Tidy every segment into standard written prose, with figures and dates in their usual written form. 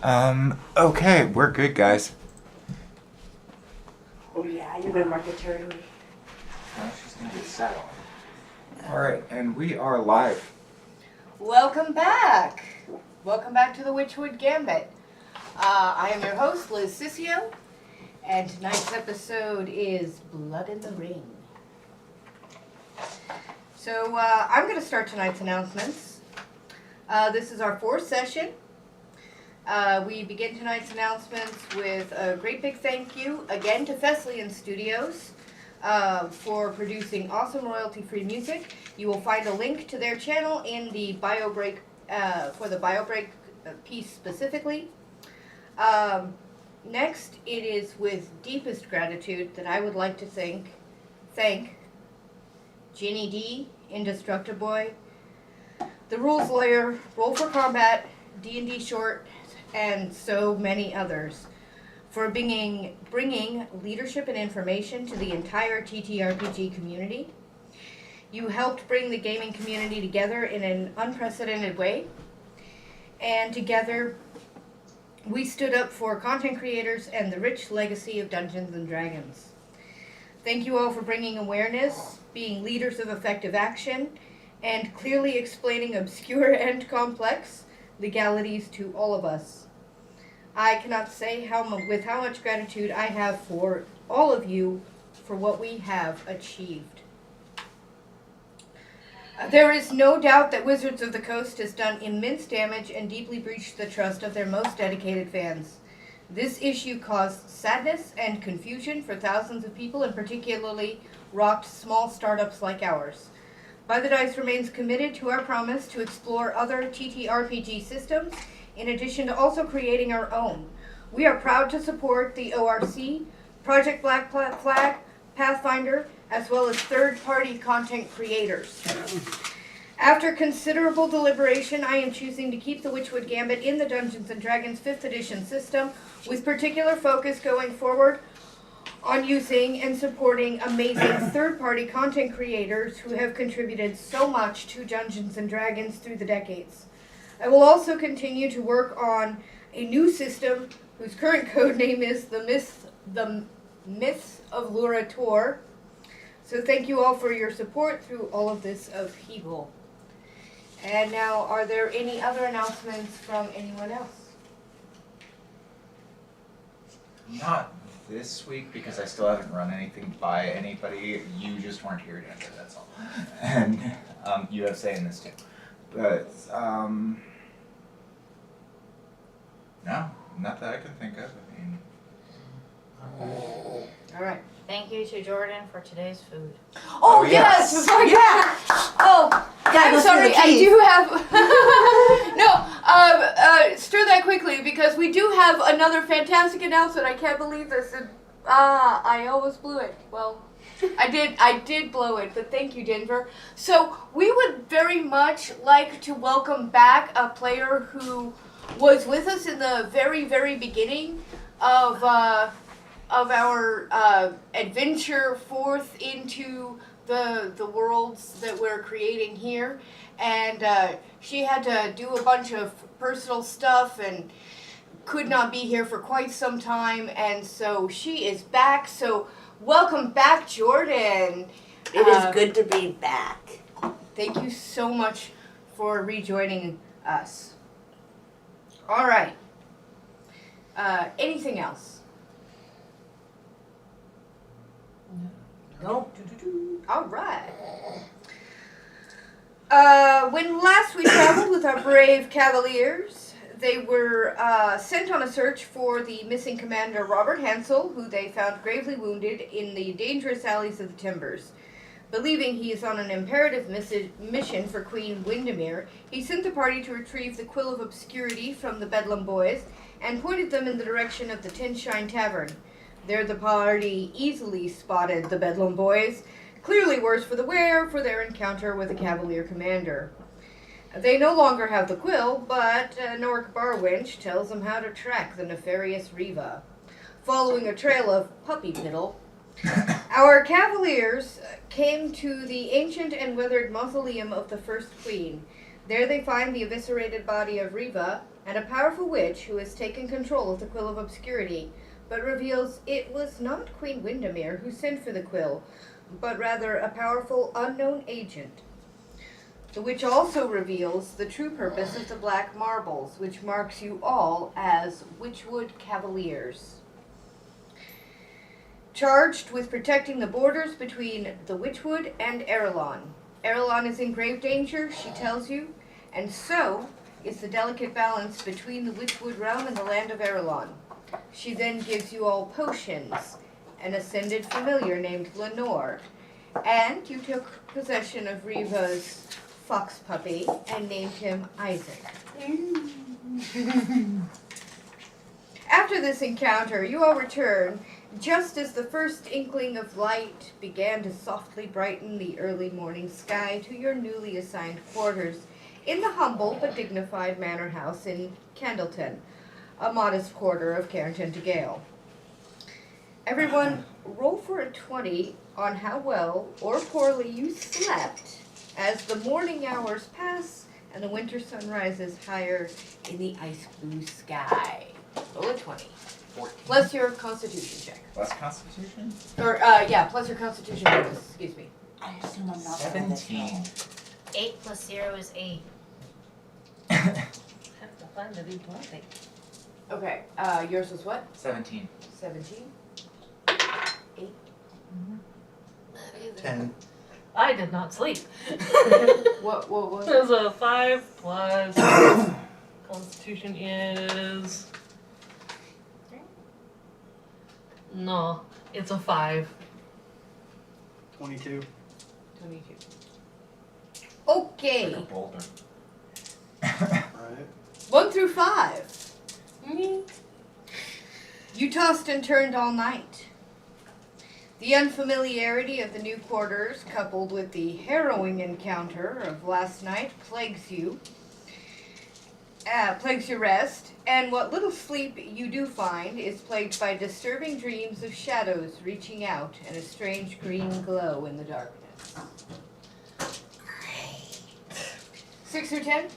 Okay, we're good, guys. Oh yeah, you're gonna mark it territory. Oh, she's gonna get settled. Alright, and we are live. Welcome back! Welcome back to the Witchwood Gambit. I am your host, Liz Sissio, and tonight's episode is Blood in the Ring. So, I'm going to start tonight's announcements. This is our fourth session. We begin tonight's announcements with a great big thank you again to Fesilyan Studios for producing awesome royalty-free music. You will find a link to their channel in the bio break for the bio break piece specifically. Next, it is with deepest gratitude that I would like to thank Ginny D, Indestructiboy, The Rules Lawyer, Roll for Combat, D&D Short, and so many others for bringing leadership and information to the entire TTRPG community. You helped bring the gaming community together in an unprecedented way, and together we stood up for content creators and the rich legacy of Dungeons & Dragons. Thank you all for bringing awareness, being leaders of effective action, and clearly explaining obscure and complex legalities to all of us. I cannot say with how much gratitude I have for all of you for what we have achieved. There is no doubt that Wizards of the Coast has done immense damage and deeply breached the trust of their most dedicated fans. This issue caused sadness and confusion for thousands of people and particularly rocked small startups like ours. By the Dice remains committed to our promise to explore other TTRPG systems in addition to also creating our own. We are proud to support the ORC, Project Black Flag, Pathfinder, as well as third-party content creators. After considerable deliberation, I am choosing to keep the Witchwood Gambit in the Dungeons & Dragons 5th edition system, with particular focus going forward on using and supporting amazing third-party content creators who have contributed so much to Dungeons & Dragons through the decades. I will also continue to work on a new system whose current code name is the Myths of Lurator. So thank you all for your support through all of this upheaval. And now, are there any other announcements from anyone else? Not this week because I still haven't run anything by anybody. You just weren't here to answer, that's all. And you have say in this too. But, no, not that I can think of. I mean... All right. Thank you to Jordan for today's food. Oh, yes! Before I'm sorry, I do have... stir that quickly, because we do have another fantastic announcement. I can't believe this. I almost blew it. Well, I did blow it, but thank you, Denver. So, we would very much like to welcome back a player who was with us in the very, very beginning of our adventure forth into the worlds that we're creating here. And she had to do a bunch of personal stuff and could not be here for quite some time. And so she is back. So welcome back, Jordan. It is good to be back. Thank you so much for rejoining us. All right. Anything else? Nope. All right. When last we traveled with our brave cavaliers, they were sent on a search for the missing commander Robert Hansel, who they found gravely wounded in the dangerous alleys of the Timbers. Believing he is on an imperative mission for Queen Windermere, he sent the party to retrieve the Quill of Obscurity from the Bedlam Boys and pointed them in the direction of the Tin Shine Tavern. There the party easily spotted the Bedlam Boys, clearly worse for the wear for their encounter with the Cavalier commander. They no longer have the quill, but Nork Barwinch tells them how to track the nefarious Riva. Following a trail of puppy piddle, our cavaliers came to the ancient and weathered mausoleum of the First Queen. There they find the eviscerated body of Riva and a powerful witch who has taken control of the Quill of Obscurity, but reveals it was not Queen Windermere who sent for the quill, but rather a powerful unknown agent. The witch also reveals the true purpose of the black marbles, which marks you all as Witchwood Cavaliers. Charged with protecting the borders between the Witchwood and Erelon. Erelon is in grave danger, she tells you, and so is the delicate balance between the Witchwood realm and the land of Erelon. She then gives you all potions, an ascended familiar named Lenore, and you took possession of Riva's fox puppy and named him Isaac. After this encounter, you all return just as the first inkling of light began to softly brighten the early morning sky to your newly assigned quarters in the humble but dignified manor house in Candleton, a modest quarter of Carrington to Gale. Everyone, roll for a 20 on how well or poorly you slept as the morning hours pass and the winter sun rises higher in the ice blue sky. Roll a 20. 14. Plus your constitution check. Plus Constitution? Or, plus your constitution bonus, excuse me. I assume I'm not good at this 17. roll. 8 plus 0 is 8. Have to find the big one thing. Okay, yours was what? 17. 17? 8? 10. I did not sleep. What was It it? was a 5 plus Constitution is. No, it's a 5. 22. 22. Like Okay, a boulder. Alright. 1 through 5. You tossed and turned all night. The unfamiliarity of the new quarters, coupled with the harrowing encounter of last night, plagues your rest, and what little sleep you do find is plagued by disturbing dreams of shadows reaching out and a strange green glow in the darkness. 6 through 10?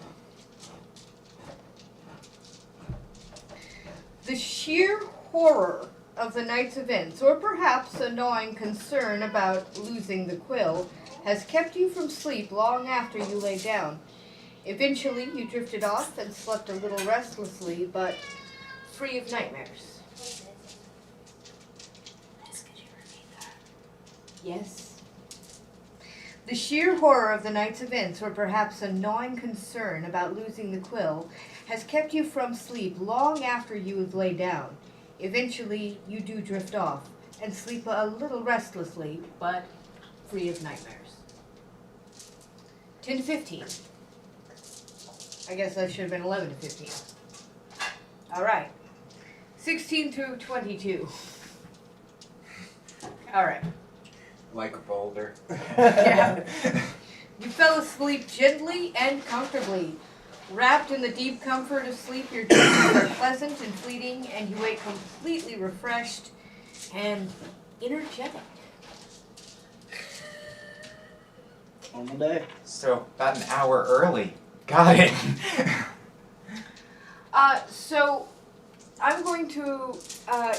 The sheer horror of the night's events, or perhaps a gnawing concern about losing the quill, has kept you from sleep long after you lay down. Eventually, you drifted off and slept a little restlessly, but free of nightmares. Yes. The sheer horror of the night's events, or perhaps a gnawing concern about losing the quill, has kept you from sleep long after you have laid down. Eventually, you do drift off and sleep a little restlessly, but free of nightmares. 10 to 15. I guess that should have been 11 to 15. All right. 16 through 22. All right. Like a boulder. Yeah. You fell asleep gently and comfortably. Wrapped in the deep comfort of sleep, your dreams are pleasant and fleeting, and you wake completely refreshed and energetic. Normal day. So, about an hour early. Got it. So I'm going to,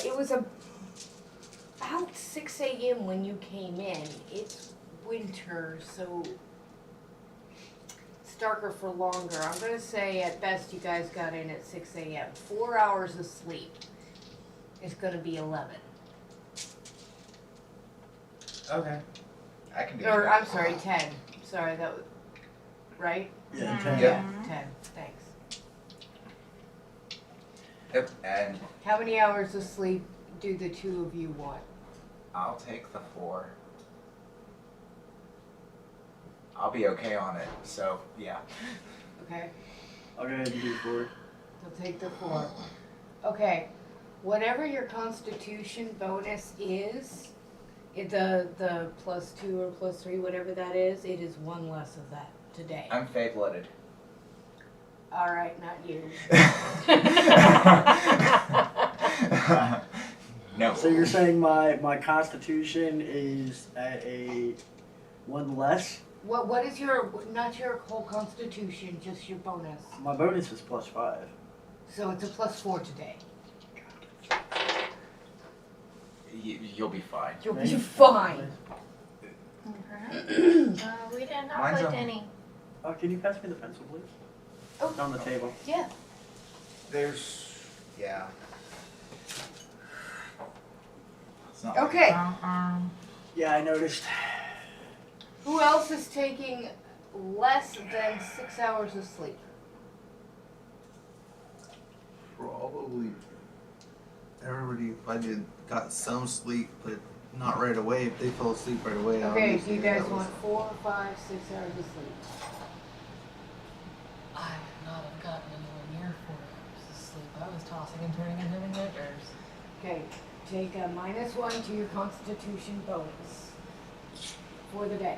it was about 6 a.m. when you came in. It's winter, so it's darker for longer. I'm going to say at best you guys got in at 6 a.m. 4 hours of sleep is going to be 11. Okay. I can do Or, that. I'm sorry, 10. Sorry, that was, right? Yeah, Mhm. 10. Yeah. 10, thanks. Yep, and How many hours of sleep do the two of you want? I'll take the 4. I'll be okay on it, so yeah. Okay? I'll go ahead and do 4. They'll take the 4. Okay. Whatever your constitution bonus is, the +2 or +3, whatever that is, it is 1 less of that today. I'm fey-blooded. Alright, not you. No. So you're saying my constitution is at a 1 less? What is your, not your whole constitution, just your bonus? My bonus is +5. So it's a +4 today. You'll be fine. You'll be fine. We did not Mine's put on- any. Oh, can you pass me the pencil, please? Oh. It's on the table. Yeah. There's, yeah. It's not Okay. Yeah, I noticed. Who else is taking less than 6 hours of sleep? Probably everybody. If I got some sleep, but not right away. If they fell asleep right away, Okay, so obviously you guys that was- want 4, 5, 6 hours of sleep. I would not have gotten anywhere near 4 hours of sleep. I was tossing and turning and having nightmares. Okay, take a -1 to your constitution bonus for the day.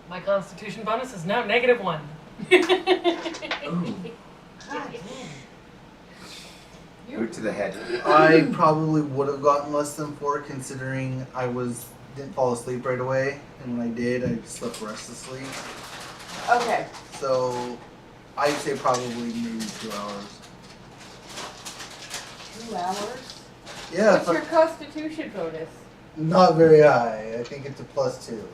My constitution bonus is now -1. Ooh, God damn. boot to the head. I probably would have gotten less than 4, considering I didn't fall asleep right away, and when I did, I slept restlessly. Okay, So I'd say probably maybe 2 hours. 2 hours? Yeah, What's your constitution bonus? not very high. I think it's a +2.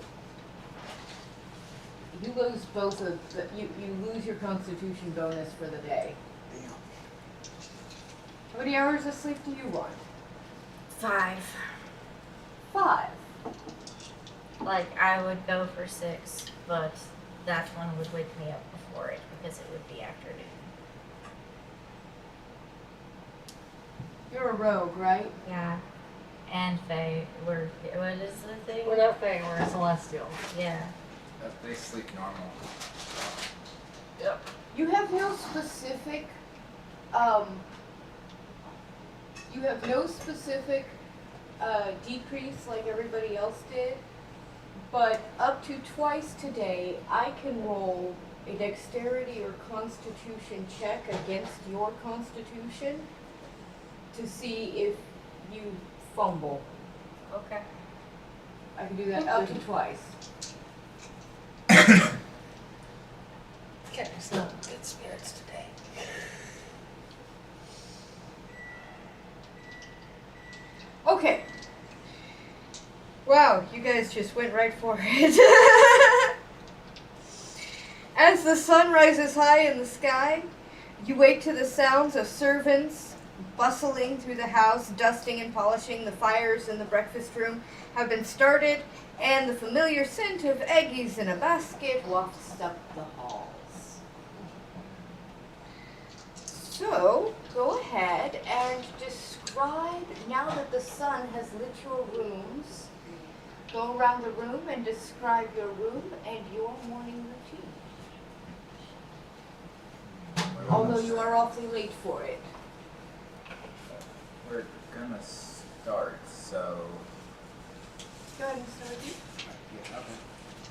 You lose both of the, you lose your constitution bonus for the day. Damn. How many hours of sleep do you want? 5. 5. Like, I would go for 6, but that one would wake me up before it because it would be afternoon. You're a rogue, right? Yeah. And Faye, what is the thing? We're not Fae, we're celestial. Yeah. They sleep normal. Yep. You have no specific, decrease like everybody else did, but up to twice today, I can roll a dexterity or constitution check against your constitution to see if you fumble. Okay. I can do that up to twice. It's not good spirits today. Okay. Wow, you guys just went right for it. As the sun rises high in the sky, you wake to the sounds of servants bustling through the house, dusting and polishing. The fires in the breakfast room have been started, and the familiar scent of eggies in a basket wafts up the halls. So, go ahead and describe, now that the sun has lit your rooms, go around the room and describe your room and your morning routine. Although you are awfully late for it. We're gonna start, so. Go ahead and start with you. Yeah, okay.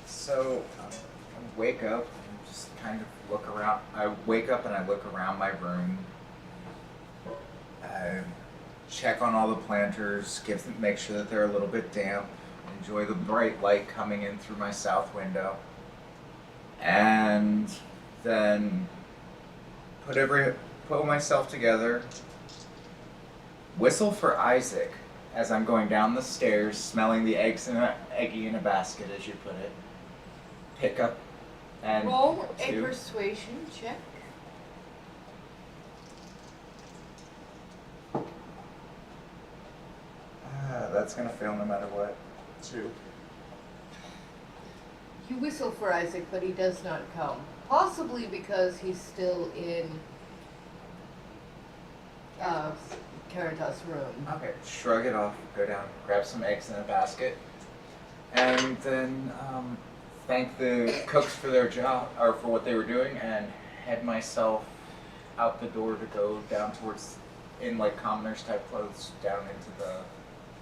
So, I wake up and just kind of look around. I wake up and I look around my room. I check on all the planters, make sure that they're a little bit damp. Enjoy the bright light coming in through my south window. And then put myself together. Whistle for Isaac as I'm going down the stairs, smelling the eggy in a basket, as you put it. Pick up and Roll a 2. persuasion check. That's gonna fail no matter what. 2. You whistle for Isaac, but he does not come. Possibly because he's still in Caritas' room. Okay, shrug it off, go down, grab some eggs in a basket, and then thank the cooks for their job, or for what they were doing, and head myself out the door to go down towards, in like commoners type clothes, down into the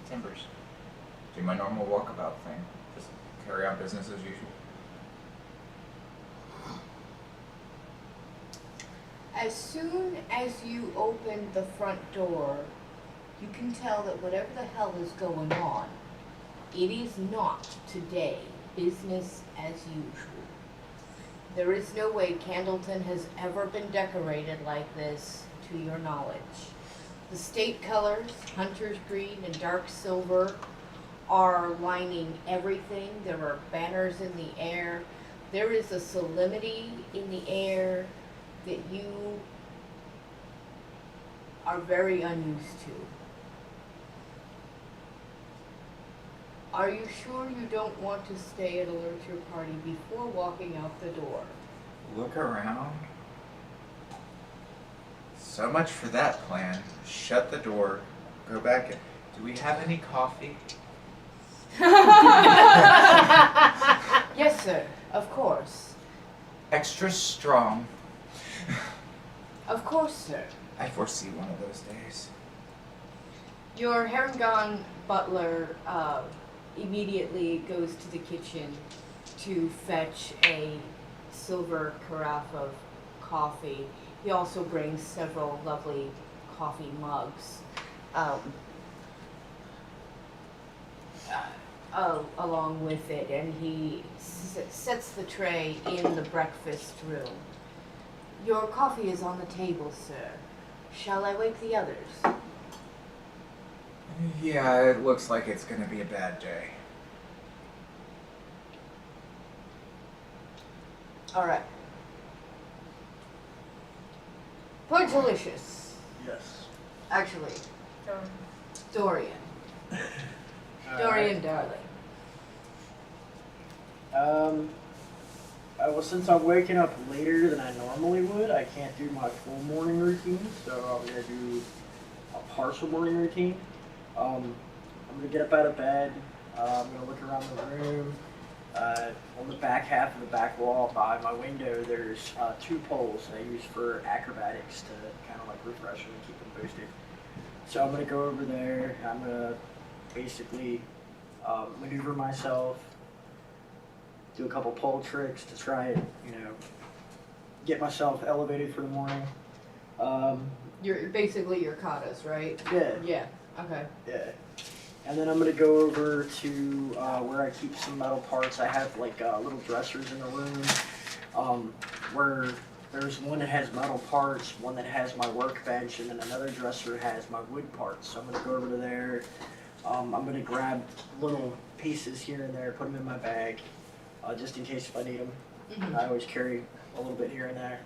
timbers. Do my normal walkabout thing. Just carry on business as usual. As soon as you open the front door, you can tell that whatever the hell is going on, it is not today business as usual. There is no way Candleton has ever been decorated like this, to your knowledge. The state colors, hunter's green and dark silver, are lining everything. There are banners in the air. There is a solemnity in the air that you are very unused to. Are you sure you don't want to stay and alert your party before walking out the door? Look around. So much for that plan. Shut the door. Go back in. Do we have any coffee? Yes, sir. Of course. Extra strong. Of course, sir. I foresee one of those days. Your Harangon butler immediately goes to the kitchen to fetch a silver carafe of coffee. He also brings several lovely coffee mugs along with it, and he sets the tray in the breakfast room. Your coffee is on the table, sir. Shall I wake the others? Yeah, it looks like it's gonna be a bad day. All right. Point delicious. Yes. Actually, So, Dorian. Dorian, darling. Well, since I'm waking up later than I normally would, I can't do my full morning routine, so I'm gonna do a partial morning routine. I'm gonna get up out of bed. I'm gonna look around the room. On the back half of the back wall by my window, there's 2 poles that I use for acrobatics to kind of like refresh them and keep them boosted. So I'm gonna go over there. I'm gonna basically maneuver myself, do a couple pole tricks to try and, get myself elevated for the morning. You're basically your katas, right? Yeah, Yeah. Okay. yeah. And then I'm gonna go over to where I keep some metal parts. I have like little dressers in the room where there's one that has metal parts, one that has my workbench, and then another dresser has my wood parts. So I'm gonna go over to there. I'm gonna grab little pieces here and there, put them in my bag, just in case if I need them. Mhm. I always carry a little bit here and there.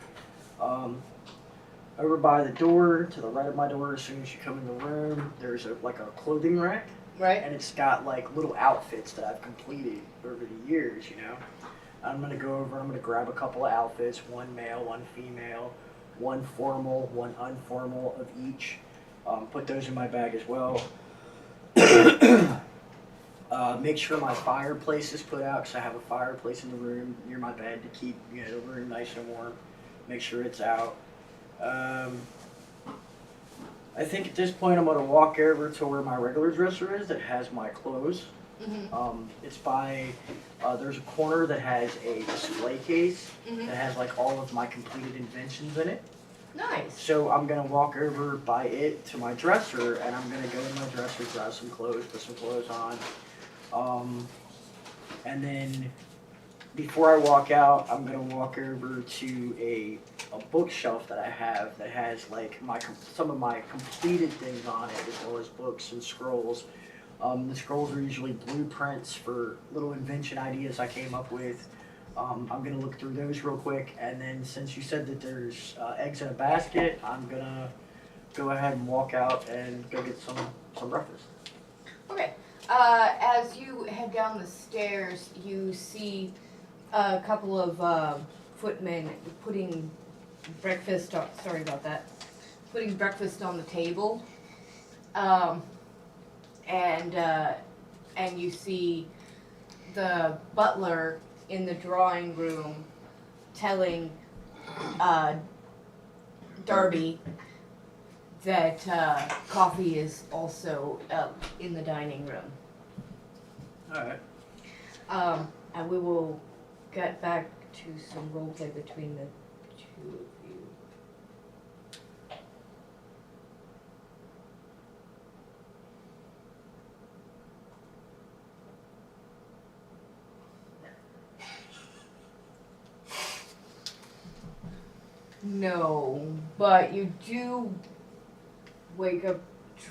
Over by the door, to the right of my door, as soon as you come in the room, there's like a clothing rack, Right. and it's got like little outfits that I've completed over the years. I'm gonna go over. I'm gonna grab a couple of outfits, one male, one female, one formal, one informal of each. Put those in my bag as well. Make sure my fireplace is put out because I have a fireplace in the room near my bed to keep the room nice and warm. Make sure it's out. I think at this point I'm gonna walk over to where my regular dresser is that has my clothes. Mhm. It's by there's a corner that has a display case Mhm. that has like all of my completed inventions in it. Nice. So I'm gonna walk over by it to my dresser, and I'm gonna go in my dresser, grab some clothes, put some clothes on, and then before I walk out, I'm gonna walk over to a bookshelf that I have that has like some of my completed things on it, as well as books and scrolls. The scrolls are usually blueprints for little invention ideas I came up with. I'm gonna look through those real quick, and then since you said that there's eggs in a basket, I'm gonna go ahead and walk out and go get some breakfast. Okay. As you head down the stairs, you see a couple of footmen putting breakfast on, sorry about that, putting breakfast on the table. And you see the butler in the drawing room telling Darby that coffee is also in the dining room. Alright. And we will get back to some roleplay between the two of you. No, but you do wake up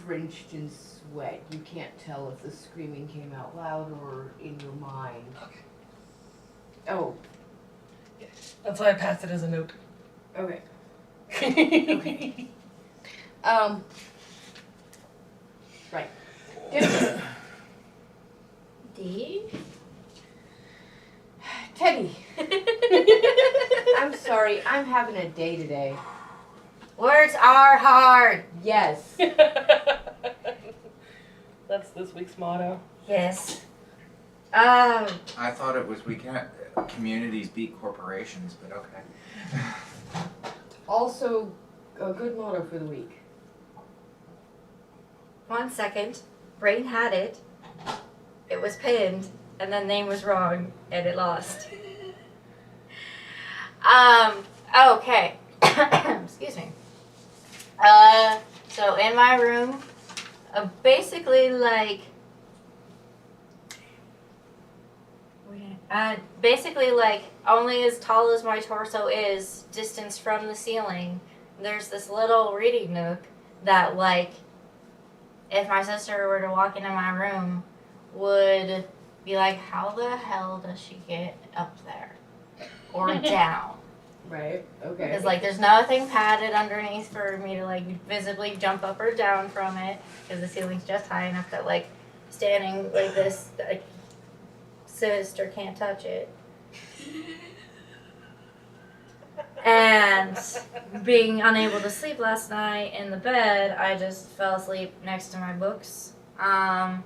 drenched in sweat. You can't tell if the screaming came out loud or in your mind. Okay. Oh, That's why I passed it as a note. okay. Okay. Right. Jennifer. D? Teddy. I'm sorry, I'm having a day today. Words are hard. Yes. That's this week's motto. Yes. I thought it was we can't communities beat corporations, but okay. Also, a good motto for the week. 1 second. Brain had it. It was pinned, and then name was wrong, and it lost. Okay. Excuse me. So in my room, basically like only as tall as my torso is, distance from the ceiling, there's this little reading nook that, like, if my sister were to walk into my room, would be like, how the hell does she get up there? Or down? Right, okay. Because, like, there's nothing padded underneath for me to, like, visibly jump up or down from it, because the ceiling's just high enough that, like, standing like this, like, sister can't touch it. And being unable to sleep last night in the bed, I just fell asleep next to my books. Upon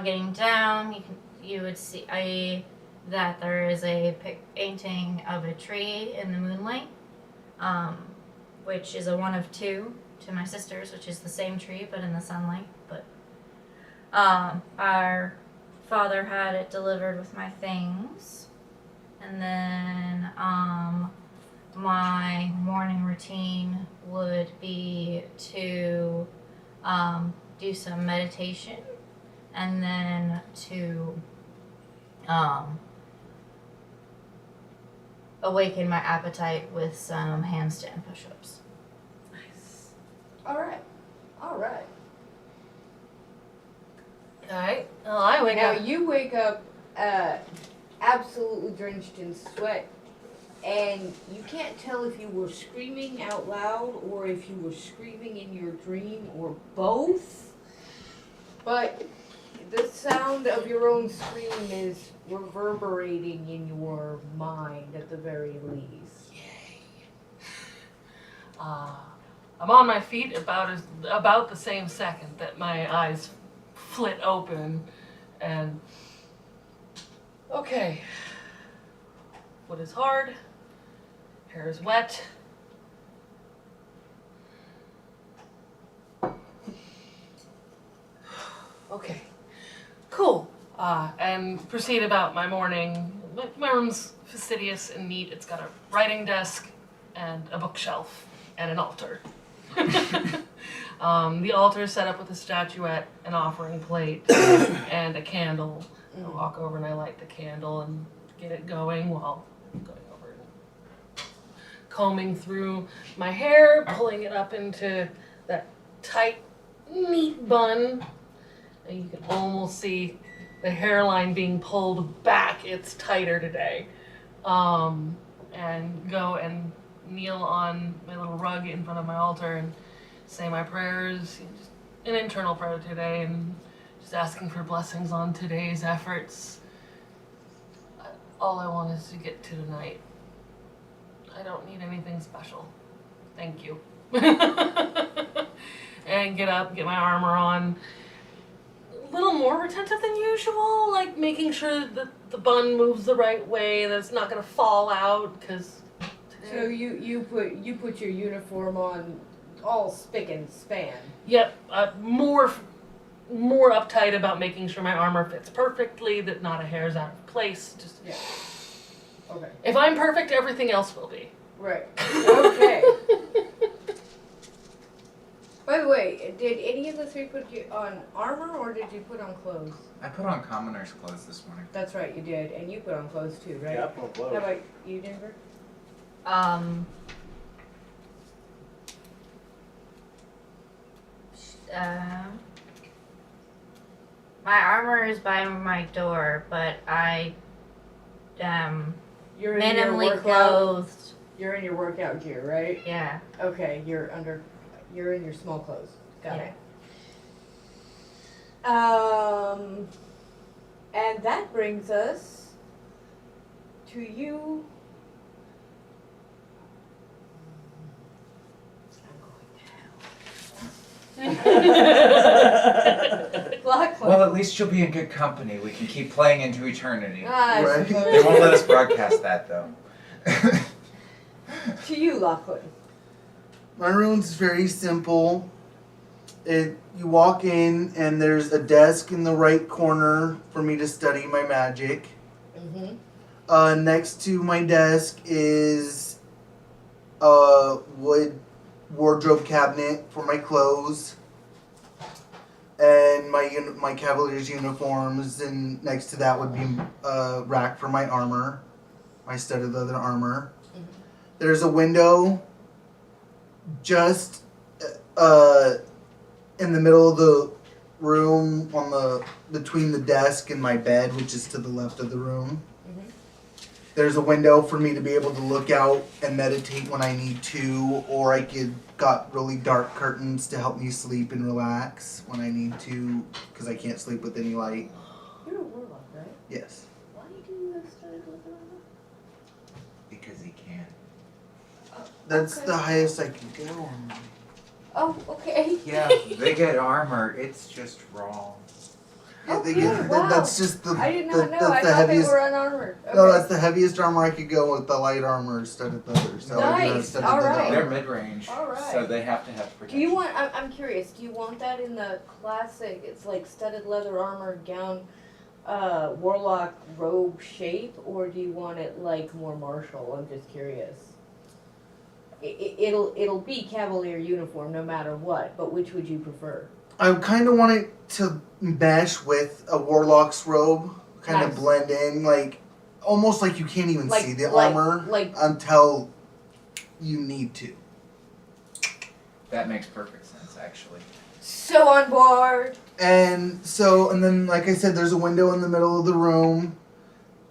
getting down, you would see that there is a painting of a tree in the moonlight, which is a 1 of 2 to my sister's, which is the same tree but in the sunlight. But our father had it delivered with my things, and then my morning routine would be to do some meditation, and then to awaken my appetite with some handstand push-ups. Nice. Alright. Alright. Alright. Well, I wake Now up. you wake up absolutely drenched in sweat, and you can't tell if you were screaming out loud or if you were screaming in your dream or both. But the sound of your own scream is reverberating in your mind at the very least. Yay. I'm on my feet about the same second that my eyes flit open, and okay. Wood is hard. Hair is wet. Okay. Cool. And proceed about my morning. My room's fastidious and neat. It's got a writing desk and a bookshelf and an altar. The altar is set up with a statuette, an offering plate, and a candle. I walk over and I light the candle and get it going while going over and combing through my hair, pulling it up into that tight, neat bun. And you can almost see the hairline being pulled back. It's tighter today. And go and kneel on my little rug in front of my altar and say my prayers, just an internal prayer today, and just asking for blessings on today's efforts. All I want is to get to tonight. I don't need anything special. Thank you. And get up, get my armor on. A little more retentive than usual, like making sure that the bun moves the right way, that it's not gonna fall out, because So you put your uniform on all spick and span. Yep, more uptight about making sure my armor fits perfectly, that not a hair's out of place. Just Yeah. Okay. if I'm perfect, everything else will be. Right. Okay. By the way, did any of the three put you on armor or did you put on clothes? I put on commoner's clothes this morning. That's right, you did, and you put on clothes too, right? Yeah, I put How clothes. about you, Denver? My armor is by my door, but I You're in your minimally workout. clothed. You're in your workout gear, right? Yeah. Okay, you're in your small clothes. Got Yeah. it. And that brings us to you. Lachlan. Well, at least you'll be in good company. We can keep playing into eternity. I Right. suppose. They won't let us broadcast that, though. To you, Lachlan. My room's very simple. You walk in and there's a desk in the right corner for me to study my magic. Mm-hmm. Next to my desk is a wood wardrobe cabinet for my clothes and my cavalier's uniforms, and next to that would be a rack for my armor, my studded leather armor. Mhm. There's a window just in the middle of the room between the desk and my bed, which is to the left of the room. Mhm. There's a window for me to be able to look out and meditate when I need to, or I got really dark curtains to help me sleep and relax when I need to, because I can't sleep with any light. You're a warlock, right? Yes. Why do you have studded leather armor? Because he can. That's Okay. the highest I can go on. Oh, okay. Yeah, they get armor. It's just wrong. Okay, wow. That's just the I did not know. that's I the thought they heaviest. were unarmored. Okay. No, that's the heaviest armor I could go with, the light armor studded leather. So I do have Nice, studded all leather right. They're armor. mid-range, All right. so they have to have Do protection. you want? I'm curious. Do you want that in the classic? It's like studded leather armor gown, warlock robe shape, or do you want it like more martial? I'm just curious. It'll be cavalier uniform no matter what. But which would you prefer? I kind of want it to mesh with a warlock's robe, kind of Nice. blend in, like almost like you can't even Like- see the like- armor like- until you need to. That makes perfect sense, actually. So on board. And then, like I said, there's a window in the middle of the room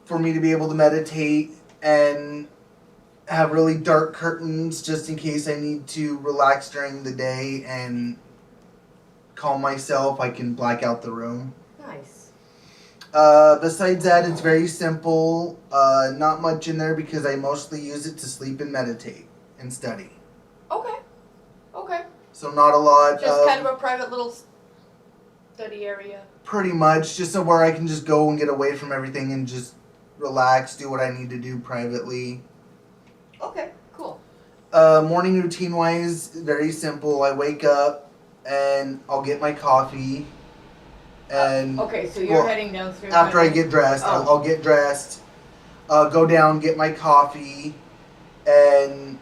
for me to be able to meditate and have really dark curtains just in case I need to relax during the day and calm myself. I can black out the room. Nice. Besides that, it's very simple. Not much in there because I mostly use it to sleep and meditate and study. Okay. Okay. So not a lot. Just kind of a private little study area. Pretty much, just somewhere I can just go and get away from everything and just relax, do what I need to do privately. Okay. Cool. Morning routine wise, very simple. I wake up and I'll get my coffee, and Okay. So you're well, heading downstairs. after I right get dressed, Oh. I'll get dressed, go down, get my coffee, and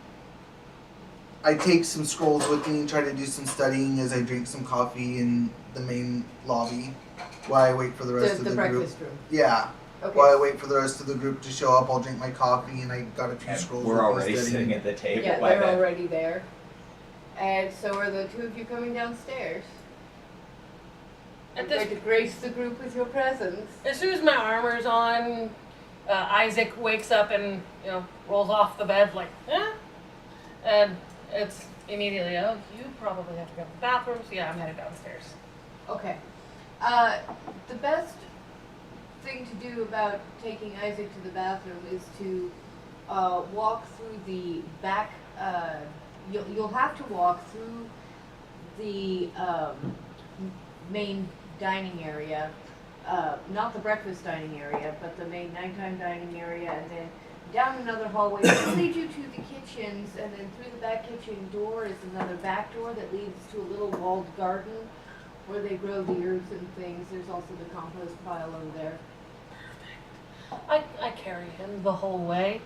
I take some scrolls with me and try to do some studying as I drink some coffee in the main lobby while I wait for the rest of the the group. breakfast room. Yeah, Okay. while I wait for the rest of the group to show up, I'll drink my coffee and I got a few And scrolls we're with already me sitting studying. at the table Yeah, by they're then. already there. And so are the two of you coming downstairs? At I'm this- going to grace the group with your presence. As soon as my armor's on, Isaac wakes up and rolls off the bed like, eh? And it's immediately, oh, you probably have to go to the bathroom, so yeah, I'm headed downstairs. Okay. The best thing to do about taking Isaac to the bathroom is to walk through the back. You'll have to walk through the main dining area, not the breakfast dining area, but the main nighttime dining area, and then down another hallway that leads you to the kitchens, and then through the back kitchen door is another back door that leads to a little walled garden where they grow the herbs and things. There's also the compost pile over there. I carry him the whole way.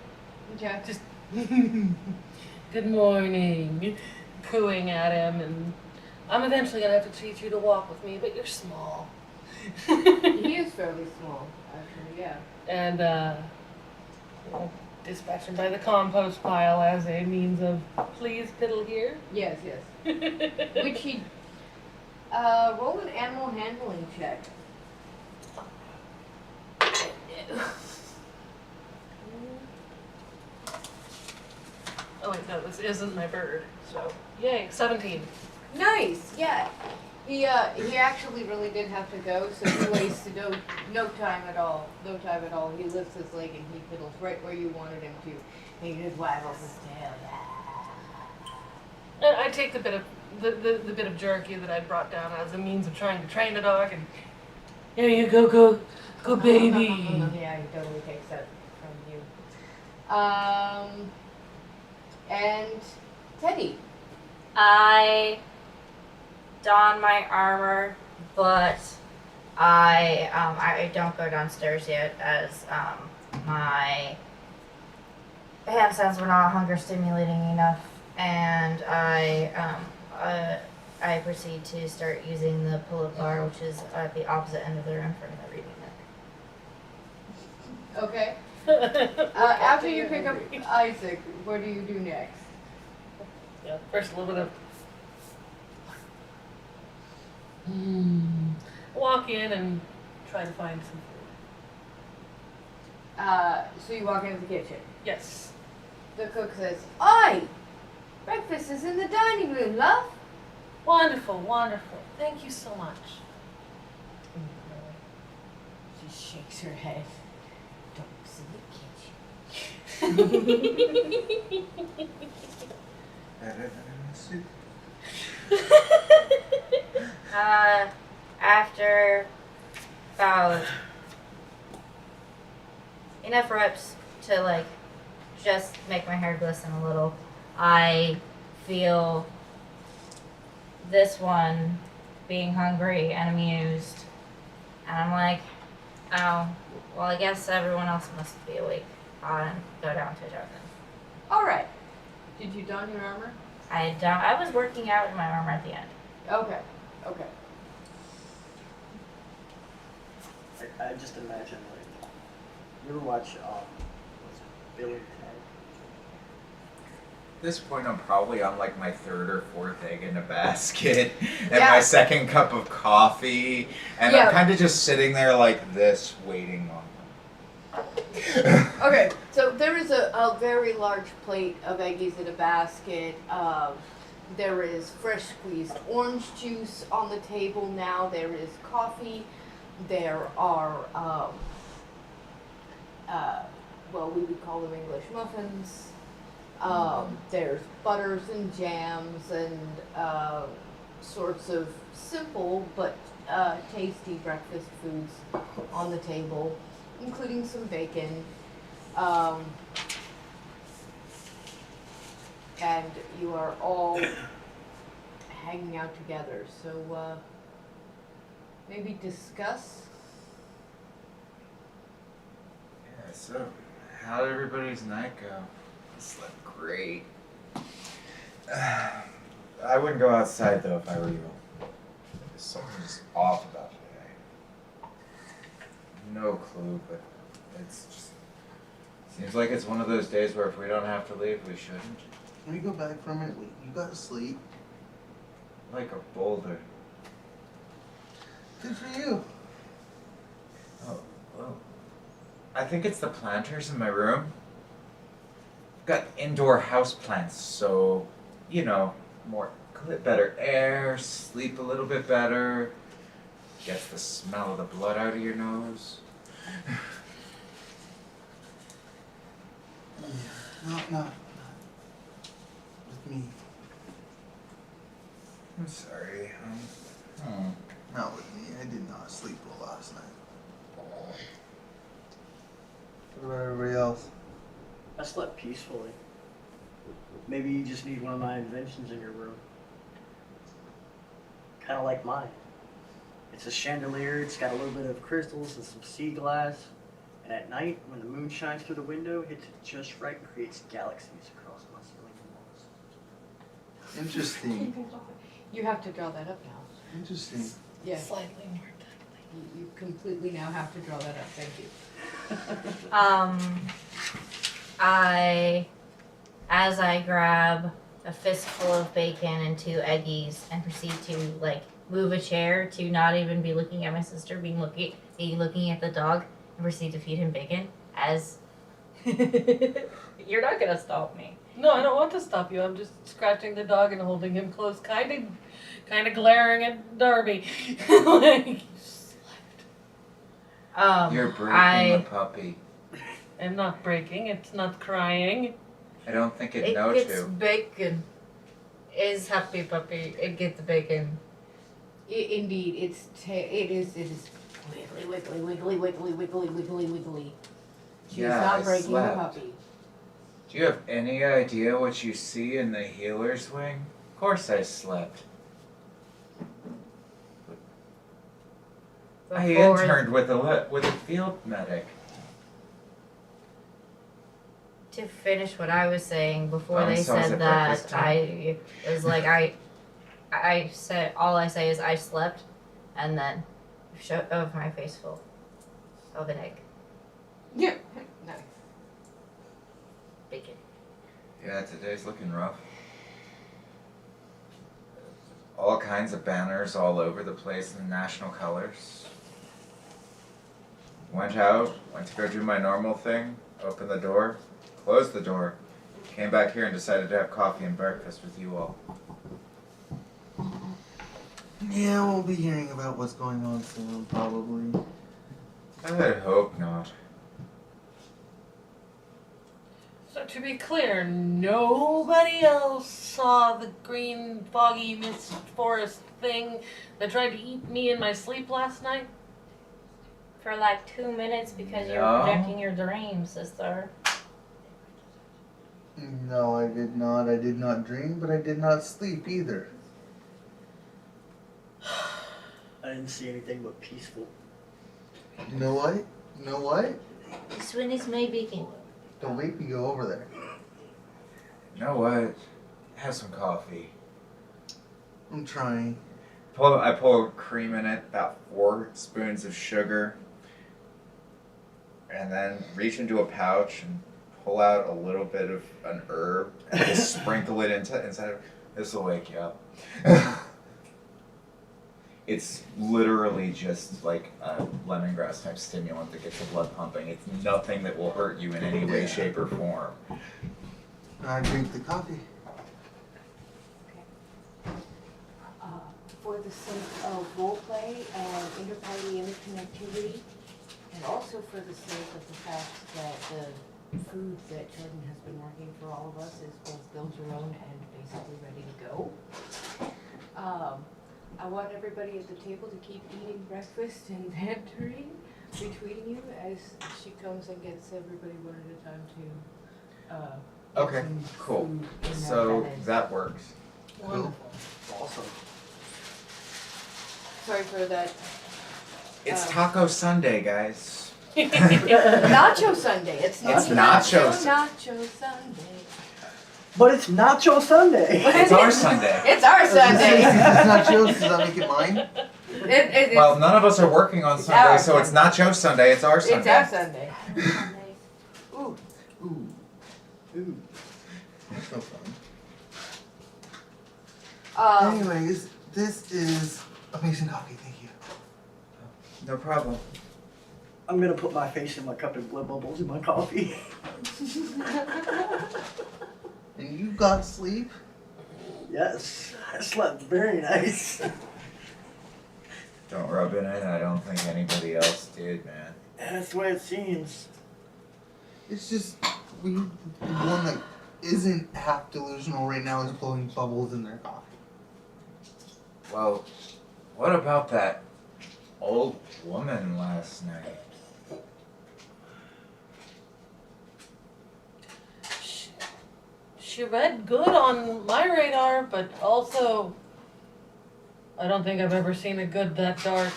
Okay. Just, good morning, cooing at him, and I'm eventually gonna have to teach you to walk with me, but you're small. He is fairly small, actually, yeah. And dispatch him by the compost pile as a means of please piddle here. Yes, yes. Which he Roll an animal handling check. Oh wait, no, this isn't my bird. So, yay, 17. Nice, yeah. He actually really did have to go, so he wasted no time at all. No time at all. He lifts his leg and he fiddles right where you wanted him to. And he just waggles his tail. And I take the bit of the bit of jerky that I brought down as a means of trying to train the dog, and here you go, baby. Yeah, he totally takes that from you. And Teddy. I don my armor, but I don't go downstairs yet as my handstands were not hunger stimulating enough, and I proceed to start using the pull-up bar, which is at the opposite end of the room from the reading nook. Okay. After you pick up Isaac, what do you do next? Yeah, first a little bit of walk in and try to find some food. So you walk into the kitchen. Yes. The cook says, "Oi! Breakfast is in the dining room, love." Wonderful, wonderful. Thank you so much. She shakes her head. Dogs in the kitchen. After about enough reps to like just make my hair glisten a little, I feel this one being hungry and amused, and I'm like, oh, well, I guess everyone else must be awake. I'll go down to Jonathan. All right. Did you don your armor? I was working out in my armor at the end. Okay. Okay. I just imagine, like, you ever watch, what's it, Bill and Ted? At this point, I'm probably on like my third or fourth egg in a basket and Yeah. my second cup of coffee, and Yeah. I'm kind of just sitting there like this, waiting on them. Okay, so there is a very large plate of eggies in a basket. There is fresh squeezed orange juice on the table now. There is coffee. There are, well, we would call them English muffins. There's butters and jams and sorts of simple but tasty breakfast foods on the table, including some bacon. And you are all hanging out together. So maybe discuss. Yeah, so how did everybody's night go? I slept great. I wouldn't go outside though if I were you. There's something just off about today. No clue, but it's just seems like it's one of those days where if we don't have to leave, we shouldn't. Let me go back for a minute. Wait, you gotta sleep. Like a boulder. Good for you. Oh, well. I think it's the planters in my room. Got indoor house plants, so you know, better air, sleep a little bit better, gets the smell of the blood out of your nose. Yeah, not with me. I'm sorry. Not with me. I did not sleep well last night. What about everybody else? I slept peacefully. Maybe you just need one of my inventions in your room. Kind of like mine. It's a chandelier, it's got a little bit of crystals and some sea glass. And at night, when the moon shines through the window, it hits it just right and creates galaxies across my ceiling walls. Interesting. You have to draw that up now. Interesting. Yes. Slightly more tightly. You completely now have to draw that up. Thank you. As I grab a fistful of bacon and 2 eggies and proceed to like move a chair to not even be looking at my sister, be looking at the dog, and proceed to feed him bacon as you're not gonna stop me. No, I don't want to stop you. I'm just scratching the dog and holding him close, kind of glaring at Darby. Like, You're breaking the puppy. I'm not breaking. It's not crying. I don't think it It know gets to. bacon. Is happy puppy. It gets bacon. Indeed, it is wiggly. She's Yeah, not I breaking slept. the puppy. Do you have any idea what you see in the healer's wing? Of course I slept. I Before- interned with a field medic. To finish what I was saying before they So is said it that, breakfast time? I was like I said all I say is I slept, and then of my face full of an egg Yeah. Nice. bacon. Yeah, today's looking rough. All kinds of banners all over the place in the national colors. Went to go do my normal thing, opened the door, closed the door, came back here and decided to have coffee and breakfast with you all. Yeah, we'll be hearing about what's going on soon, probably. I would hope not. So to be clear, nobody else saw the green foggy mist forest thing that tried to eat me in my sleep last night? For like 2 minutes because you're No. projecting your dreams, sister. No, I did not. I did not dream, but I did not sleep either. I didn't see anything but peaceful. You know what? You know what? This one is my bacon. Don't make me go over there. You know what? Have some coffee. I'm trying. I pull cream in it, about 4 spoons of sugar, and then reach into a pouch and pull out a little bit of an herb and just sprinkle it inside. This will wake you up. It's literally just like a lemongrass type stimulant that gets the blood pumping. It's nothing that will hurt you in any way, shape, or form. I drink the coffee. For the sake of roleplay and interparty interconnectivity, and also for the sake of the fact that the food that Jordan has been working for all of us is both build your own and basically ready to go. I want everybody at the table to keep eating breakfast and bantering between you as she comes and gets everybody one at a time to get Okay, some cool. food in their So bellies. that works. Wonderful. Awesome. Sorry for that. It's Taco Sunday, guys. Nacho Sunday. It's Nacho Nacho Sunday. But it's Nacho Sunday. It's our Sunday. It's our Sunday. It's not yours, does that make it mine? Well, none of us are working on Sunday, our so it's not Joe Sunday, it's our Sunday. it's our Sunday. Ooh. Ooh. Ooh. That's no fun. Anyways, this is amazing coffee, thank you. No problem. I'm gonna put my face in my cup and blow bubbles in my coffee. And you got sleep? Yes, I slept very nice. Don't rub it in, I don't think anybody else did, man. That's the way it seems. It's just we the one that isn't half delusional right now is blowing bubbles in their coffee. Well, what about that old woman last night? She read good on my radar, but also I don't think I've ever seen a good that dark.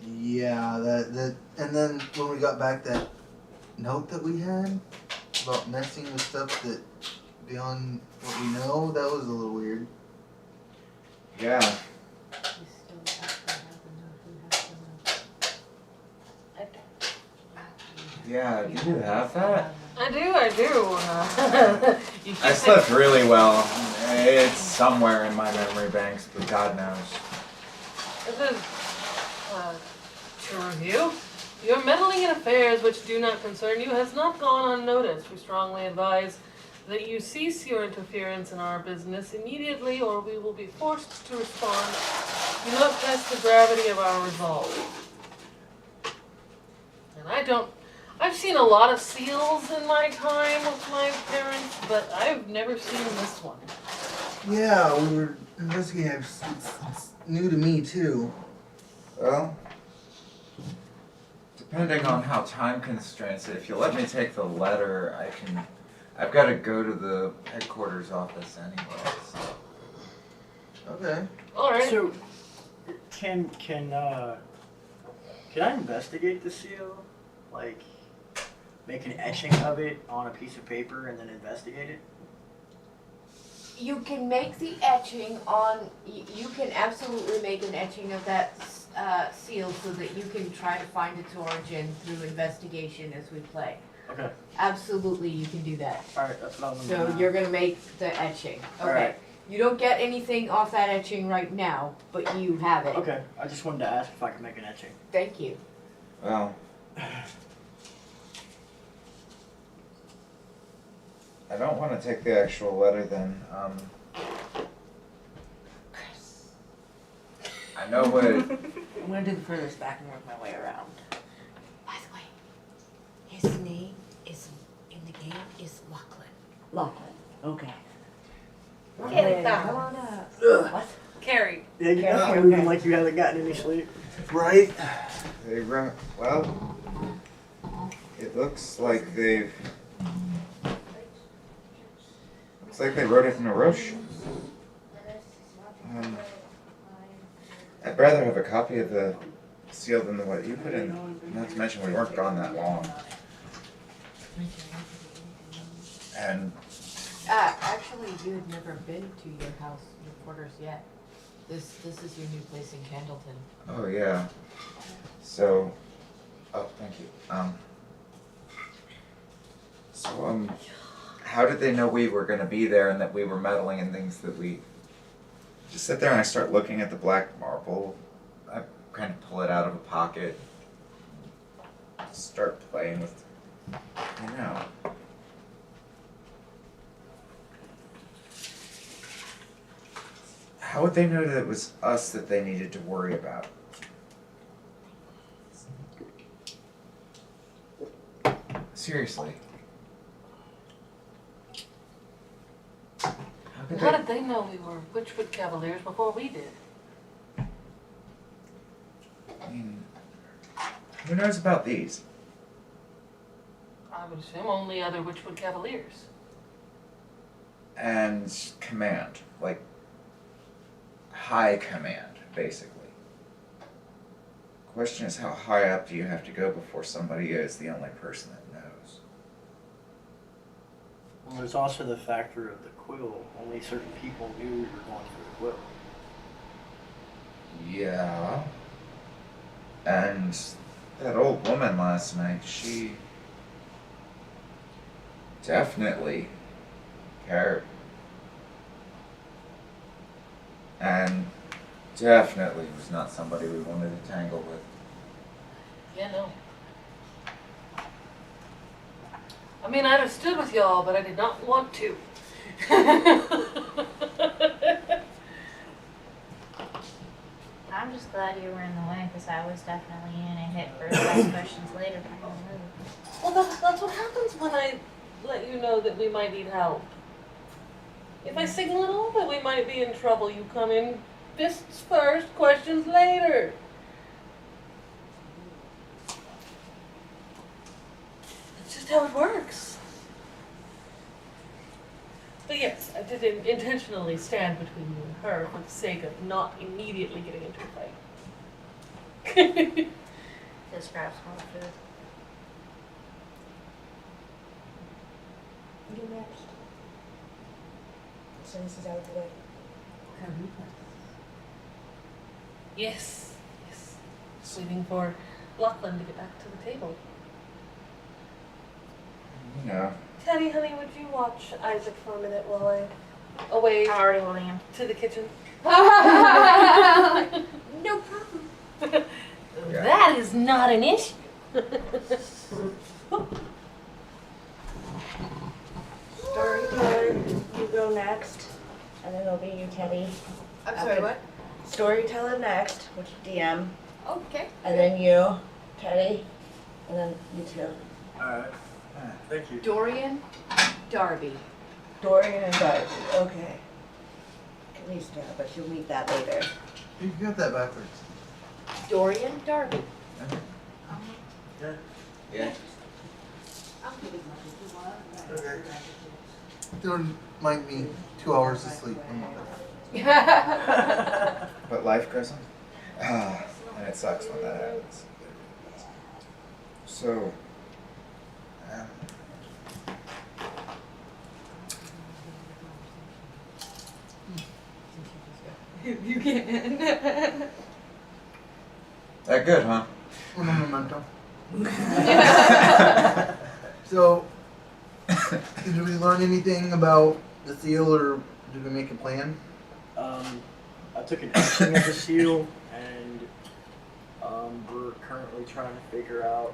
Yeah, that and then when we got back that note that we had about messing with stuff that beyond what we know, that was a little weird. Yeah, You still have to have enough, you have to know. yeah, do you have that? I do. You I should slept really well. It's somewhere in my memory banks, but God knows. This is, to review. Your meddling in affairs which do not concern you has not gone unnoticed. We strongly advise that you cease your interference in our business immediately, or we will be forced to respond. Do not test the gravity of our resolve. And I've seen a lot of seals in my time with my parents, but I've never seen this one. Yeah, we were investigating. It's new to me too. Well, depending on how time constraints it, if you let me take the letter, I've got to go to the headquarters office anyway. So. Okay. All right. So, can I investigate the seal? Like, make an etching of it on a piece of paper and then investigate it? You can make the etching on, you can absolutely make an etching of that seal so that you can try to find its origin through investigation as we play. Okay. Absolutely, you can do that. Alright, that's what I was So gonna you're gonna make the etching. Okay. Alright. You don't get anything off that etching right now, but you have it. Okay, I just wanted to ask if I could make an etching. Thank you. Well, I don't want to take the actual letter then. I know what. I'm gonna do the furthest back and work my way around. By the way, his name is in the game is Lachlan. Lachlan. Okay. Get it down. Come on up. What? Carrie. Yeah, you're Okay, not okay. moving like you haven't gotten any sleep. Right. They wrote. Well, it looks like they've. Looks like they wrote it in a rush. I'd rather have a copy of the seal than what you put in. Not to mention we weren't gone that long. And Actually, you had never been to your house, your quarters yet. This is your new place in Candleton. oh yeah. So, oh thank you. How did they know we were going to be there and that we were meddling in things that we just sit there and I start looking at the black marble. I kind of pull it out of a pocket, start playing with, you know. How would they know that it was us that they needed to worry about? Seriously. How did they know we were Witchwood Cavaliers before we did? I mean, who knows about these? I would assume only other Witchwood Cavaliers. And command, like high command, basically. Question is, how high up do you have to go before somebody is the only person that knows? Well, there's also the factor of the quill. Only certain people knew we were going for the quill. Yeah. And that old woman last night, she definitely cared. And definitely was not somebody we wanted to tangle with. Yeah, no. I mean, I'd have stood with y'all, but I did not want to. I'm just glad you were in the way because I was definitely in a hit for ask questions later. Well, that's what happens when I let you know that we might need help. If I signal at all that we might be in trouble, you come in fists first, questions later. That's just how it works. But yes, I did intentionally stand between you and her for the sake of not immediately getting into a fight. Just grab some more food. You next. So this is out of the way. Yes, yes. Just waiting for Lachlan to get back to the table. You know. Teddy, honey, would you watch Isaac for a minute while I away I'm already holding him. to the kitchen? No problem. That is not an issue. Storyteller, you go next, and then it'll be you, Teddy. I'm sorry, what? Storyteller next, which DM, Okay. and then you, Teddy, and then you two. Alright. Thank you. Dorian, Darby. Dorian and Darby. Okay. Calista, but you'll meet that later. You got that backwards. Dorian, Darby. Yeah. Okay. Don't mind me. 2 hours of sleep. But life goes on. And it sucks when that happens. So, You can. that good, huh? Un momento. So, did we learn anything about the seal, or did we make a plan? I took an etching of the seal, and we're currently trying to figure out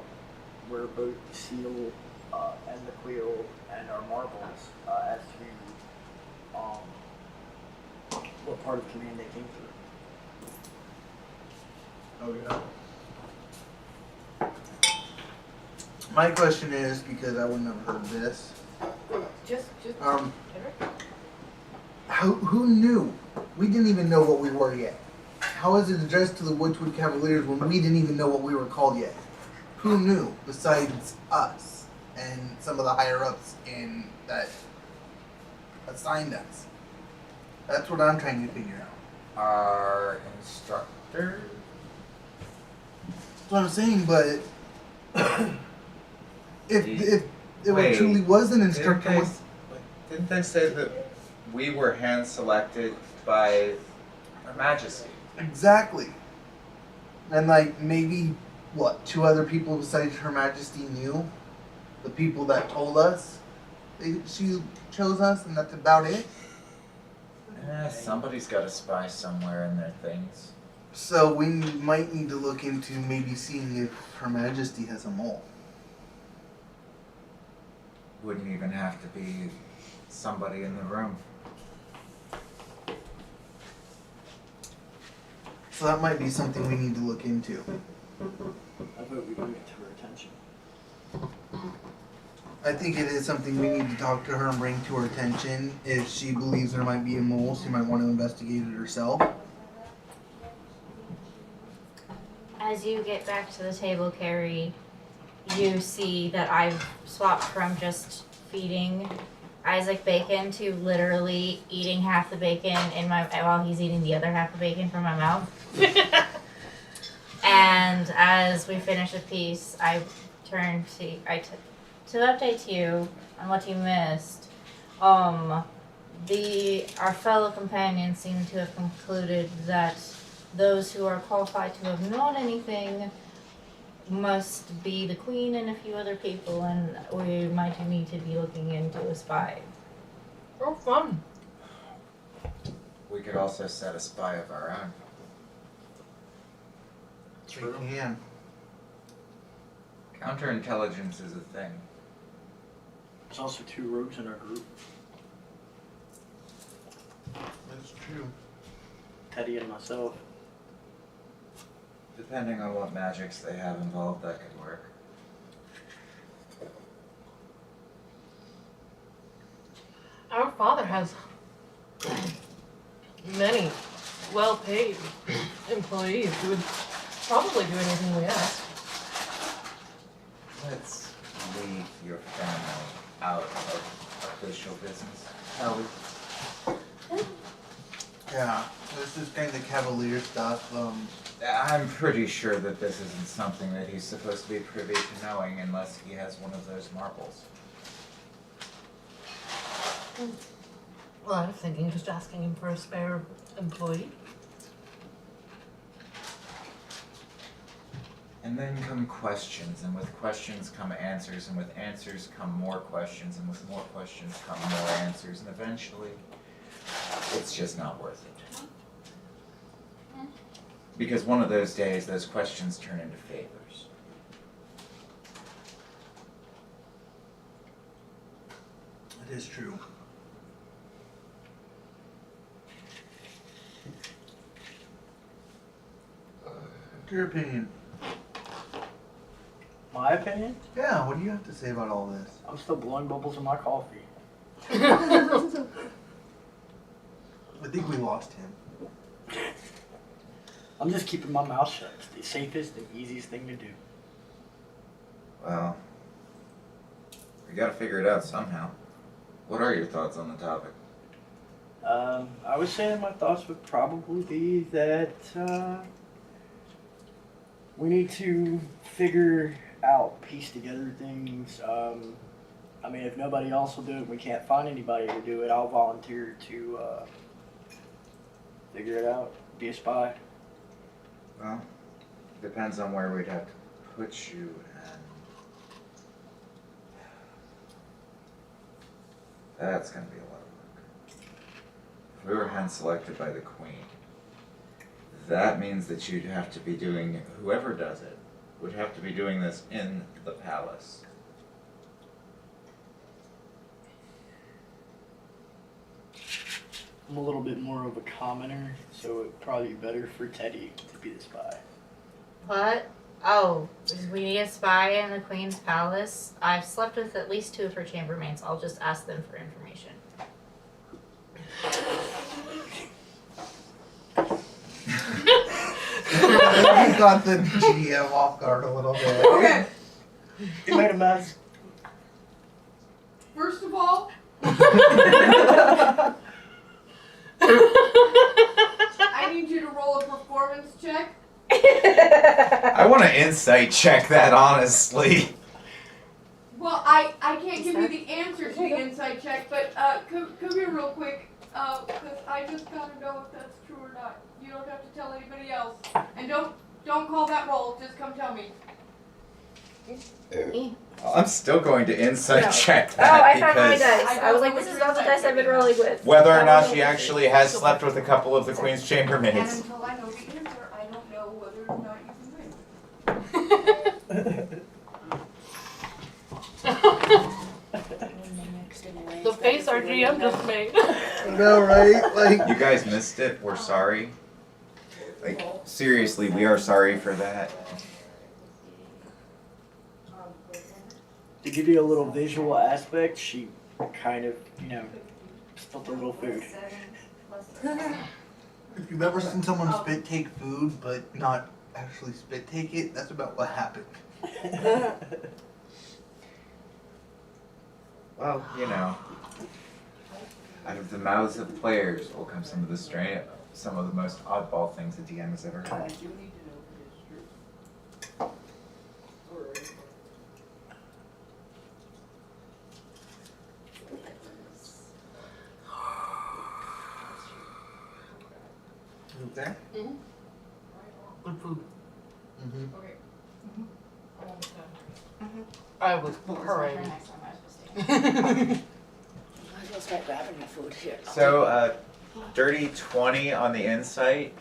where both the seal and the quill and our marbles as to what part of command they came through. Oh yeah. My question is, because I wouldn't have heard this. Just. Who knew? We didn't even know what we were yet. How is it addressed to the Witchwood Cavaliers when we didn't even know what we were called yet? Who knew besides us and some of the higher ups in that assigned us? That's what I'm trying to figure out. Our instructor? That's what I'm saying, but if it Wait, truly was an instructor, Didn't they say that we were hand selected by Her Majesty? exactly. And like maybe what, 2 other people besides Her Majesty knew? The people that told us she chose us, and that's about it. Somebody's got a spy somewhere in their things. So we might need to look into maybe seeing if Her Majesty has a mole. Wouldn't even have to be somebody in the room. So that might be something we need to look into. I vote we bring it to her attention. I think it is something we need to talk to her and bring to her attention. If she believes there might be a mole, she might want to investigate it herself. As you get back to the table, Carrie, you see that I've swapped from just feeding Isaac bacon to literally eating half the bacon in my while he's eating the other half of bacon from my mouth. And as we finish a piece, I turn to update you on what you missed. Our fellow companions seem to have concluded that those who are qualified to have known anything must be the queen and a few other people, and we might need to be looking into a spy. Oh, fun. We could also set a spy of our own. We can. Counterintelligence is a thing. There's also 2 rogues in our group, That's true. Teddy and myself. Depending on what magics they have involved, that could work. Our father has many well-paid employees who would probably do anything we ask. Let's leave your family out of official business. Yeah, this is kind of cavalier stuff. I'm pretty sure that this isn't something that he's supposed to be privy to knowing unless he has one of those marbles. Well, I was thinking just asking him for a spare employee. And then come questions, and with questions come answers, and with answers come more questions, and with more questions come more answers, and eventually, it's just not worth it. Because one of those days, those questions turn into favors. It is true. What's your opinion? My opinion? Yeah, what do you have to say about all this? I'm still blowing bubbles in my coffee. I think we lost him. I'm just keeping my mouth shut. It's the safest and easiest thing to do. Well, we gotta figure it out somehow. What are your thoughts on the topic? I would say that my thoughts would probably be that we need to figure out, piece together things. I mean, if nobody else will do it, we can't find anybody to do it. I'll volunteer to figure it out, be a spy. Well, depends on where we'd have to put you, and that's gonna be a lot of work. If we were hand selected by the Queen, that means that you'd have to be doing, whoever does it, would have to be doing this in the palace. I'm a little bit more of a commoner, so it'd probably be better for Teddy to be the spy. What? Oh, we need a spy in the Queen's palace? I've slept with at least 2 of her chambermaids. I'll just ask them for information. You got the GM off guard a little bit. Okay, You made a mess. first of all, I need you to roll a performance check. I want to insight check that, honestly. Well, I can't give you the answer to the inside check, but come here real quick, because I just gotta know if that's true or not. You don't have to tell anybody else, and don't call that roll. Just come tell me. I'm still going to insight No. check Oh, that I found my because dice. I was like, this is not the dice I've been rolling with. whether or not she actually has slept with a couple of the Queen's And chambermaids. until I know the answer, I don't know whether or not you can win. The face our GM just made. I know, right? Like, You guys missed it. We're sorry. Like, seriously, we are sorry for that. To give you a little visual aspect, she kind of, spilled a little food. if you've ever seen someone spit take food but not actually spit take it, that's about what happened. Well, out of the mouths of players will come some of the most oddball things a DM has ever heard. Okay. Good food. Mm-hmm. I was hurrying. Might as well start grabbing your food here. So, dirty 20 on the insight.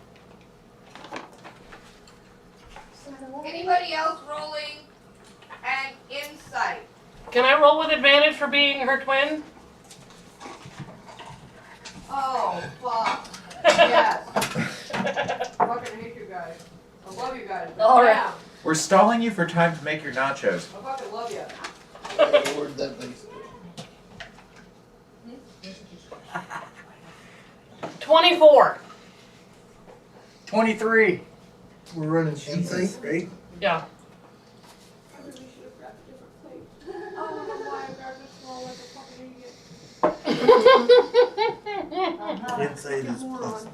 Anybody else rolling an insight? Can I roll with advantage for being her twin? Oh, fuck. Yes. I fucking hate you guys. I love you guys. But All right. damn, We're stalling you for time to make your nachos. I fucking love you. Where'd that place go? 24. 23. We're running insight, right? Yeah. I really should have grabbed a different plate. I don't know why I grabbed this small like a fucking idiot. Insight is plus.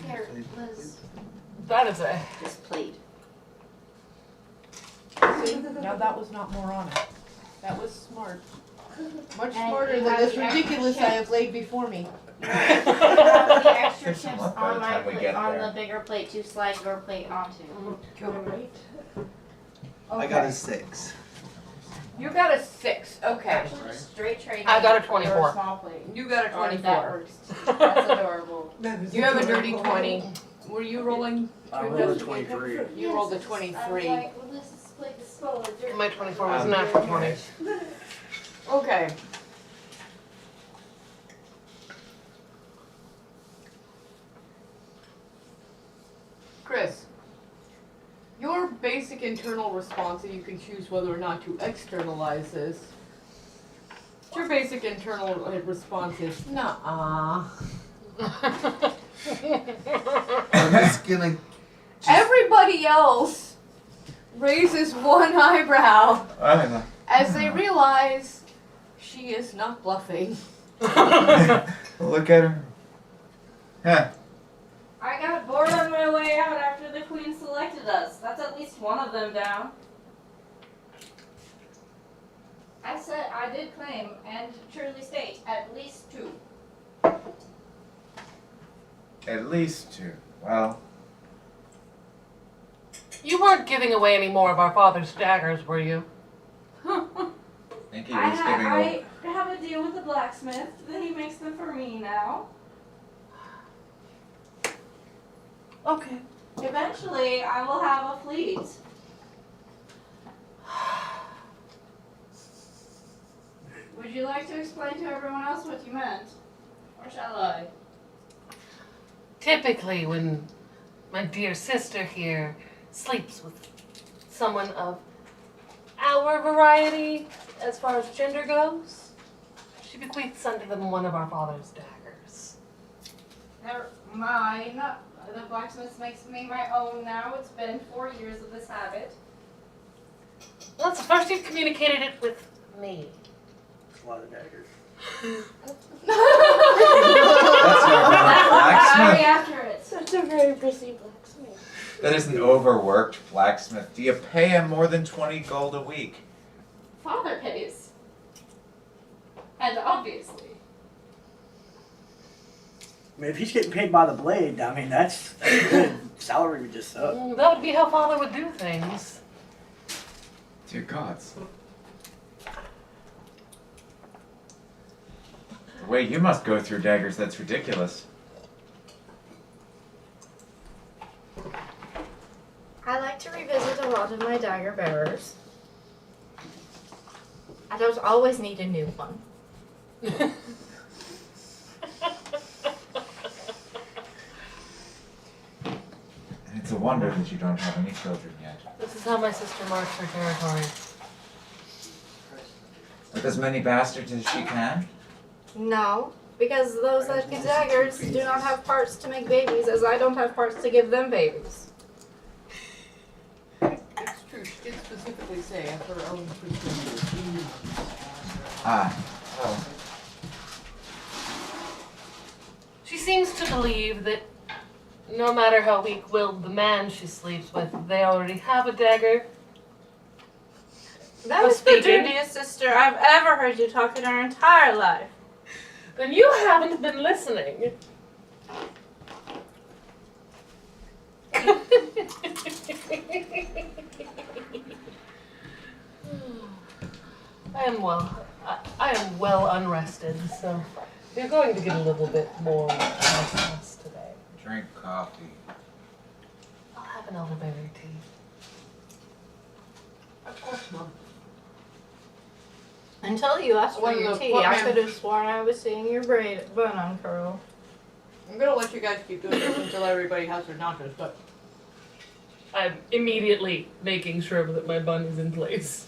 Here, Liz. That is a. This plate. See, now that was not moronic. That was smart. Much And smarter you than have this the extra ridiculous I chip. have laid before me. The extra There's some chips left by on the my time we plate, get on there. the bigger plate to slide your plate onto. Great. I got a 6. You got a 6. Okay. Actually, just straight trade. I got a for 24. your small plate. You got a Or that 24. works too. That's adorable. You have a dirty 20. Were you rolling? I rolled a 23. You rolled a 23. My 24 was a natural 20. Okay. Chris, your basic internal response, and you can choose whether or not to externalize this. Your basic internal response is, nuh-uh. I'm just gonna. Everybody else raises one eyebrow as they realize she is not bluffing. Look at her. Huh. I got bored on my way out after the queen selected us. That's at least one of them down. I said I did claim and truly state at least 2. At least 2. Well, You weren't giving away any more of our father's daggers, were you? I think he was giving I have a deal with the blacksmith that he makes them for me now. Okay. Eventually, I will have a fleet. Would you like to explain to everyone else what you meant? Or shall I? Typically, when my dear sister here sleeps with someone of our variety, as far as gender goes, she bequeaths unto them one of our father's daggers. They're mine. The blacksmith makes me my own now. It's been 4 years of this habit. Well, that's the first you've communicated it with me. It's a lot of daggers. That's Very blacksmith. accurate. Such a very busy blacksmith. That is an overworked blacksmith. Do you pay him more than 20 gold a week? Father pays. And obviously. I mean, if he's getting paid by the blade, I mean, that's a good salary we just up. That would be how father would do things. Dear gods. The way you must go through daggers, that's ridiculous. I like to revisit a lot of my dagger bearers. I don't always need a new one. And it's a wonder that you don't have any children yet. This is how my sister marks her territory. With as many bastards as she can? No, because those that get daggers do not have parts to make babies, as I don't have parts to give them babies. It's true, she did specifically say of her own procedure. Ah. Oh. She seems to believe that no matter how weak-willed the man she sleeps with, they already have a dagger. That was was the speaking. dirtiest sister I've ever heard you talk in our entire life. Then you haven't been listening. I am well unrested, so you're going to get a little bit more restless today. Drink coffee. I'll have an elderberry tea. Of course, Mom. Until you asked for When your the tea, what I man- could have sworn I was seeing your bun uncurl. I'm gonna let you guys keep doing this until everybody has their nachos, but I'm immediately making sure that my bun is in place.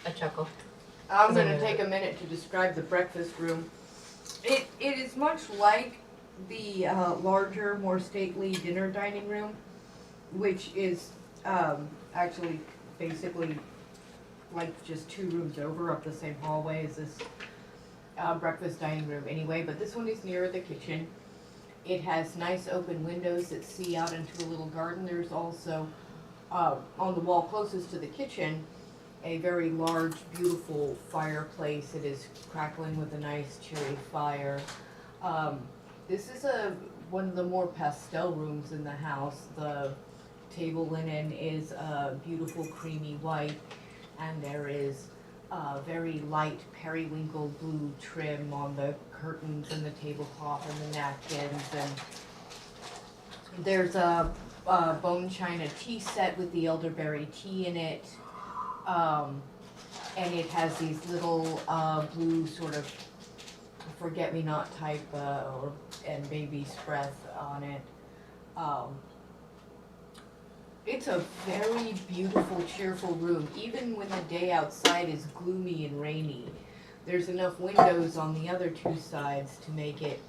I chuckle. I'm Then gonna you- take a minute to describe the breakfast room. It is much like the larger, more stately dinner dining room, which is actually basically like just 2 rooms over up the same hallway as this breakfast dining room anyway, but this one is nearer the kitchen. It has nice open windows that see out into a little garden. There's also, on the wall closest to the kitchen, a very large, beautiful fireplace. It is crackling with a nice cherry fire. This is one of the more pastel rooms in the house. The table linen is a beautiful creamy white, and there is very light periwinkle blue trim on the curtains and the tablecloth and the napkins, and There's a bone china tea set with the elderberry tea in it. And it has these little blue sort of forget-me-not type and baby's breath on it. It's a very beautiful, cheerful room, even when the day outside is gloomy and rainy. There's enough windows on the other two sides to make it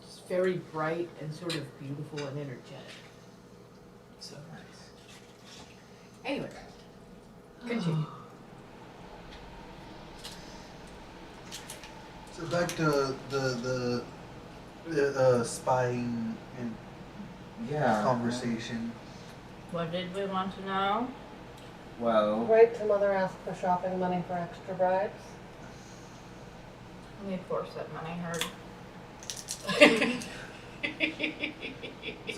just very bright and sort of beautiful and energetic. So nice. Anyway, continue. So back to the spying and Yeah. conversation. What did we want to know? Well, Right to mother ask for shopping money for extra bribes. We of course that money heard.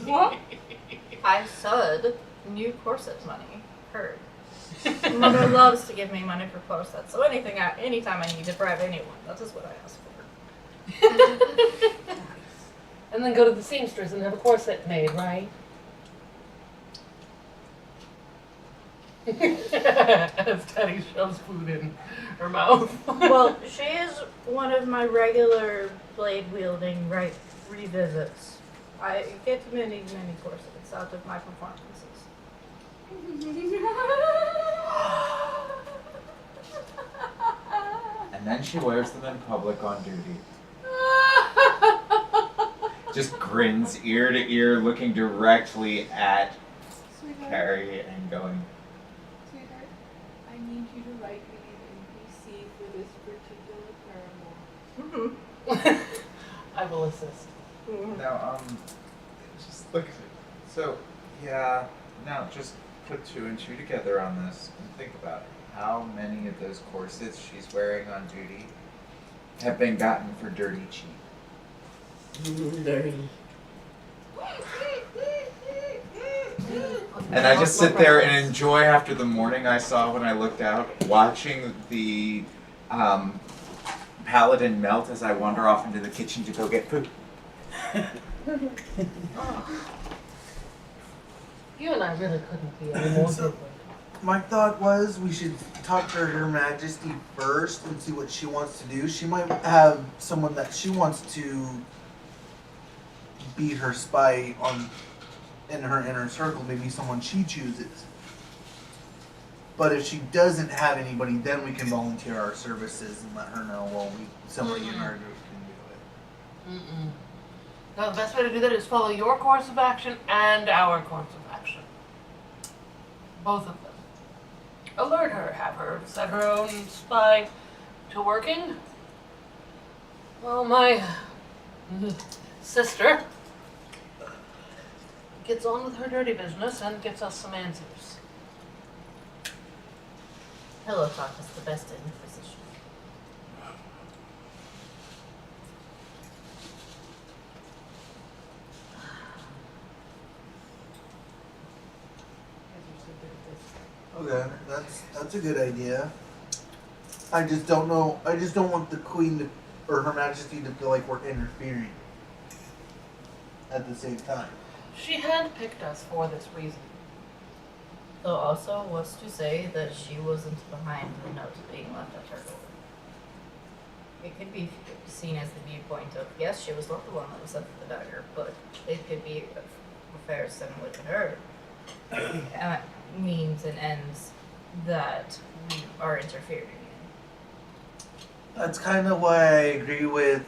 What? I said new corset money. Heard. Mother loves to give me money for corsets, so anytime I need to bribe anyone, that is what I ask for. And then go to the seamstress and have a corset made, right? As Teddy shoves food in her mouth. Well, she is one of my regular blade wielding revisits. I get many corsets out of my performances. and then she wears them in public on duty. Just grins ear to ear, looking directly at Carrie and going, Sweetheart, I need you to write me an NPC for this particular paramour. I will assist. now, just look at it. So, yeah, now just put two and two together on this and think about it. How many of those corsets she's wearing on duty have been gotten for dirty cheap? Dirty. And I just sit there and enjoy after the morning I saw when I looked out, watching the paladin melt as I wander off into the kitchen to go get food. You and I really couldn't be any more different. My thought was we should talk to Her Majesty first and see what she wants to do. She might have someone that she wants to be her spy on in her inner circle, maybe someone she chooses. But if she doesn't have anybody, then we can volunteer our services and let her know, well, somebody in our group can do it. No, the best way to do that is follow your course of action and our course of action. Both of them. Alert her, have her set her own spy to working. Well, my sister gets on with her dirty business and gets us some answers. Pillow talk is the best inquisition. Okay, that's a good idea. I just don't know. I just don't want the Queen to, or Her Majesty to feel like we're interfering. At the same time. She handpicked us for this reason. Though also was to say that she wasn't behind the note being left at her door. It could be seen as the viewpoint of, yes, she was not the one that was sent for the dagger, but it could be affairs similar to her. Means and ends that we are interfering in. That's kind of why I agree with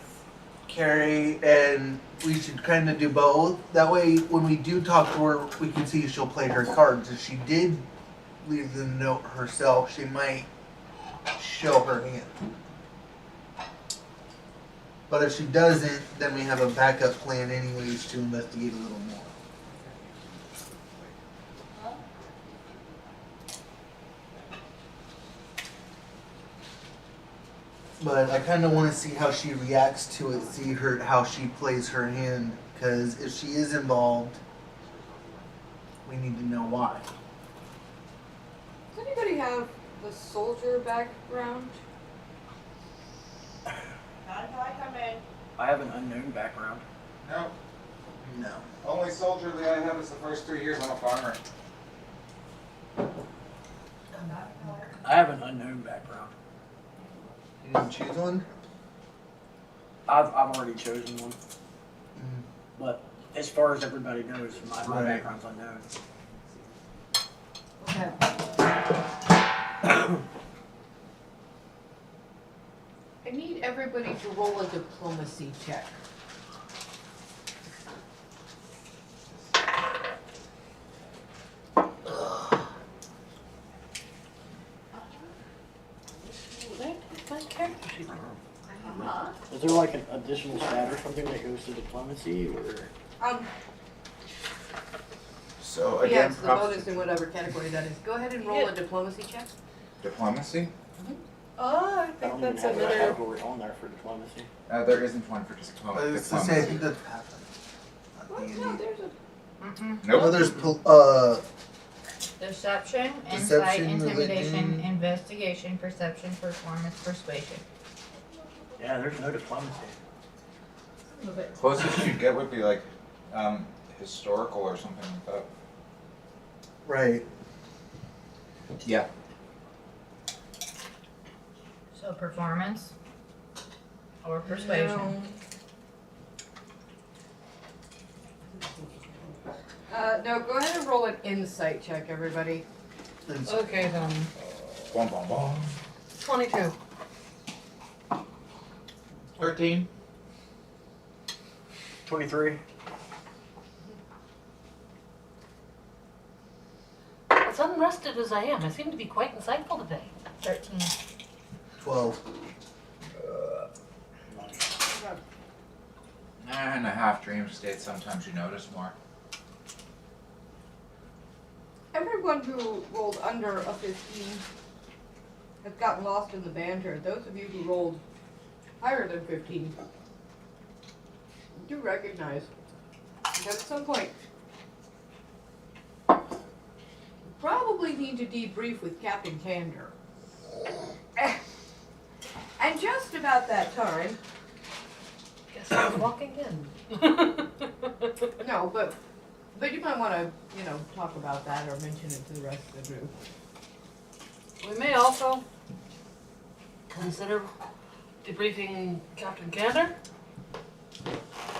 Carrie, and we should kind of do both. That way, when we do talk to her, we can see she'll play her cards. If she did leave the note herself, she might show her hand. But if she doesn't, then we have a backup plan anyways to investigate a little more. But I kind of want to see how she reacts to it, see how she plays her hand, because if she is involved, we need to know why. Does anybody have the soldier background? Not until I come in. I have an unknown background. No. No. Only soldierly I have is the first 3 years. I'm a farmer. I have an unknown background. You didn't choose one? I've already chosen one. But as far as everybody knows, my Right. background's unknown. Okay. I need everybody to roll a diplomacy check. Is there like an additional stat or something that goes to diplomacy, or? So Yeah, again, it's the props bonus to in whatever category that is. Go ahead and roll a diplomacy check. diplomacy. Oh, I I think don't even that's have a another. category on there for diplomacy. There isn't one for just I was to say, I think diplomacy. that happened. What? No, there's a. Nope. Oh, there's Deception, insight, Deception, intimidation, religion. investigation, perception, performance, persuasion. Yeah, there's no diplomacy. Closest you'd get would be like historical or something like that. right. Yeah. So performance or persuasion. No, go ahead and roll an insight check, everybody. Okay, then. Bom, bom, bom. 22. 13. 23. As unrested as I am, I seem to be quite insightful today. 13. 12. 9.5 dream state. Sometimes you notice more. Everyone who rolled under a 15 has gotten lost in the banter. Those of you who rolled higher than 15 do recognize that at some point you probably need to debrief with Captain Candor. And just about that time, Guess I was walking in. no, but you might want to, talk about that or mention it to the rest of the group. We may also consider debriefing Captain Candor.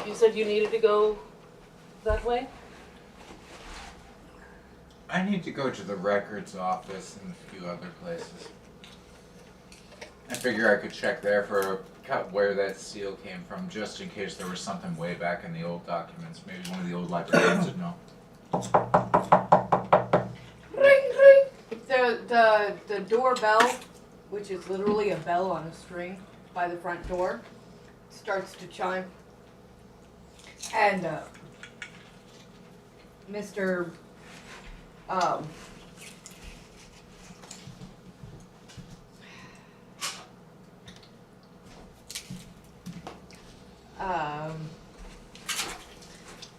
You said you needed to go that way? I need to go to the records office and a few other places. I figure I could check there for where that seal came from, just in case there was something way back in the old documents. Maybe one of the old librarians would know. Ring, ring. The doorbell, which is literally a bell on a string by the front door, starts to chime. And Mr.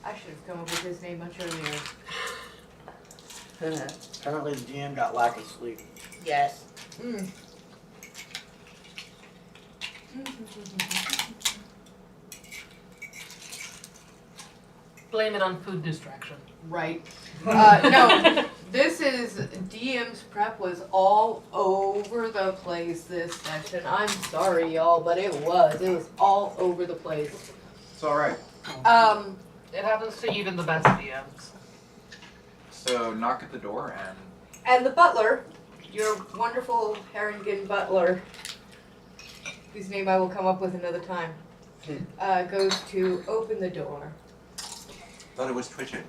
I should have come up with his name much earlier. Apparently the GM got lack of sleep. Yes. Mm. Blame it on food distraction. Right. No, this is DM's prep was all over the place this session. I'm sorry, y'all, but it was all over the place. It's alright. It happens to even the best DMs. So, knock at the door and... And the butler, your wonderful Haringen butler, whose name I will come up with another time, goes to open the door. Thought it was Twitchit.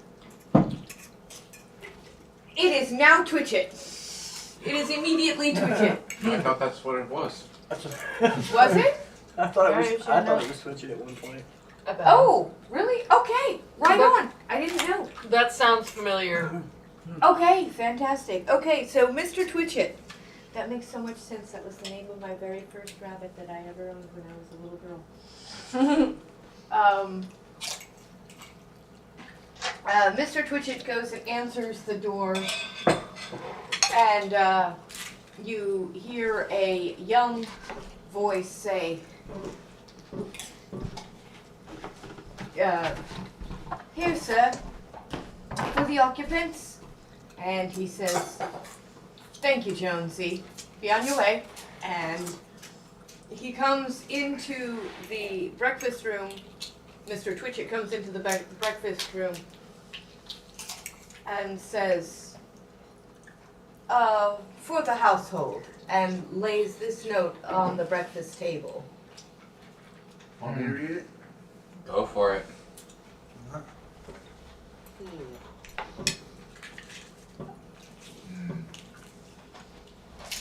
It is now Twitchit. It is immediately Twitchit. I thought that's what it was. Was it? I thought Very it was switching at one point. Oh, really? Okay, right on. I didn't know. That sounds familiar. Okay, fantastic. Okay, so Mr. Twitchit. That makes so much sense. That was the name of my very first rabbit that I ever owned when I was a little girl. Mr. Twitchit goes and answers the door, and you hear a young voice say, Here, sir, for the occupants. And he says, thank you, Jonesy. Be on your way. And he comes into the breakfast room. Mr. Twitchett comes into the breakfast room and says, for the household, and lays this note on the breakfast table. Want me to read it? Go for it.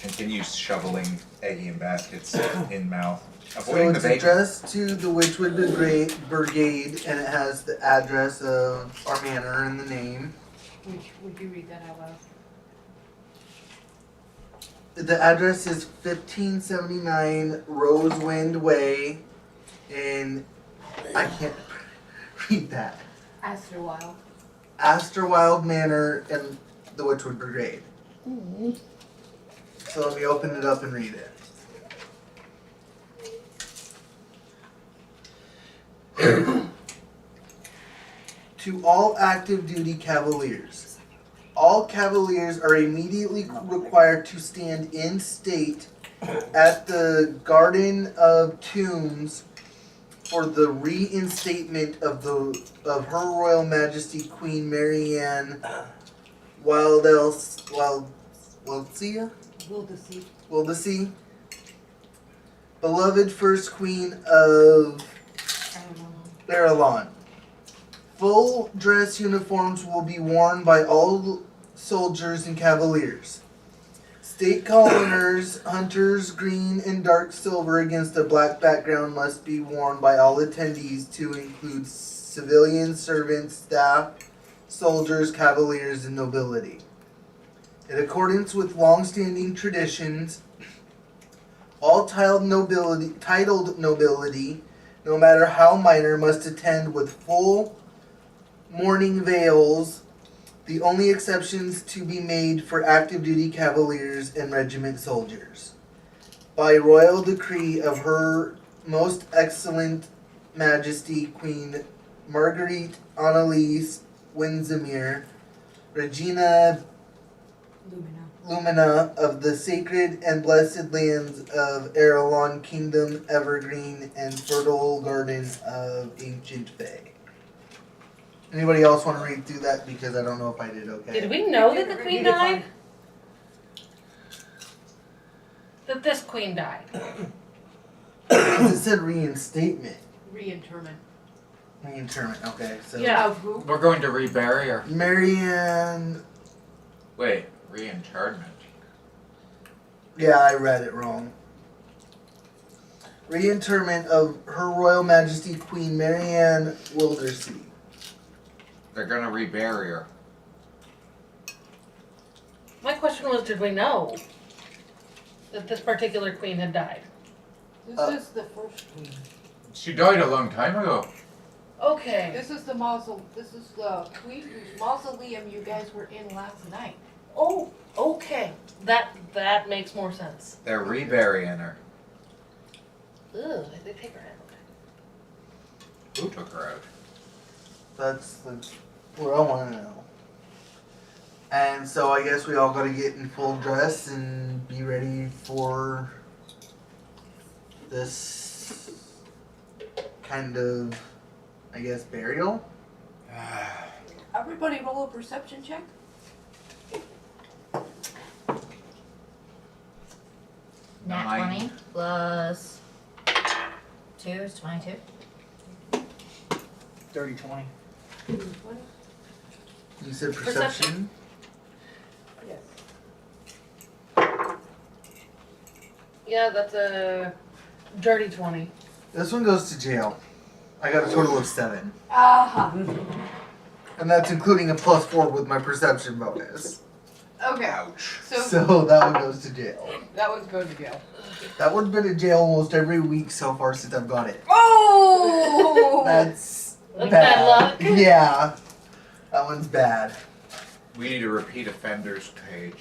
Continues shoveling eggy and baskets in mouth. So Avoiding the it's bacon. addressed to the Witchwood Brigade, and it has the address of our manor in the name. Would you read that out loud? The address is 1579 Rosewind Way in, I can't read that, Asterwild. Asterwild Manor in the Witchwood Brigade. So let me open it up and read it. To all active duty Cavaliers. All Cavaliers are immediately required to stand in state at the Garden of Tombs for the reinstatement of Her Royal Majesty Queen Marianne Wildelsea, Wildersea. beloved first queen of Barillon. Full dress uniforms will be worn by all soldiers and cavaliers. State colors, hunters, green and dark silver against a black background must be worn by all attendees to include civilians, servants, staff, soldiers, cavaliers, and nobility. In accordance with long-standing traditions, all titled nobility, no matter how minor, must attend with full mourning veils, the only exceptions to be made for active duty cavaliers and regiment soldiers. By royal decree of Her Most Excellent Majesty Queen Marguerite Annalise Windsor, Regina Lumina of the sacred and blessed lands of Arelon, Kingdom Evergreen, and fertile garden of ancient Fae. Anybody else want to read through that? Because I don't know if I did okay. Did we know that the queen died? That this queen died. Because it said reinstatement. Reinterment. Reinterment, okay. So Yeah. Of who? We're going to rebury her. Marianne. Wait, reinterment. Yeah, I read it wrong. Reinterment of Her Royal Majesty Queen Marianne Wildersea. They're gonna rebury her. My question was, did we know that this particular queen had died? This is the first queen. She died a long time ago. Okay. This is the This is the queen whose mausoleum you guys were in last night. Oh, okay. That makes more sense. They're reburying her. Ugh, they take her out. Who took her out? That's what I want to know. And so I guess we all got to get in full dress and be ready for this kind of, I guess, burial. Everybody roll a perception check. Nat 9. 20 plus 2 is 22. 30-20. You said Perception. perception? Yes. Yeah, that's a dirty 20. This one goes to jail. I got a total of 7. Aha. And that's including a +4 with my perception bonus. Okay. Ouch. So that one goes to jail. That one's going to jail. That one's been in jail almost every week so far since I've got it. Oh! That's Like bad luck? Yeah. That one's bad. We need a repeat offenders page.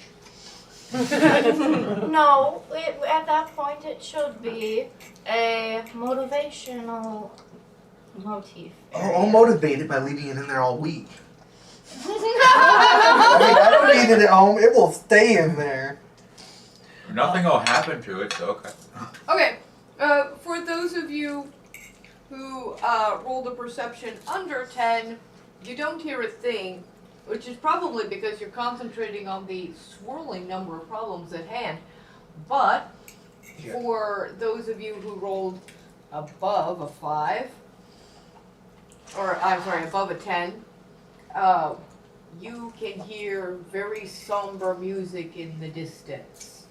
No, at that point it should be a motivational motif. I'll motivate it by leaving it in there all week. I don't need it at home. It will stay in there. Nothing will happen to it, so okay. Okay, for those of you who rolled a perception under 10, you don't hear a thing, which is probably because you're concentrating on the swirling number of problems at hand. But for those of you who rolled above a 5, or I'm sorry, above a 10, you can hear very somber music in the distance.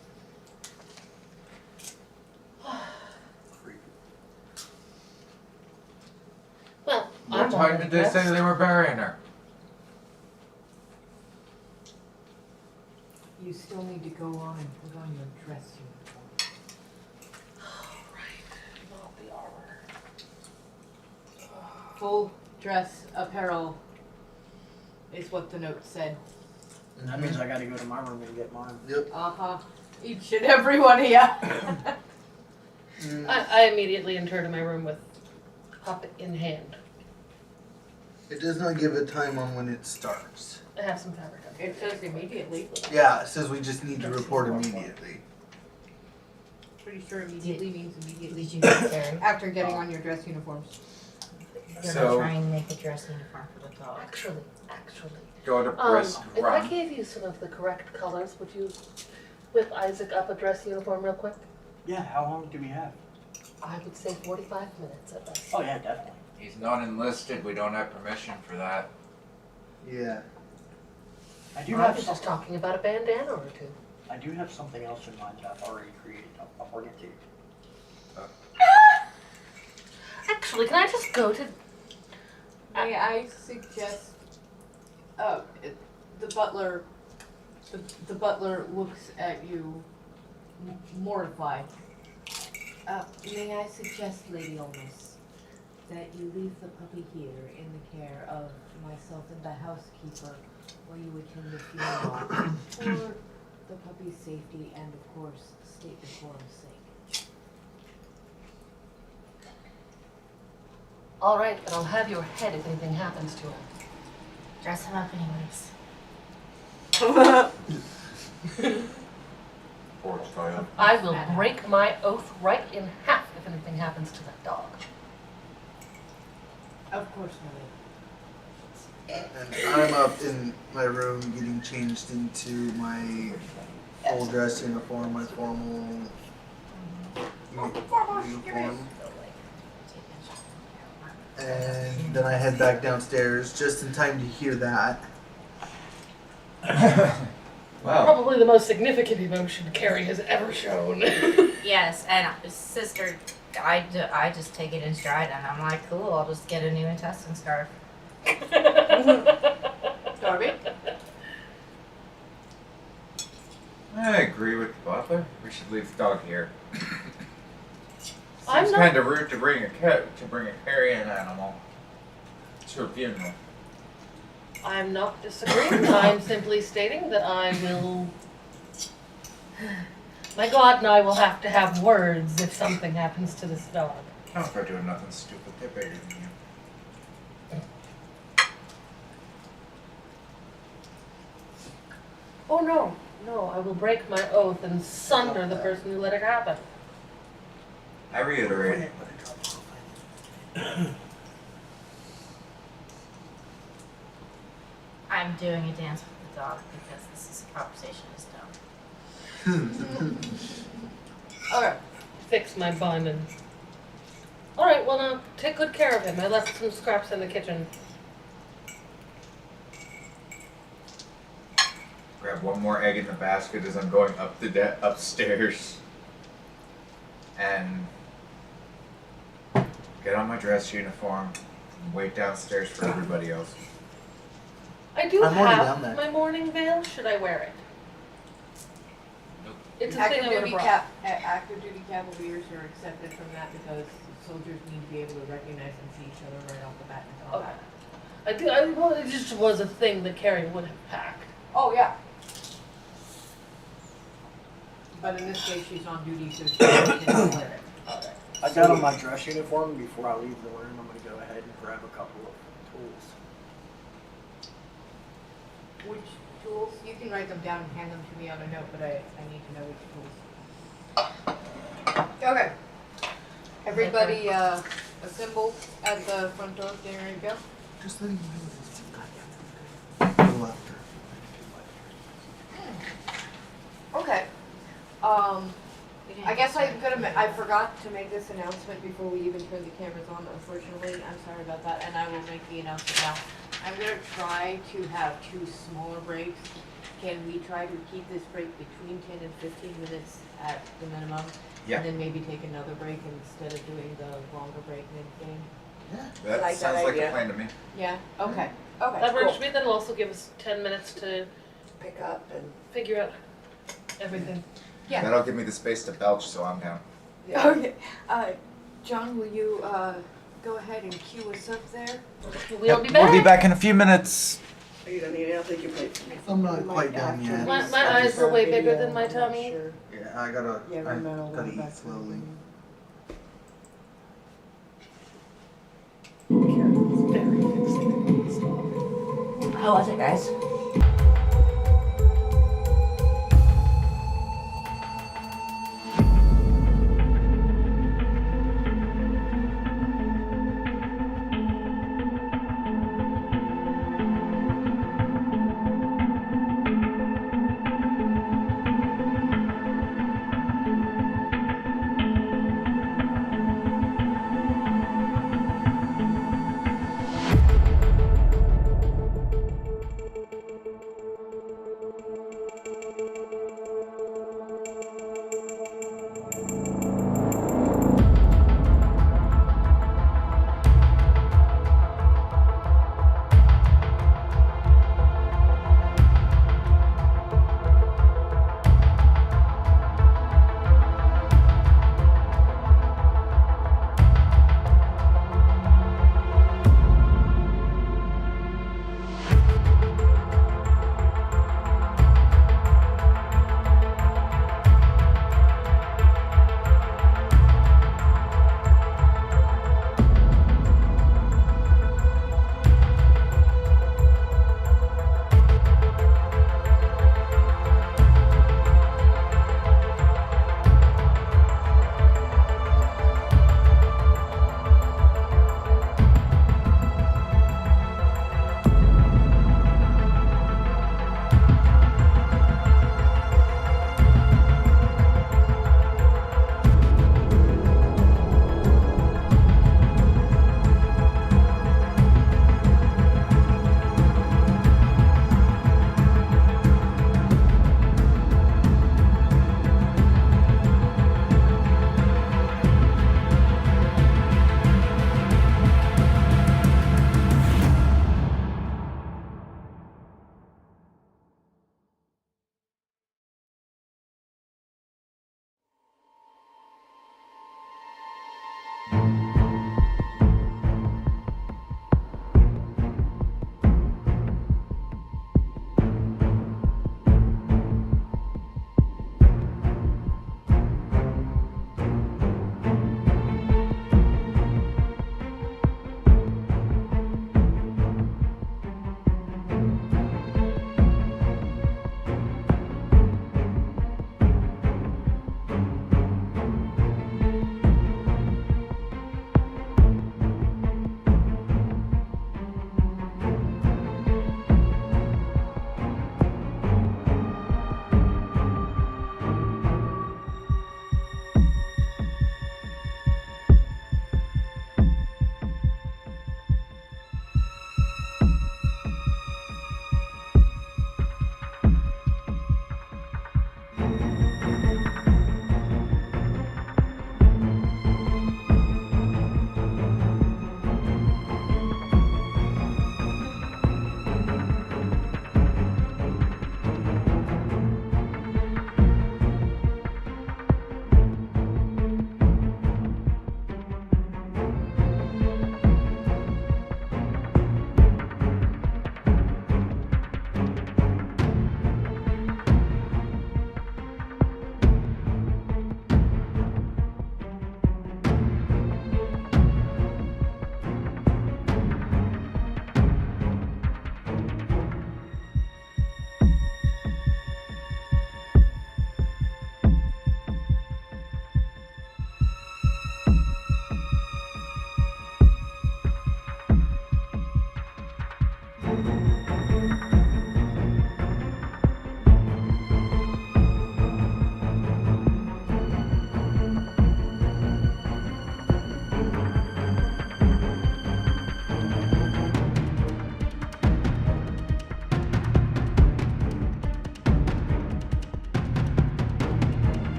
Well, What time did they say they were burying her? You still need to go on and put on your dress uniform. Not the armor. Full dress apparel is what the note said. And that means I gotta go to my room and get mine. Uh-huh. Each and every one of ya. I immediately enter to my room with puppet in hand. It does not give a time on when it starts. I have some fabric on It says immediately. Yeah, it says we just need to report immediately. Pretty sure immediately means immediately. Did you get there? After getting on your dress uniforms. You're So- trying to make a dress uniform for the dog. Actually. Go to brisk If I run. gave you some of the correct colors, would you whip Isaac up a dress uniform real quick? Yeah, how long do we have? I would say 45 minutes at best. Oh yeah, definitely. He's not enlisted. We don't have permission for that. Yeah. I do I have was just some, talking about a bandana or two. I do have something else in mind that I've already created. I'll bring it to you. Actually, can I just go to... May I suggest, the butler, the butler looks at you mortified. May I suggest, Lady Olmus, that you leave the puppy here in the care of myself and the housekeeper while you attend the funeral for the puppy's safety and, of course, state decorum's sake. All right, but I'll have your head if anything happens to him. Dress him up anyways. Poor child. I will break my oath right in half if anything happens to that dog. Of course, my lady. And I'm up in my room getting changed into my full dress uniform, my formal uniform. And then I head back downstairs just in time to hear that. Wow. Probably the most significant emotion Carrie has ever shown. Yes, and sister, I just take it in stride, and I'm like, cool, I'll just get a new intestine scarf. Darby? I agree with the butler. We should leave the dog here. I'm Seems not- kind of rude to bring a carrion animal to a funeral. I'm not disagreeing. I'm simply stating that I will. My God and I will have to have words if something happens to this dog. Not for doing nothing stupid. They're bigger than you. Oh no, no, I will break my oath and sunder the person who let it happen. I reiterate. I'm doing a dance with the dog because this conversation is dumb. Okay. Fix my bun and. Alright, well now, take good care of him. I left some scraps in the kitchen. Grab one more egg in the basket as I'm going up the upstairs. And get on my dress uniform and wait downstairs for everybody else. I do I'm already down have there. my morning veil. Should I wear it? Nope. It's a thing I would have brought. Active duty cavaliers are accepted from that because soldiers need to be able to recognize and see each other right off the bat in combat. Well, it just was a thing that Carrie would have packed. Oh, yeah. But in this case, she's on duty, so she didn't wear it. I got on my dress uniform before I leave the room. I'm gonna go ahead and grab a couple of tools. Which tools? You can write them down and hand them to me on a note, but I need to know which tools. Okay. Everybody assemble at the front door. Getting ready to go. Just letting you know this. A little after. Okay. I guess I forgot to make this announcement before we even turned the cameras on, unfortunately. I'm sorry about that, and I will make the announcement now. I'm gonna try to have 2 smaller breaks. Can we try to keep this break between 10 and 15 minutes at the minimum? Yeah. And then maybe take another break instead of doing the longer break mid-game? That Like that sounds like a idea. plan to me. Yeah? Okay. Okay, That works cool. for me. That'll also give us 10 minutes to Pick up and, figure out everything. Yeah. That'll give me the space to belch, so I'm down. yeah. Okay. John, will you go ahead and cue us up there? We'll be back. We'll be back in a few minutes. You don't need, I don't think you played. I'm not quite done after yet. this, My I'll eyes just were way have bigger video, than my I'm not tummy. sure. Yeah, I gotta We'll eat back to slowly. Karen's very fixated on stuff. How was it, guys?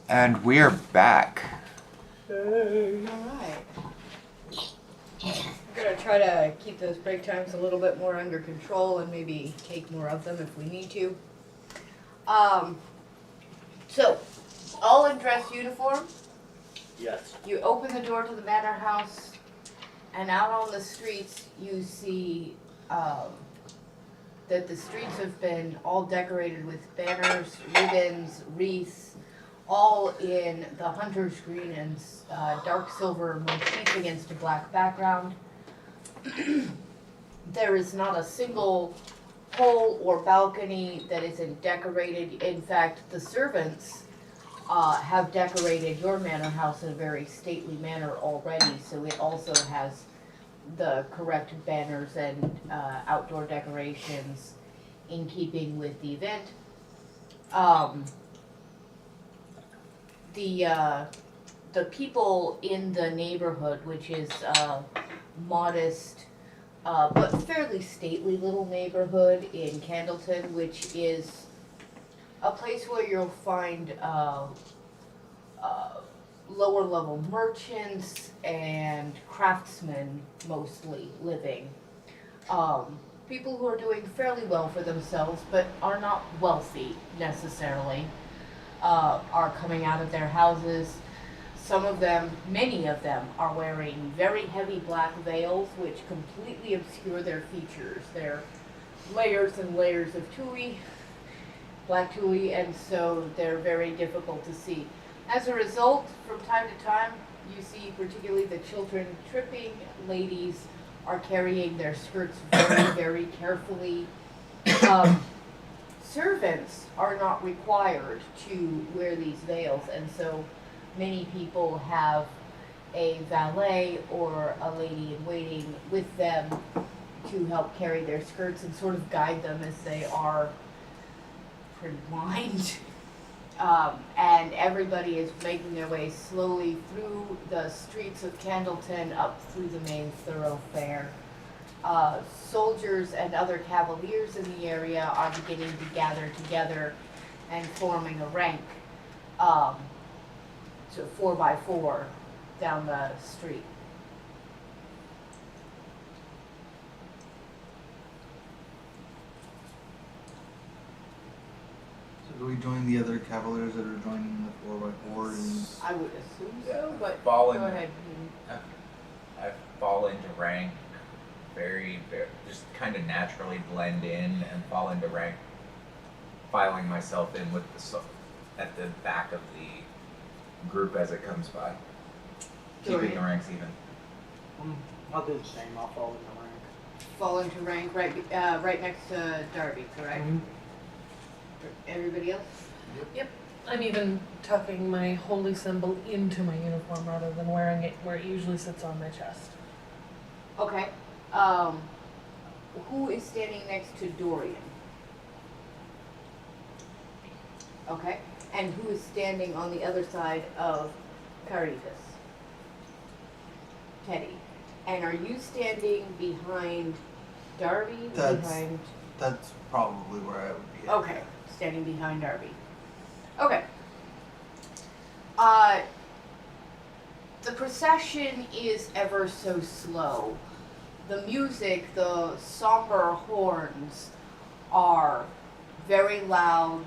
And we're back. Alright. I'm gonna try to keep those break times a little bit more under control and maybe take more of them if we need to. So, all in dress uniform. Yes. You open the door to the manor house, and out on the streets you see that the streets have been all decorated with banners, ribbons, wreaths, all in the hunter's green and dark silver motif against a black background. There is not a single hole or balcony that isn't decorated. In fact, the servants have decorated your manor house in a very stately manner already, so it also has the correct banners and outdoor decorations in keeping with the event. The people in the neighborhood, which is modest but fairly stately little neighborhood in Candleton, which is a place where you'll find lower level merchants and craftsmen mostly living. People who are doing fairly well for themselves but are not wealthy necessarily are coming out of their houses. Some of them, many of them, are wearing very heavy black veils which completely obscure their features. They're layers and layers of tulle, black tulle, and so they're very difficult to see. As a result, from time to time, you see particularly the children tripping. Ladies are carrying their skirts very, very carefully. Servants are not required to wear these veils, and so many people have a valet or a lady in waiting with them to help carry their skirts and sort of guide them as they are pretty blind. And everybody is making their way slowly through the streets of Candleton up through the main thoroughfare. Soldiers and other cavaliers in the area are beginning to gather together and forming a rank, so 4 by 4 down the street. So do we join the other cavaliers that are joining the 4x4? And I would assume so, but Fall go in- ahead. I fall into rank very, just kind of naturally blend in and fall into rank, filing myself in with at the back of the group as it comes by, keeping the ranks even. I'll do the same. I'll follow in the rank. Fall into rank right next to Darby, correct? Everybody else? I'm even tucking my holy symbol into my uniform rather than wearing it where it usually sits on my chest. Okay. Who is standing next to Dorian? Okay. And who is standing on the other side of Caritas? Teddy. And are you standing behind Darby? Behind. that's probably where I would be. Okay, standing behind Darby. Okay. The procession is ever so slow. The music, the somber horns are very loud.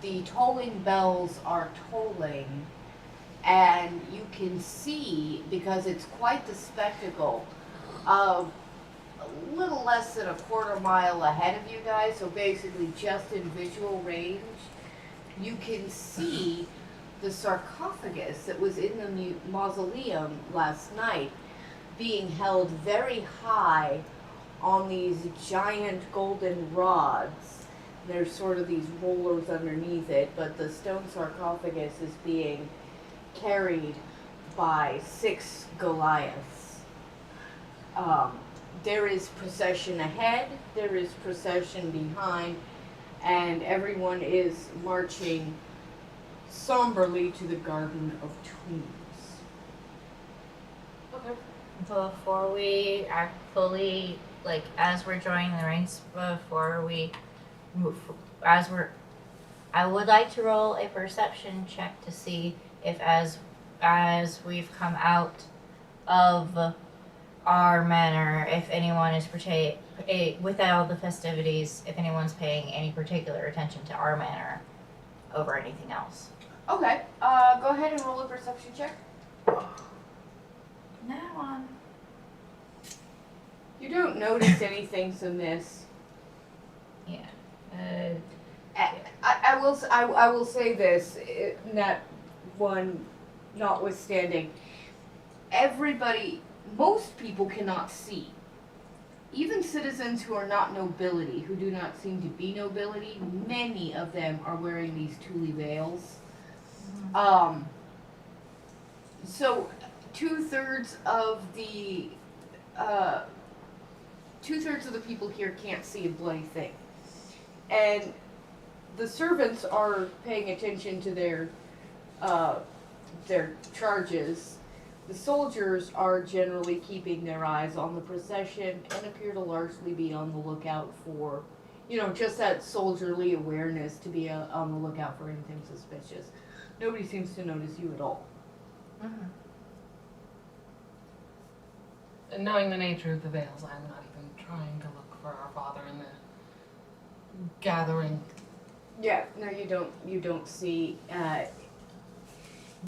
The tolling bells are tolling. And you can see, because it's quite the spectacle, a little less than a quarter mile ahead of you guys, so basically just in visual range, you can see the sarcophagus that was in the mausoleum last night being held very high on these giant golden rods. There's sort of these rollers underneath it, but the stone sarcophagus is being carried by 6 Goliaths. There is procession ahead, there is procession behind, and everyone is marching somberly to the Garden of Tombs. Okay. Before we act fully, like as we're joining the ranks, before we move, as we're I would like to roll a perception check to see if, as we've come out of our manor, if anyone is with all the festivities, if anyone's paying any particular attention to our manor over anything else. Okay, go ahead and roll a perception check. That one. You don't notice anything amiss. Yeah. I will say this, that one notwithstanding, most people cannot see. Even citizens who are not nobility, who do not seem to be nobility, many of them are wearing these tule veils. So 2/3 of the 2/3 of the people here can't see a bloody thing, and the servants are paying attention to their charges. The soldiers are generally keeping their eyes on the procession and appear to largely be on the lookout for, just that soldierly awareness to be on the lookout for anything suspicious. Nobody seems to notice you at all. Mm-hmm. And knowing the nature of the veils, I'm not even trying to look for our father in the gathering. Yeah, no, you don't see,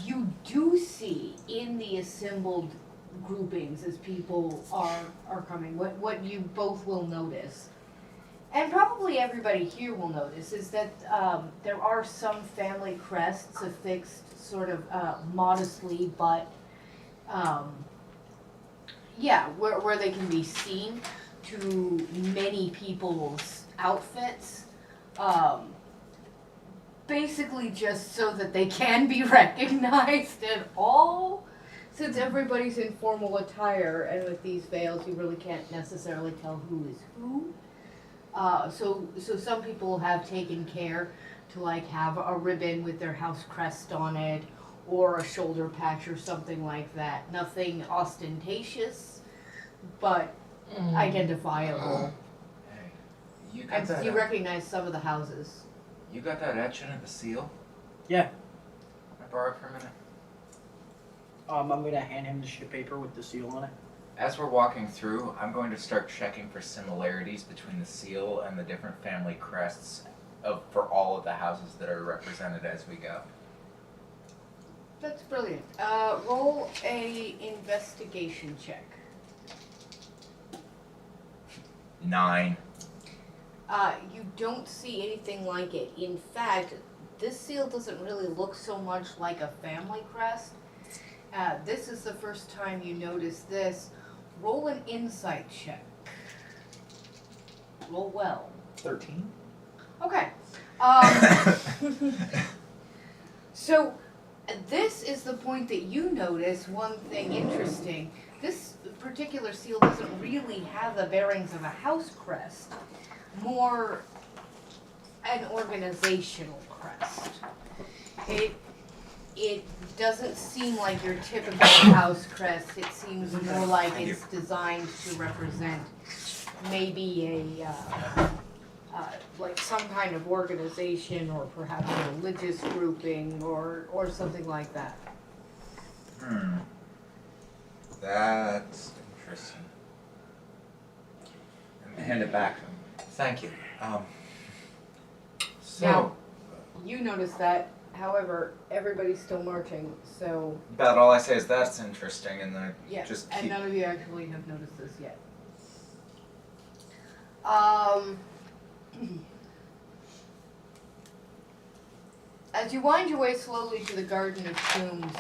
you do see in the assembled groupings as people are coming, what you both will notice, and probably everybody here will notice, is that there are some family crests affixed sort of modestly, but where they can be seen to many people's outfits. Basically just so that they can be recognized at all. Since everybody's in formal attire, and with these veils you really can't necessarily tell who is who. So some people have taken care to have a ribbon with their house crest on it, or a shoulder patch or something like that. Nothing ostentatious, but identifiable. Hey, you got And that? you recognize some of the houses. You got that etching of the seal? Yeah. I borrow it for a minute. I'm gonna hand him the ship paper with the seal on it. As we're walking through, I'm going to start checking for similarities between the seal and the different family crests for all of the houses that are represented as we go. That's brilliant. Roll a investigation check. 9. You don't see anything like it. In fact, this seal doesn't really look so much like a family crest. This is the first time you notice this. Roll an insight check. Roll well. 13? Okay. So, this is the point that you notice one thing interesting. This particular seal doesn't really have the bearings of a house crest. More an organizational crest. It doesn't seem like your typical house crest. It seems more like it's designed to represent maybe like some kind of organization, or perhaps a religious grouping, or something like that. That's interesting. And hand it back to him. Thank you. Now, you notice that. However, everybody's still marching, so About all I say is that's interesting, and then yeah. just And keep. none of you actually have noticed this yet. As you wind your way slowly to the Garden of Tombs,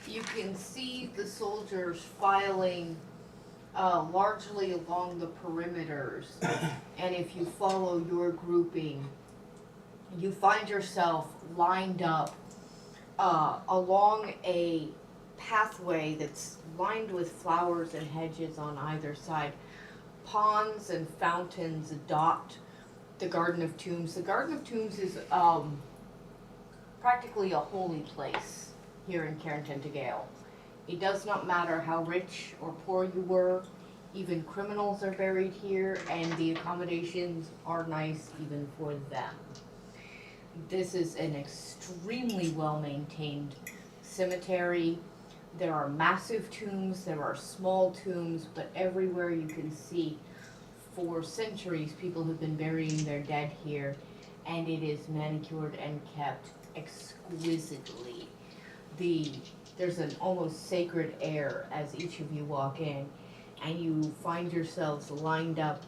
you can see the soldiers filing largely along the perimeters, and if you follow your grouping, you find yourself lined up along a pathway that's lined with flowers and hedges on either side. Ponds and fountains dot the Garden of Tombs. The Garden of Tombs is practically a holy place here in Cairn Gale. It does not matter how rich or poor you were. Even criminals are buried here, and the accommodations are nice even for them. This is an extremely well-maintained cemetery. There are massive tombs, there are small tombs, but everywhere you can see, for centuries, people have been burying their dead here, and it is manicured and kept exquisitely. There's an almost sacred air as each of you walk in, and you find yourselves lined up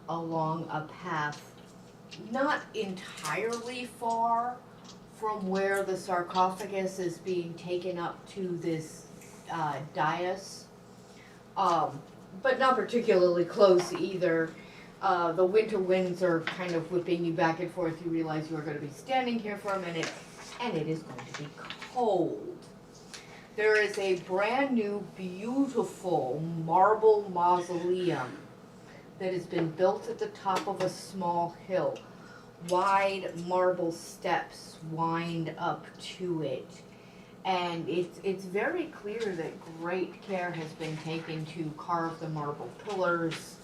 along a path not entirely far from where the sarcophagus is being taken up to this dais, but not particularly close either. The winter winds are kind of whipping you back and forth. You realize you are going to be standing here for a minute, and it is going to be cold. There is a brand new, beautiful marble mausoleum that has been built at the top of a small hill. Wide marble steps wind up to it. And it's very clear that great care has been taken to carve the marble pillars,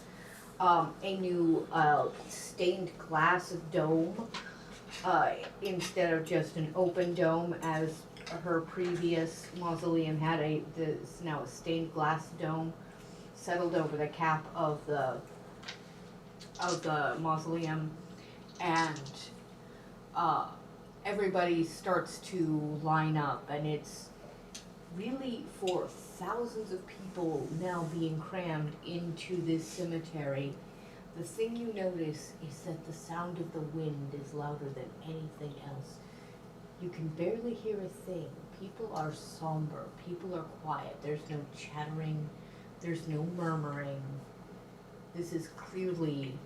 a new stained glass dome instead of just an open dome as her previous mausoleum had. This now a stained glass dome settled over the cap of the mausoleum, and everybody starts to line up, and it's really for thousands of people now being crammed into this cemetery. The thing you notice is that the sound of the wind is louder than anything else. You can barely hear a thing. People are somber. People are quiet. There's no chattering. There's no murmuring. This is clearly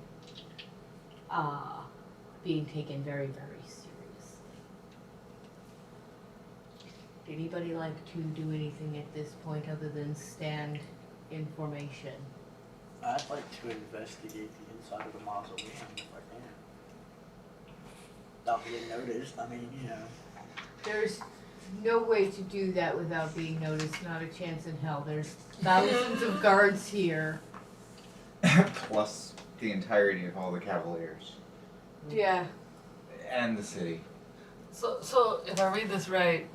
being taken very, very seriously. Would anybody like to do anything at this point other than stand in formation? I'd like to investigate the inside of the mausoleum if I can. Without being noticed, I mean, you know. There's no way to do that without being noticed, not a chance in hell. There's thousands of guards here. Plus the entirety of all the Cavaliers. Yeah. And the city. So if I read this right,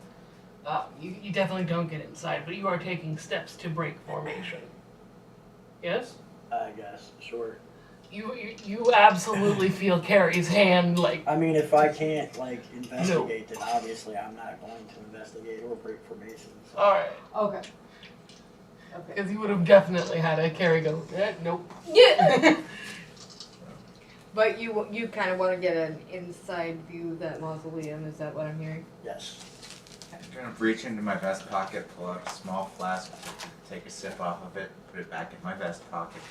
you definitely don't get inside, but you are taking steps to break formation. Yes? I guess, sure. You absolutely feel Carrie's hand, like... I mean, if I can't, like, investigate, then obviously I'm not going to investigate or break formation. So. Alright. Okay. Okay. Because you would have definitely had a Carrie go, nope. Yeah. But you kind of want to get an inside view of that mausoleum, is that what I'm hearing? Yes. I'm gonna reach into my vest pocket, pull out a small flask, take a sip off of it, put it back in my vest pocket.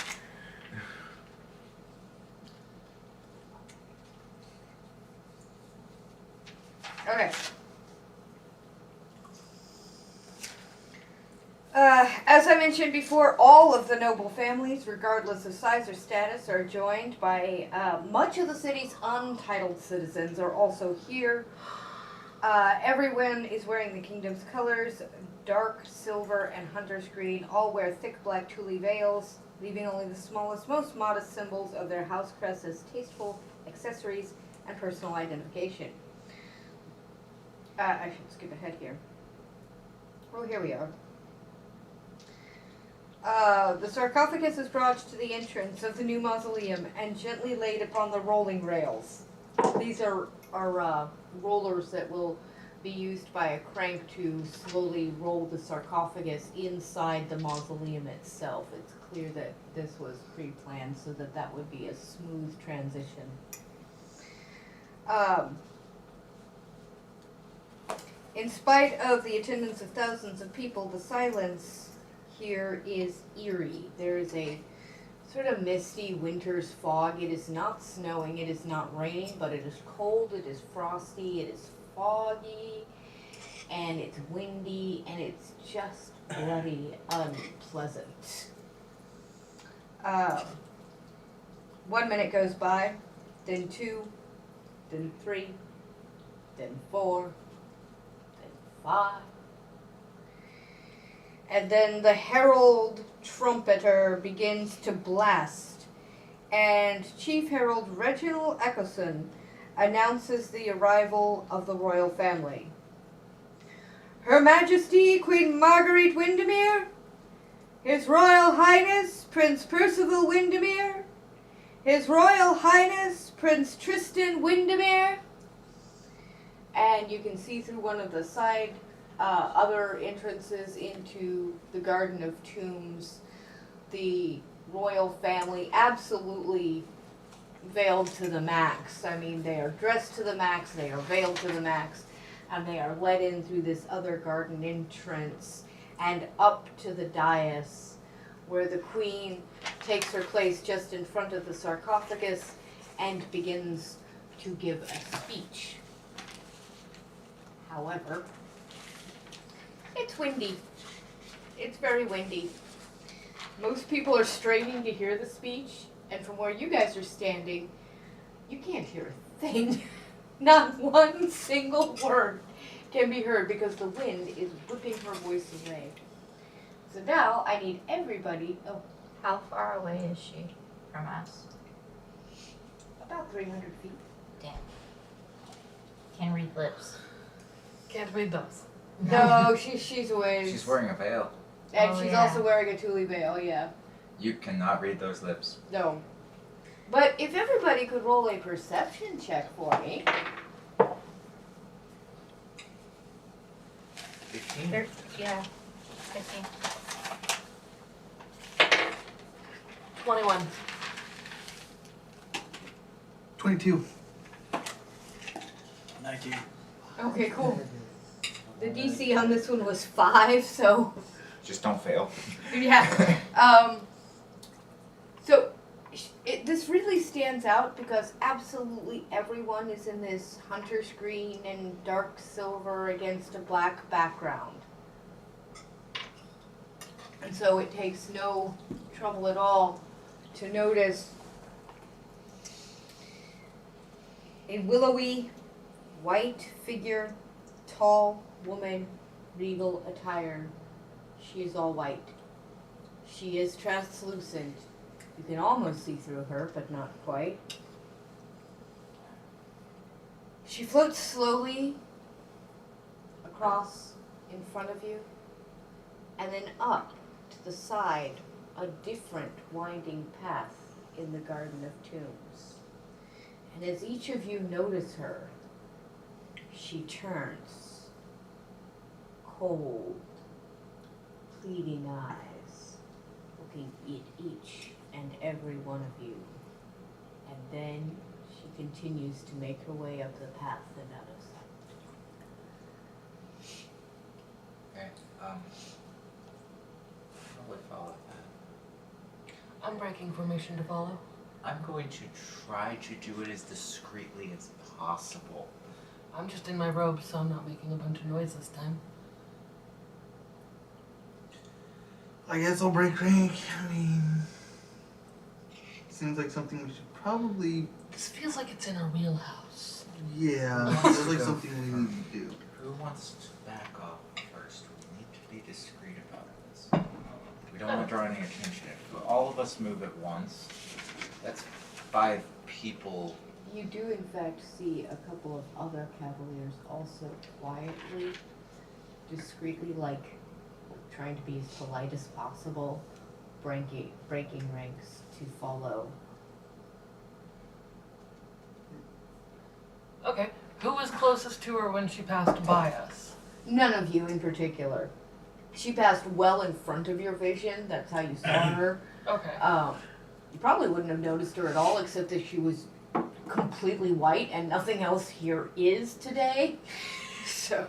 Okay. As I mentioned before, all of the noble families, regardless of size or status, are joined by much of the city's untitled citizens are also here. Everyone is wearing the kingdom's colors, dark silver and hunter's green. All wear thick black tulle veils, leaving only the smallest, most modest symbols of their house crest as tasteful accessories and personal identification. I should skip ahead here. Oh, here we are. The sarcophagus is brought to the entrance of the new mausoleum and gently laid upon the rolling rails. These are rollers that will be used by a crank to slowly roll the sarcophagus inside the mausoleum itself. It's clear that this was pre-planned so that that would be a smooth transition. In spite of the attendance of thousands of people, the silence here is eerie. There is a sort of misty winter's fog. It is not snowing, it is not raining, but it is cold, it is frosty, it is foggy, and it's windy, and it's just bloody unpleasant. 1 minute goes by, then 2, then 3, then 4, then 5. And then the herald trumpeter begins to blast, and Chief Herald Reginald Eccleston announces the arrival of the royal family. Her Majesty Queen Marguerite Windermere, His Royal Highness Prince Percival Windermere, His Royal Highness Prince Tristan Windermere, and you can see through one of the side other entrances into the Garden of Tombs, the royal family absolutely veiled to the max. I mean, they are dressed to the max, they are veiled to the max, and they are led in through this other garden entrance and up to the dais, where the queen takes her place just in front of the sarcophagus and begins to give a speech. However, it's windy. It's very windy. Most people are straining to hear the speech, and from where you guys are standing, you can't hear a thing. Not one single word can be heard because the wind is whipping her voice away. So now I need everybody, How far away is she from us? about 300 feet. Damn. Can read lips. Can't read those. No, she's away. She's wearing a veil. And Oh, she's yeah. also wearing a tule veil, yeah. You cannot read those lips. No. But if everybody could roll a perception check for me. 15. Yeah. 15. 21. 22. 19. Okay, cool. The DC on this one was 5, so Just don't fail. yeah. So this really stands out because absolutely everyone is in this hunter's green and dark silver against a black background. And so it takes no trouble at all to notice a willowy white figure, tall woman, regal attire. She is all white. She is translucent. You can almost see through her, but not quite. She floats slowly across in front of you, and then up to the side, a different winding path in the Garden of Tombs. And as each of you notice her, she turns, cold, pleading eyes, looking at each and every one of you. And then she continues to make her way up the path and out of sight. Okay. Probably follow that. I'm breaking formation to follow. I'm going to try to do it as discreetly as possible. I'm just in my robe, so I'm not making a bunch of noise this time. I guess I'll break rank. I mean, seems like something we should probably. This feels like it's in our wheelhouse. Yeah, feels like something we need to do. Who wants to back off first? We need to be discreet about this. We don't want to draw any attention. If all of us move at once, that's 5 people. You do in fact see a couple of other cavaliers also quietly, discreetly, like trying to be as polite as possible, breaking ranks to follow. Okay, who was closest to her when she passed by us? None of you in particular. She passed well in front of your vision, that's how you saw her. Okay. You probably wouldn't have noticed her at all except that she was completely white and nothing else here is today. So,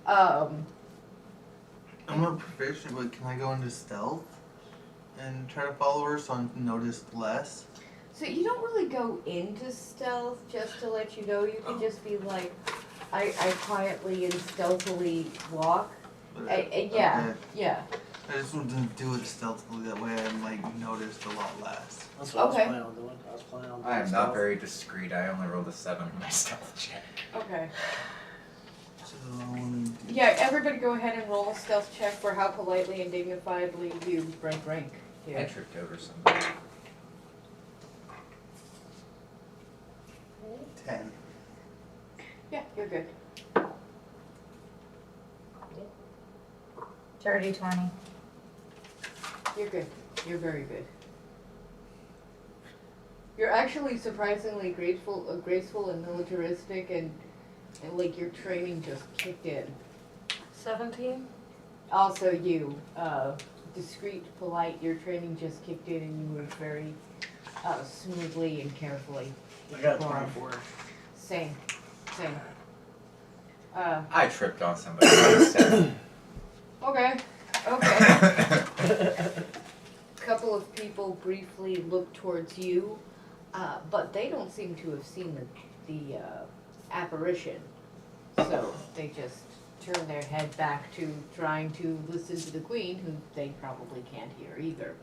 I'm not proficient, but can I go into stealth and try to follow her so I'm noticed less? so you don't really go into stealth, just to let you know. You can just be like, I quietly and stealthily walk. But, Yeah, okay. yeah. I just want to do it stealthily, that way I'm like noticed a lot less. That's what Okay. I was planning on doing. I was planning on doing I am stealth. not very discreet. I only rolled a 7 on my stealth check. Okay. So I want to Yeah, everybody go ahead and roll a stealth check for how politely and dignifiedly you break rank I here. tripped over somebody. 10. Yeah, you're good. Dirty 20. You're good. You're very good. You're actually surprisingly graceful and militaristic, and like your training just kicked in. 17? Also, you, discreet, polite. Your training just kicked in, and you moved very smoothly and carefully. I got a 24. Same. I tripped on somebody. I was 7. Okay. Couple of people briefly look towards you, but they don't seem to have seen the apparition. So they just turn their head back to trying to listen to the queen, who they probably can't hear either.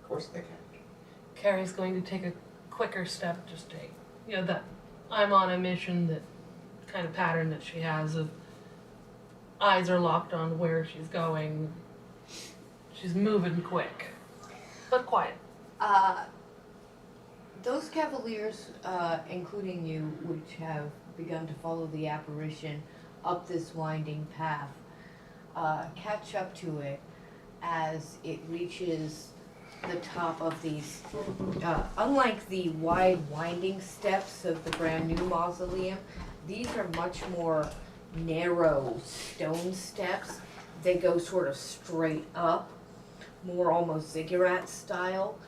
Of course they can. Carrie's going to take a quicker step, just take, that I'm on a mission, that kind of pattern that she has of eyes are locked on where she's going. She's moving quick, but quiet. Those cavaliers, including you, which have begun to follow the apparition up this winding path, catch up to it as it reaches the top of these, unlike the wide winding steps of the brand new mausoleum, these are much more narrow stone steps. They go sort of straight up, more almost ziggurat style,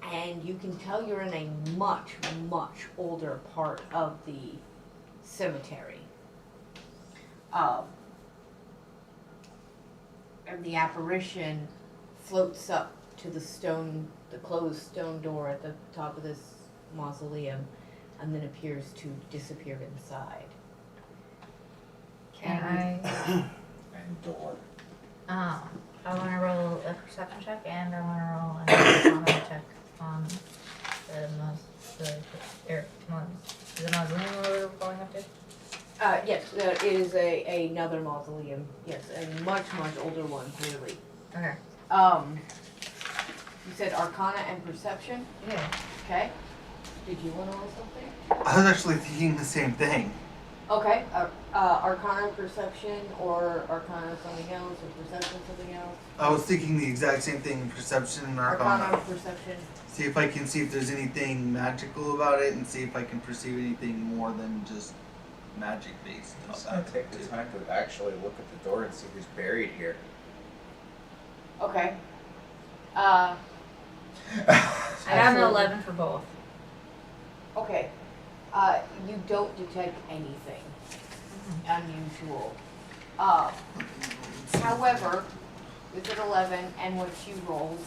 and you can tell you're in a much, much older part of the cemetery. And the apparition floats up to the closed stone door at the top of this mausoleum, and then appears to disappear inside. Can I? And door. I want to roll a perception check, and I want to roll an arcana check on the mausoleum we're going up to. Yes, it is another mausoleum. Yes, a much, much older one, clearly. Okay. You said Arcana and Perception? Yeah. Okay. Did you want to roll something? I was actually thinking the same thing. Okay. Arcana Perception, or Arcana something else, or Perception something else? I was thinking the exact same thing, perception and Arcana arcana. Perception. See if I can see if there's anything magical about it, and see if I can perceive anything more than just magic based. I'm just gonna take the time to actually look at the door and see who's buried here. Okay. I got an 11 for both. Okay. You don't detect anything unusual. However, with an 11 and what you rolled,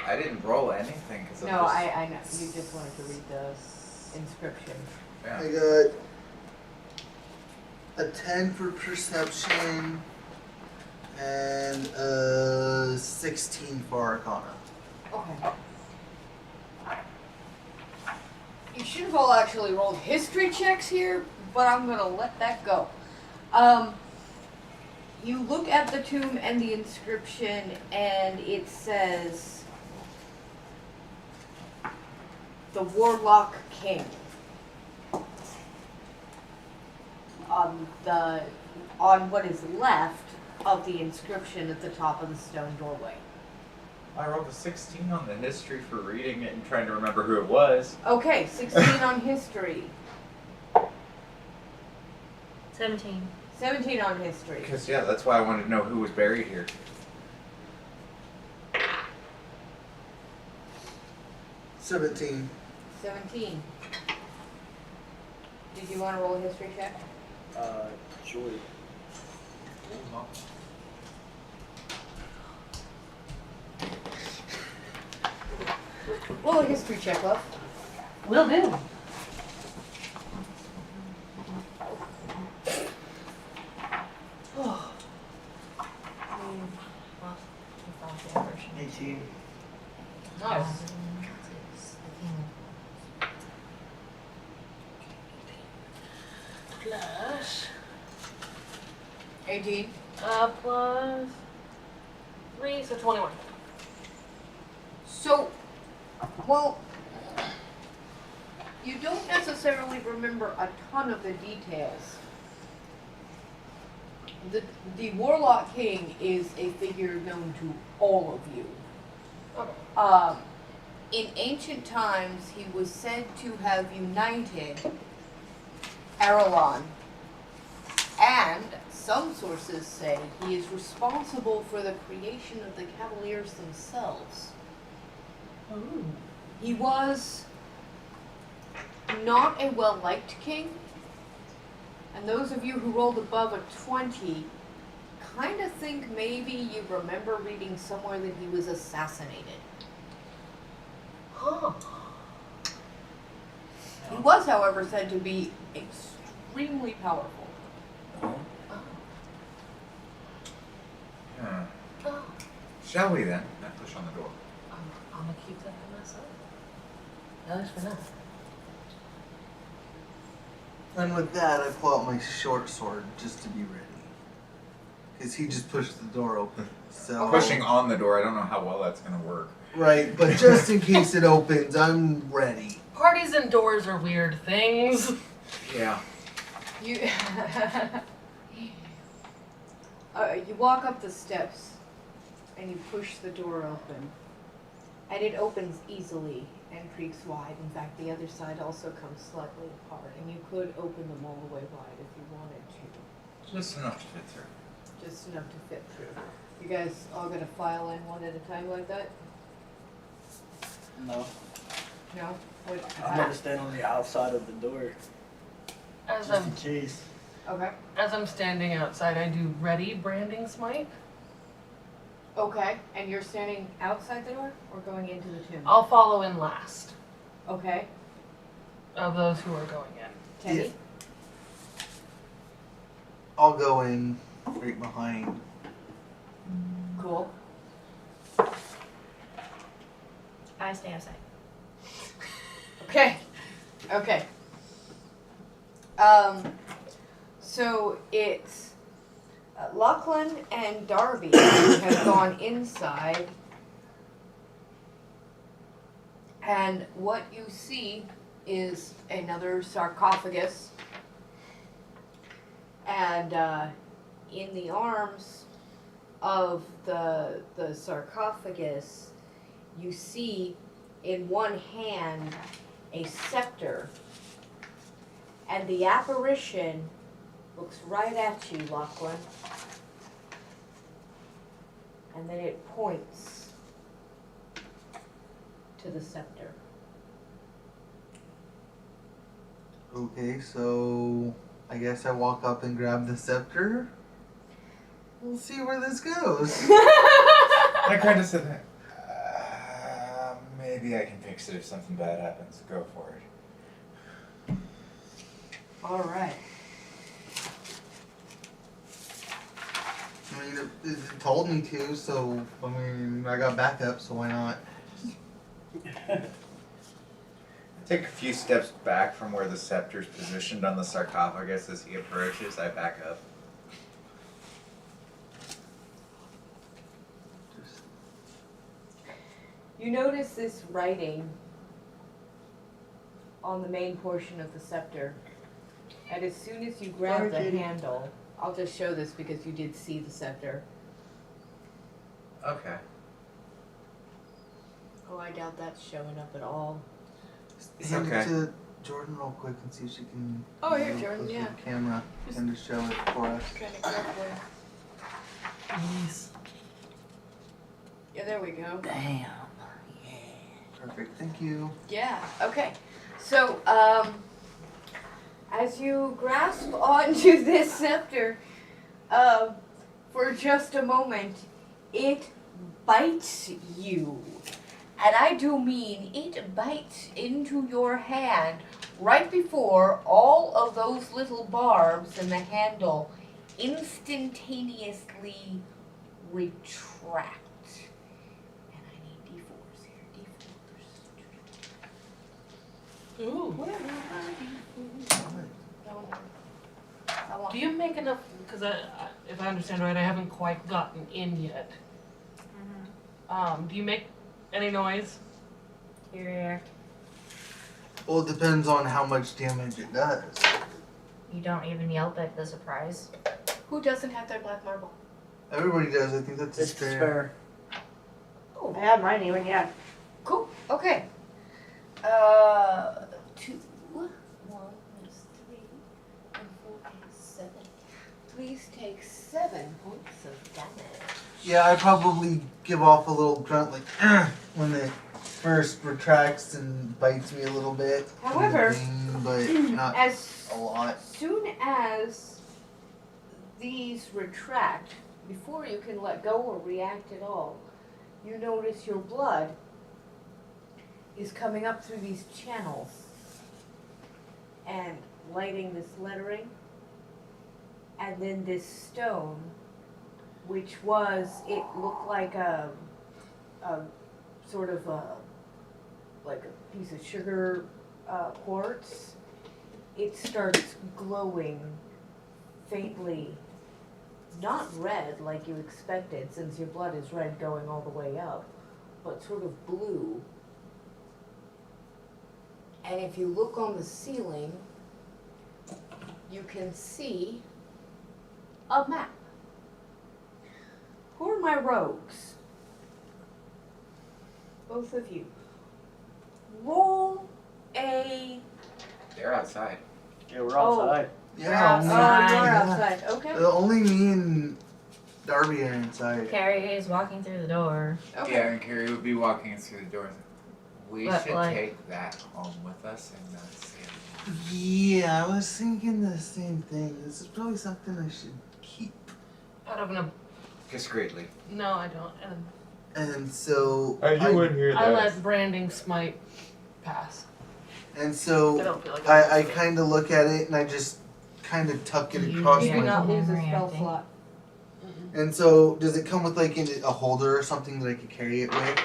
I didn't roll anything because no, I know. You just wanted to read the inscription. Yeah. I got a 10 for perception and a 16 for arcana. Okay. You should have all actually rolled history checks here, but I'm gonna let that go. You look at the tomb and the inscription, and it says, "The Warlock King." On what is left of the inscription at the top of the stone doorway. I rolled a 16 on the history for reading it and trying to remember who it was. Okay, 16 on history. 17. 17 on history. Because, yeah, that's why I wanted to know who was buried here. 17. 17. Did you want to roll a history check? Sure. Roll a history check, love. Will do. Oh. 18. Nice. plus 18. plus 3, so 21. So, well, you don't necessarily remember a ton of the details. The Warlock King is a figure known to all of you. Okay. In ancient times, he was said to have united Arelon, and some sources say he is responsible for the creation of the Cavaliers themselves. Ooh. He was not a well-liked king, and those of you who rolled above a 20 kind of think maybe you remember reading somewhere that he was assassinated. Huh. He was, however, said to be extremely powerful. Oh. Oh. Huh. Oh. Shall we then? I push on the door. I'm gonna keep that for myself. At least for now. And with that, I pull out my short sword just to be ready. Because he just pushed the door open. So Pushing on the door, I don't know how well that's going to work. Right, but just in case it opens, I'm ready. Parties indoors are weird things. Yeah. You you walk up the steps and you push the door open, and it opens easily and creaks wide. In fact, the other side also comes slightly apart, and you could open them all the way wide if you wanted to. Just enough to fit through. Just enough to fit through. You guys all gonna file in one at a time like that? No. No? What? I'm gonna stand on the outside of the door As just I'm in case. Okay. as I'm standing outside, I do ready branding smite. Okay. And you're standing outside the door or going into the tomb? I'll follow in last Okay. of those who are going in. Teddy? Yeah. I'll go in right behind. Cool. I stay outside. Okay. Okay. So it's Lachlan and Darby have gone inside, and what you see is another sarcophagus, and in the arms of the sarcophagus, you see in one hand a scepter, and the apparition looks right at you, Lachlan, and then it points to the scepter. Okay, so I guess I walk up and grab the scepter. We'll see where this goes. I kind of said that. Maybe I can fix it if something bad happens. Go for it. All right. I mean, it told me to, so I mean, I got backup, so why not? I take a few steps back from where the scepter's positioned on the sarcophagus as he approaches. I back up. You notice this writing on the main portion of the scepter, and as soon as you grab Sorry, the Katie. handle, I'll just show this because you did see the scepter. Okay. Oh, I doubt that's showing up at all. Hand okay. it to Jordan real quick and see if she can. Oh, here, move Jordan, closer to yeah. the camera and just show it for us. Trying to grab the... Please. Yeah, there we go. Damn. Perfect, thank you. Yeah, okay. So, as you grasp onto this scepter, for just a moment, it bites you. And I do mean it bites into your hand right before all of those little barbs in the handle instantaneously retract. And I need D4s here, D4s. Ooh. Where are my D4s? Do you make enough? Because if I understand right, I haven't quite gotten in yet. Do you make any noise? Here, Well, it depends on how much damage it does. you don't even yelp at the surprise. Who doesn't have their black marble? Everybody does. I think that's It's fair. fair. Oh, I have mine even, yeah. cool. Okay. 2, 1 is 3, and 4 is 7. Please take 7 points of damage. Yeah, I probably give off a little grunt like when it first retracts and bites me a little bit. However, but not As a lot. soon as these retract, before you can let go or react at all, you notice your blood is coming up through these channels and lighting this lettering, and then this stone, which it looked like a sort of like a piece of sugar quartz. It starts glowing faintly, not red like you expected, since your blood is red going all the way up, but sort of blue. And if you look on the ceiling, you can see a map. Who are my rogues? Both of you. Roll a... They're outside. Yeah, we're outside. Yeah, Oh, you're yeah. outside. Okay. Only me and Darby are inside. Carrie is walking through the door. Okay. Yeah, and Carrie would be walking through the door. We But, should like- take that home with us and not see it. Yeah, I was thinking the same thing. This is probably something I should keep. Out of an. Discreetly. No, I don't. And so You wouldn't hear I that. let branding smite pass. and I so don't feel like I kind of look at it and I just kind of tuck it You across You do my. not lose a Memory, I spell think. slot. And so does it come with like a holder or something that I could carry it with?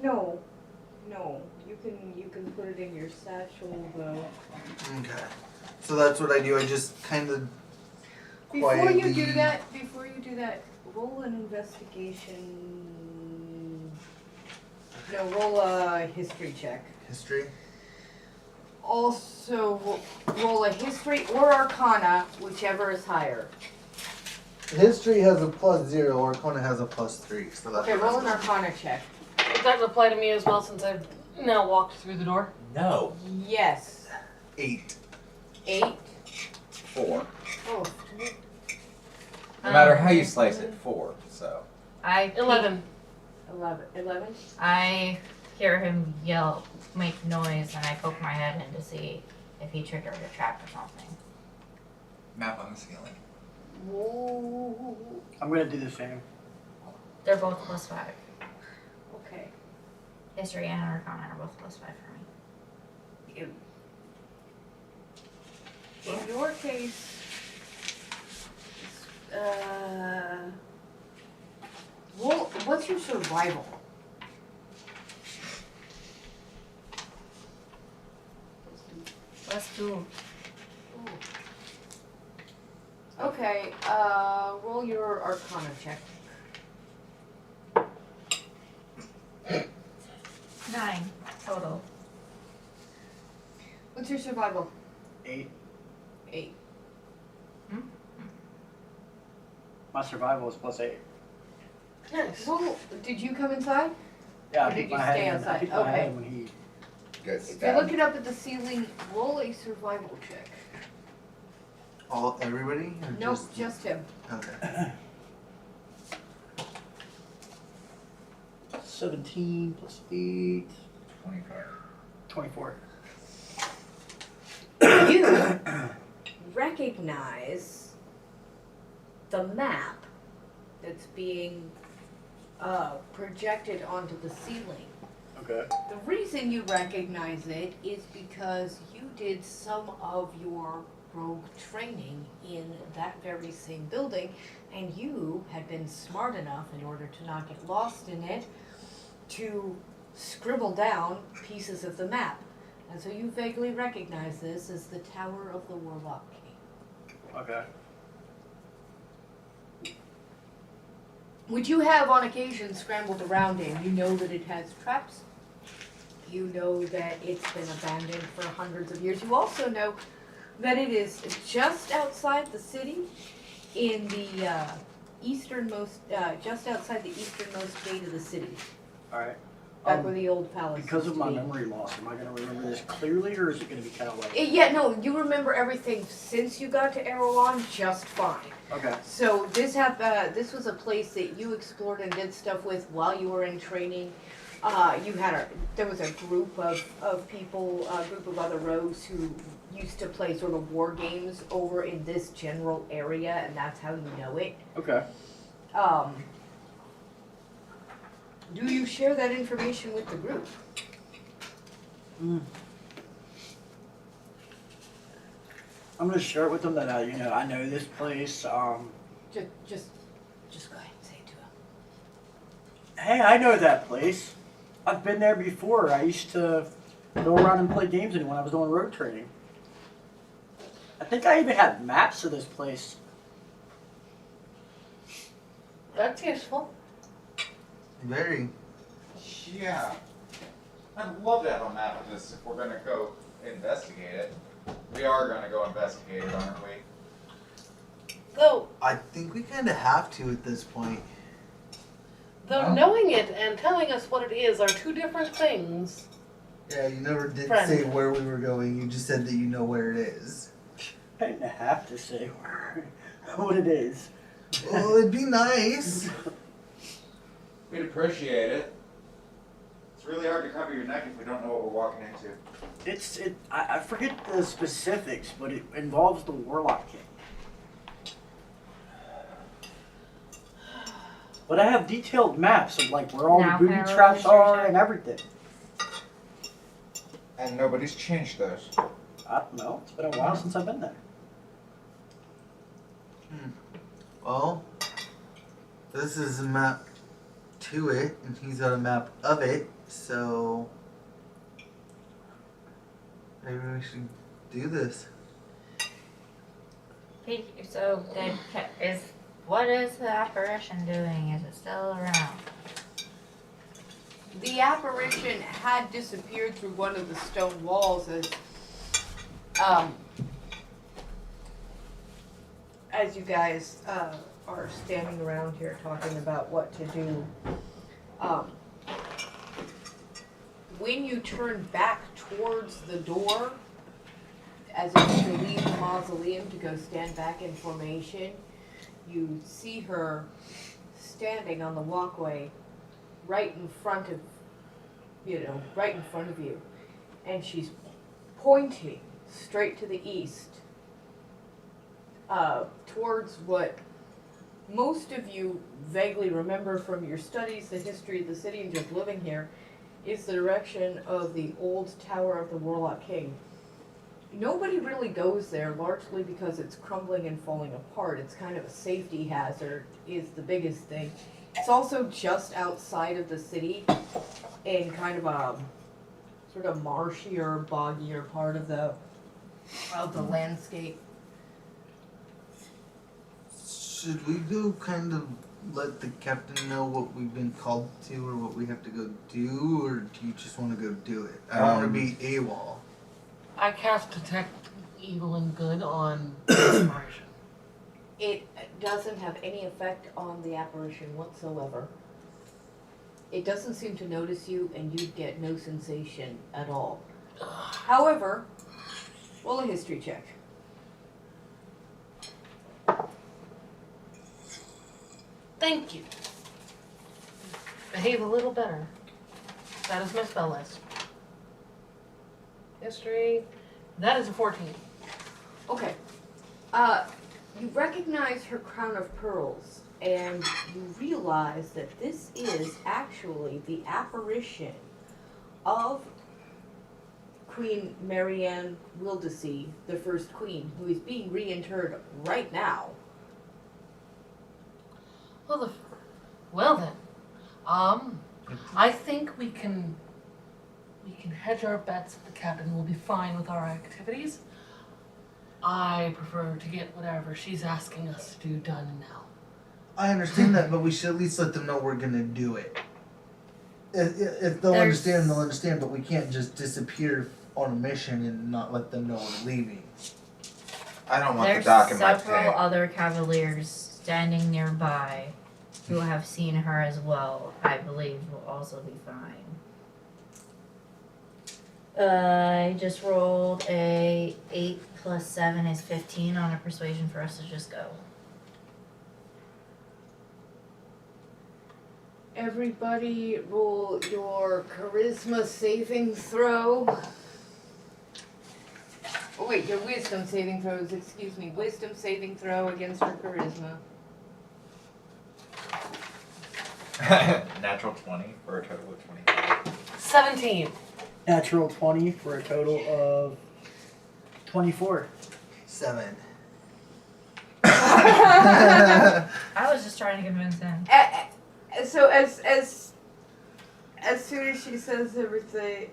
No. You can put it in your satchel though. Okay. So that's what I do. I just kind of Before you quietly. do that, roll an investigation. No, roll a history check. History. Also, roll a history or arcana, whichever is higher. History has a +0, Arcana has a +3. So that's Okay, roll an arcana check. Does that apply to me as well since I've now walked through the door? No. Yes. 8. 8. 4. Oh. No matter how you slice it, 4. So. 11. 11. I hear him yell, make noise, and I poke my head in to see if he triggered a trap or something. Map on the ceiling. Whoa. I'm gonna do the same. They're both +5. Okay. History and Arcana are both +5 for me. In your case, roll. What's your survival? +2. Okay. Roll your arcana check. 9 total. What's your survival? 8. 8. My survival is +8. Nice. Roll. Did you come inside? Yeah, Or I did peeked you my stay head in. I outside? peeked my Okay. head when he. Good If you're stab. looking up at the ceiling, roll a survival check. Everybody? Or Nope, just him. Okay. 17 +8. 25. 24. You recognize the map that's being projected onto the ceiling. Okay. The reason you recognize it is because you did some of your rogue training in that very same building, and you had been smart enough, in order to not get lost in it, to scribble down pieces of the map. And so you vaguely recognize this as the Tower of the Warlock King. Okay. Which you have on occasion scrambled around in. You know that it has traps. You know that it's been abandoned for hundreds of years. You also know that it is just outside the city, in the easternmost, just outside the easternmost gate of the city, Alright. back where the old palace Because used of to my be. memory loss, am I going to remember this clearly, or is it going to be kind of like... Yeah, no, you remember everything since you got to Erewhon just fine. Okay. So this was a place that you explored and did stuff with while you were in training. There was a group of people, a group of other rogues who used to play sort of war games over in this general area, and that's how you know it. Okay. Do you share that information with the group? I'm going to share it with them that I know this place. Just go ahead and say it to them. Hey, I know that place. I've been there before. I used to go around and play games in it when I was doing road training. I think I even had maps of this place. That's useful. Very. Yeah. I'd love to have a map of this if we're gonna go investigate it. We are gonna go investigate it, aren't we? Though I think we kind of have to at this point. Huh? knowing it and telling us what it is are two different things. Yeah, you never did Friend. say where we were going. You just said that you know where it is. I didn't have to say what it is. Well, it'd be nice. We'd appreciate it. It's really hard to cover your neck if we don't know what we're walking into. I forget the specifics, but it involves the Warlock King. But I have detailed maps of like where all Now the can I booby roll traps literature are check? and everything. And nobody's changed those. I don't know. It's been a while since I've been there. Well, this is a map to it, and he's got a map of it, so maybe we should do this. So, what is the apparition doing? Is it still around? The apparition had disappeared through one of the stone walls as you guys are standing around here talking about what to do. When you turn back towards the door, as if to leave the mausoleum to go stand back in formation, you see her standing on the walkway right in front of you, and she's pointing straight to the east, towards what most of you vaguely remember from your studies, the history of the city, and just living here, is the direction of the old Tower of the Warlock King. Nobody really goes there, largely because it's crumbling and falling apart. It's kind of a safety hazard, is the biggest thing. It's also just outside of the city, in kind of a sort of marshier, boggier part of the landscape. Should we go kind of let the captain know what we've been called to or what we have to go do, or do you just want to go do it? I don't want to be AWOL. I cast detect evil and good on inspiration. It doesn't have any effect on the apparition whatsoever. It doesn't seem to notice you, and you get no sensation at all. However, roll a history check. Thank you. Behave a little better. That is my spell list. History. That is a 14. Okay. You recognize her crown of pearls, and you realize that this is actually the apparition of Queen Marianne Wildacy, the first queen, who is being reinterred right now. Well then, I think we can hedge our bets that the captain will be fine with our activities. I prefer to get whatever she's asking us to do done now. I understand that, but we should at least let them know we're gonna do it. If they'll There's- understand, they'll understand, but we can't just disappear on a mission and not let them know we're leaving. I don't want There's the doc in my several pay. other cavaliers standing nearby who have seen her as well. I believe will also be fine. I just rolled a 8 plus 7 is 15 on a persuasion for us to just go. Everybody roll your charisma saving throw. Oh wait, your wisdom saving throws, excuse me. Wisdom saving throw against her charisma. Natural 20 for a total of 20. 17. Natural 20 for a total of 24. 7. I was just trying to convince him. So as soon as she says everything,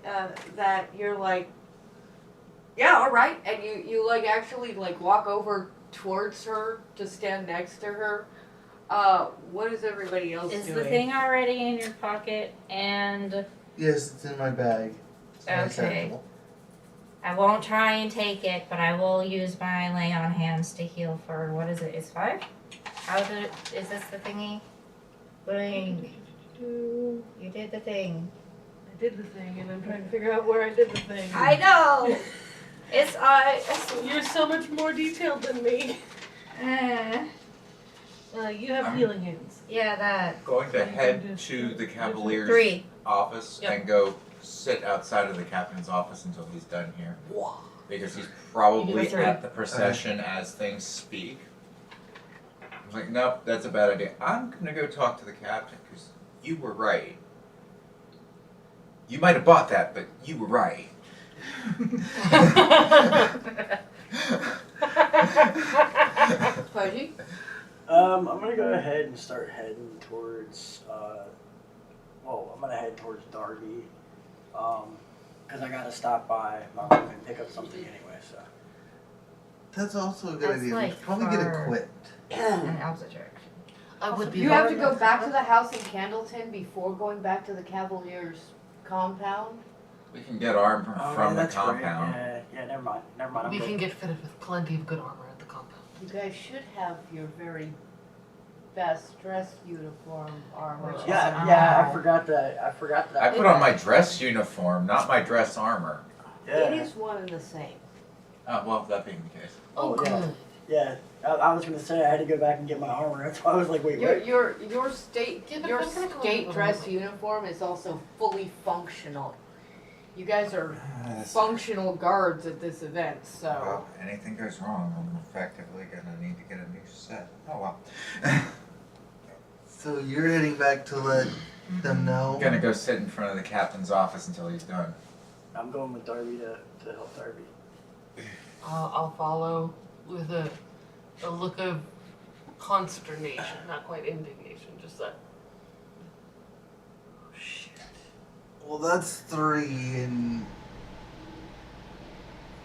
that you're like, yeah, all right, and you like actually like walk over towards her to stand next to her. What is everybody else Is doing? the thing already in your pocket? And Yes, it's in my bag. It's in my Okay. satchel. I won't try and take it, but I will use my lay on hands to heal for what is it? It's 5? Is this the thingy? Bling. You did the thing. I did the thing, and I'm trying to figure out where I did the thing. I know. It's You're so much more detailed than me. You have healing hands. yeah, that. Going to head to the Cavalier's 3. office Yep. and go sit outside of the captain's office until he's done here. Because he's probably You go at the procession as things speak. I was like, nope, that's a bad idea. I'm gonna go talk to the captain because you were right. You might have bought that, but you were right. Pudgy? I'm gonna go ahead and start heading towards, I'm gonna head towards Darby, because I gotta stop by my room and pick up something anyway, so. That's also a good That's idea. We like should probably get for- equipped. An Alpha I would be You have to go back to the house in Candleton before going back to the Cavalier's compound. We can get armor from the that's right. compound. Yeah, never mind. I'm We good. can get fitted with plenty of good armor at the compound. You guys should have your very best dress uniform armor. Which is Yeah, I Ow. forgot that. I put on my dress uniform, not my dress armor. Yeah. It is one and the same. Oh, well, that being the case. Oh, Oh, yeah. good. Yeah, I was gonna say I had to go back and get my armor. That's why I was like, wait, what? Your state Yeah, but your I'm gonna go state with dress it. uniform is also fully functional. You guys are functional guards at this event, so Well, anything goes wrong, I'm effectively gonna need to get a new set. Oh well. So you're heading back to let them know. I'm gonna go sit in front of the captain's office until he's done. I'm going with Darby to help Darby. I'll follow with a look of consternation, not quite indignation, just that. Oh, shit. Well, that's 3, and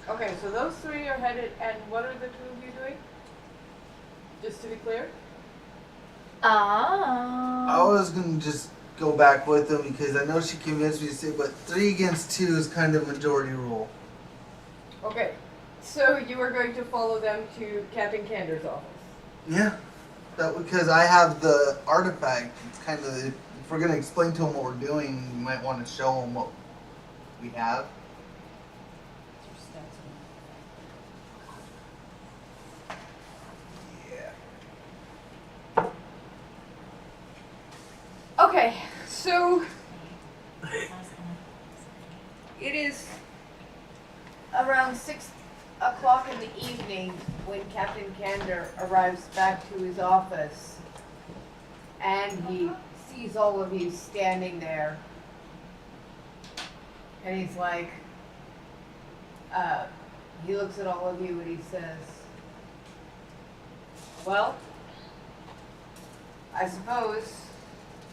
okay. So those 3 are headed, and what are the 2 of you doing? Just to be clear. I was gonna just go back with them because I know she convinced me to say, but 3 against 2 is kind of majority rule. Okay. So you are going to follow them to Captain Cander's office. Yeah, that because I have the artifact. It's kind of if we're gonna explain to them what we're doing, we might want to show them what we have. Yeah. Okay, so it is around 6 o'clock in the evening when Captain Kander arrives back to his office, and he sees all of you standing there, and he's like, he looks at all of you and he says, well, I suppose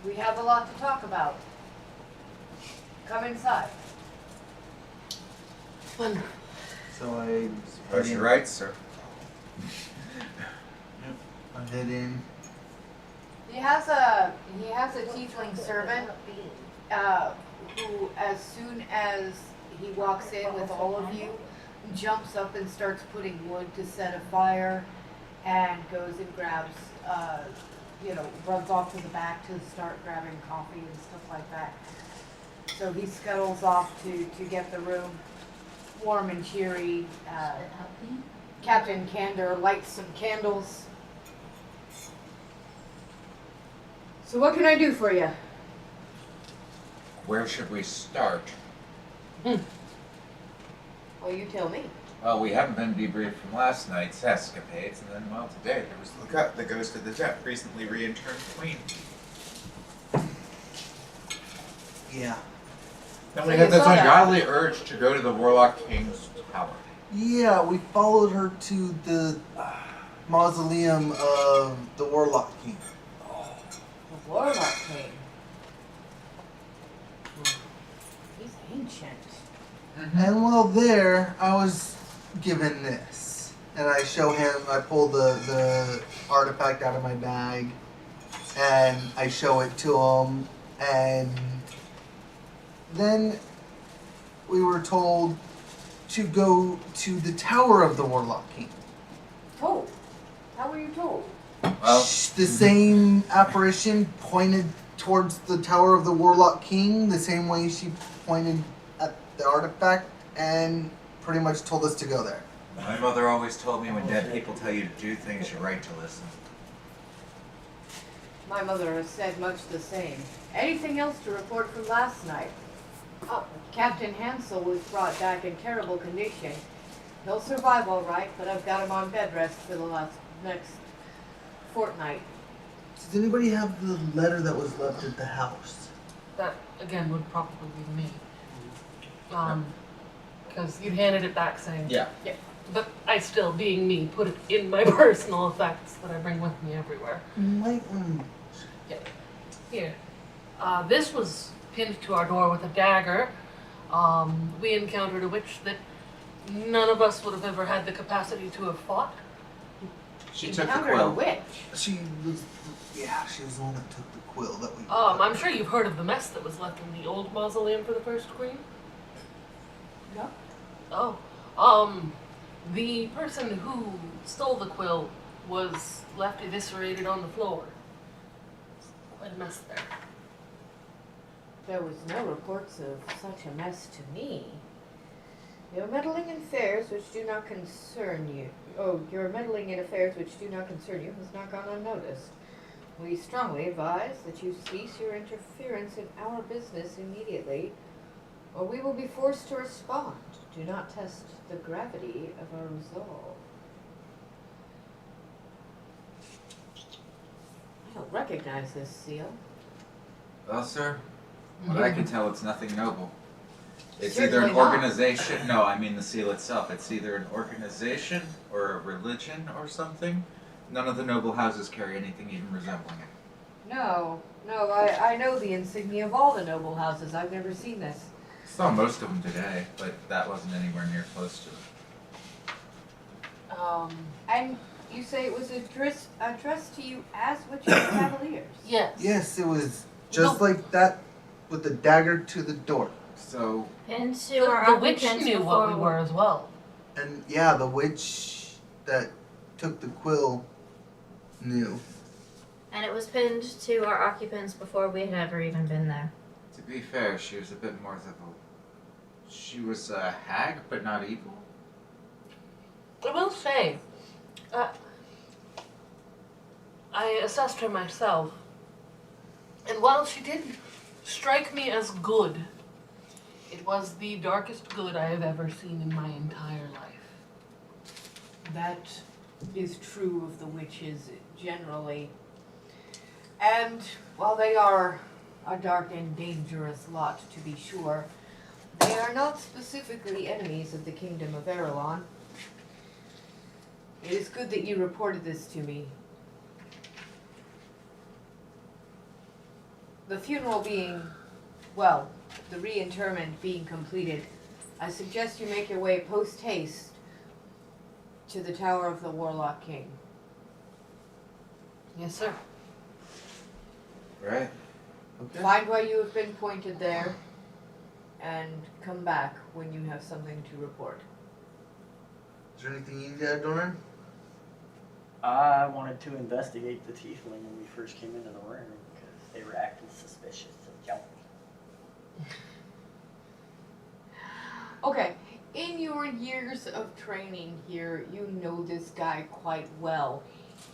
we have a lot to talk about. Come inside. Wonderful. So I Suppose you're right, sir. I head in. He has a tiefling servant who, as soon as he walks in with all of you, jumps up and starts putting wood to set a fire, and goes and grabs, runs off to the back to start grabbing coffee and stuff like that. So he scuttles off to get the room warm and cheery. Captain Candor lights some candles. So what can I do for you? Where should we start? Well, you tell me. Well, we haven't been debriefed from last night's escapades, and then, well, today there was the ghost of the dead, recently re-interned queen. Yeah. Then So we had you this saw that. ungodly urge to go to the Warlock King's tower. Yeah, we followed her to the mausoleum of the Warlock King. The Warlock King. He's ancient. And while there, I was given this. And I show him, I pull the artifact out of my bag, and I show it to him, and then we were told to go to the tower of the Warlock King. Told. How were you told? Well, The same apparition pointed towards the tower of the Warlock King, the same way she pointed at the artifact, and pretty much told us to go there. my mother always told me when dead people tell you to do things, you're right to listen. My mother has said much the same. Anything else to report from last night? Oh, Captain Hansel was brought back in terrible condition. He'll survive all right, but I've got him on bed rest for the next fortnight. Does anybody have the letter that was left at the house? That, again, would probably be me. Because you handed it back saying, Yeah. but I still, being me, put it in my personal effects that I bring with me everywhere. Here. This was pinned to our door with a dagger. We encountered a witch that none of us would have ever had the capacity to have fought. She took the Encountered a quill. witch. She was the one that took the quill that we. I'm sure you've heard of the mess that was left in the old mausoleum for the first queen. No. Oh. The person who stole the quill was left eviscerated on the floor. Quite a mess there. There was no reports of such a mess to me. You're meddling in affairs which do not concern you. Oh, your meddling in affairs which do not concern you has not gone unnoticed. We strongly advise that you cease your interference in our business immediately, or we will be forced to respond. Do not test the gravity of our resolve. I don't recognize this seal. Well, sir, what I can tell, it's nothing noble. It's either Certainly an not. organization. No, I mean the seal itself. It's either an organization or a religion or something. None of the noble houses carry anything even resembling it. No, I know the insignia of all the noble houses. I've never seen this. Saw most of them today, but that wasn't anywhere near close to it. And you say it was addressed to you as Witchwood Cavaliers? Yes. Yes, it was just No. like that with the dagger to the door. So, Pinned to The, our the witch occupants knew what we before were as well. And yeah, the witch that took the quill knew. And it was pinned to our occupants before we had ever even been there. to be fair, she was a bit more of a... She was a hag, but not evil. I will say, I assessed her myself, and while she did strike me as good, it was the darkest good I have ever seen in my entire life. That is true of the witches generally. And while they are a dark and dangerous lot, to be sure, They are not specifically enemies of the Kingdom of Erelon. It is good that you reported this to me. The funeral being, well, the reinterment being completed, I suggest you make your way post haste to the Tower of the Warlock King. Yes, sir. Right. Okay. Find why you have been pointed there, and come back when you have something to report. Is there anything you need to add, Doran? I wanted to investigate the tiefling when we first came into the room because they were acting suspicious of Johnny. Okay, in your years of training here, you know this guy quite well.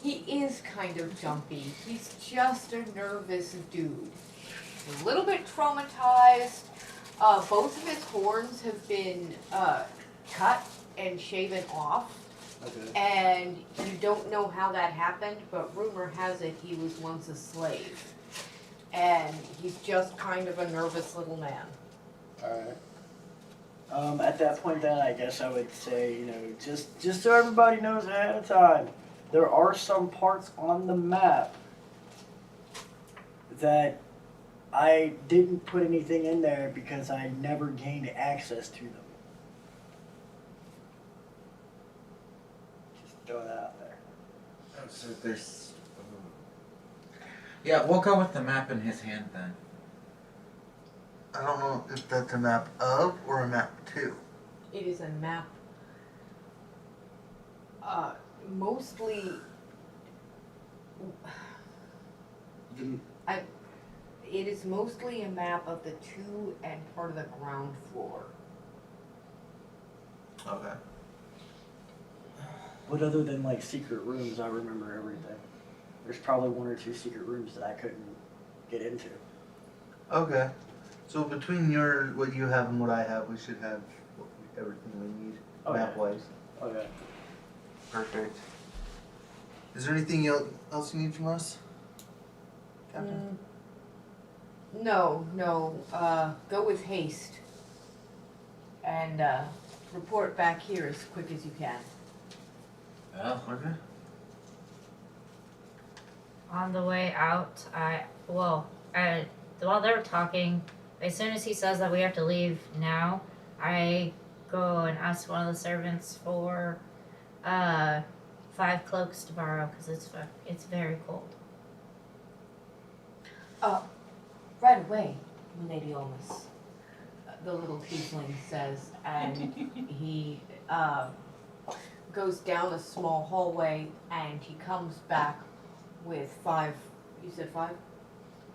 He is kind of jumpy. He's just a nervous dude. A little bit traumatized. Both of his horns have been cut and shaven off. Okay. And you don't know how that happened, but rumor has it he was once a slave. And he's just kind of a nervous little man. Alright. At that point then, I guess I would say, just so everybody knows ahead of time, there are some parts on the map that I didn't put anything in there because I never gained access to them. Just throw that out there. Oh, so there's. Yeah, we'll go with the map in his hand then. I don't know if that's a map of or a map to. It is a map. Mostly. It is mostly a map of the 2 and part of the ground floor. Okay. But other than like secret rooms, I remember everything. There's probably 1 or 2 secret rooms that I couldn't get into. Okay. So between what you have and what I have, we should have everything we need map-wise. Okay. Perfect. Is there anything else you need from us, Captain? No. Go with haste. And report back here as quick as you can. Well, Okay. On the way out, while they were talking, as soon as he says that we have to leave now, I go and ask one of the servants for 5 cloaks to borrow because it's very cold. Right away, Lady Olmus, the little tiefling says, and he goes down a small hallway and he comes back with 5, you said 5?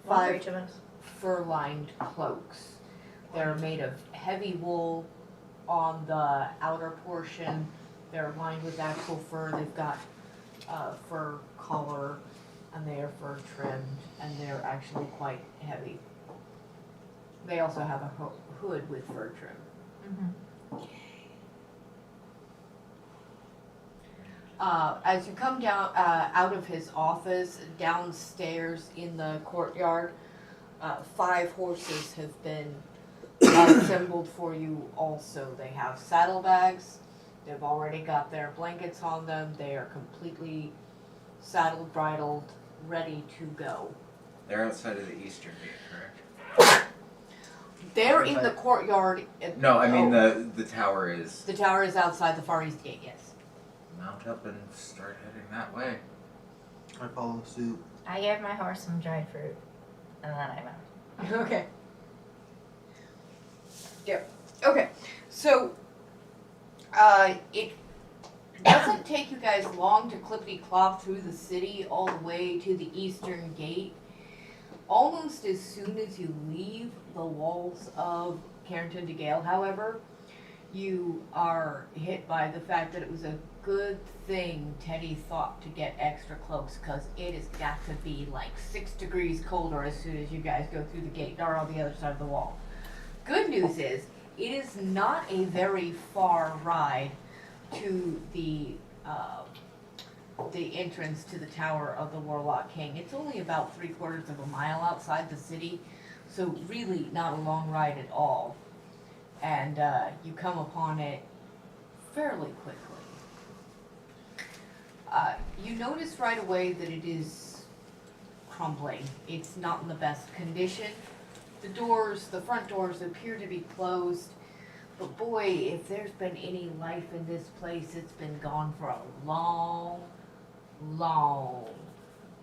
One for 5 each of us. fur-lined cloaks. They're made of heavy wool on the outer portion. They're lined with actual fur. They've got fur collar and they are fur trimmed and they're actually quite heavy. They also have a hood with fur trim. Mm-hmm. As you come down out of his office, downstairs in the courtyard, 5 horses have been assembled for you also. They have saddlebags. They've already got their blankets on them. They are completely saddled, bridled, ready to go. they're outside of the eastern gate, correct? They're in the courtyard. No, I mean the tower is. The tower is outside the far east gate, yes. Mount up and start heading that way. I follow suit. I gave my horse some dried fruit, and then I mounted. Okay. Yep. Okay. So, it doesn't take you guys long to clippity-clop through the city all the way to the eastern gate. Almost as soon as you leave the walls of Carrington de Gale, however, you are hit by the fact that it was a good thing Teddy thought to get extra cloaks, because it has got to be like 6 degrees colder as soon as you guys go through the gate or on the other side of the wall. Good news is, it is not a very far ride to the entrance to the Tower of the Warlock King. It's only about 3/4 of a mile outside the city, so really not a long ride at all. And you come upon it fairly quickly. You notice right away that it is crumbling. It's not in the best condition. The front doors appear to be closed. But boy, if there's been any life in this place, it's been gone for a long, long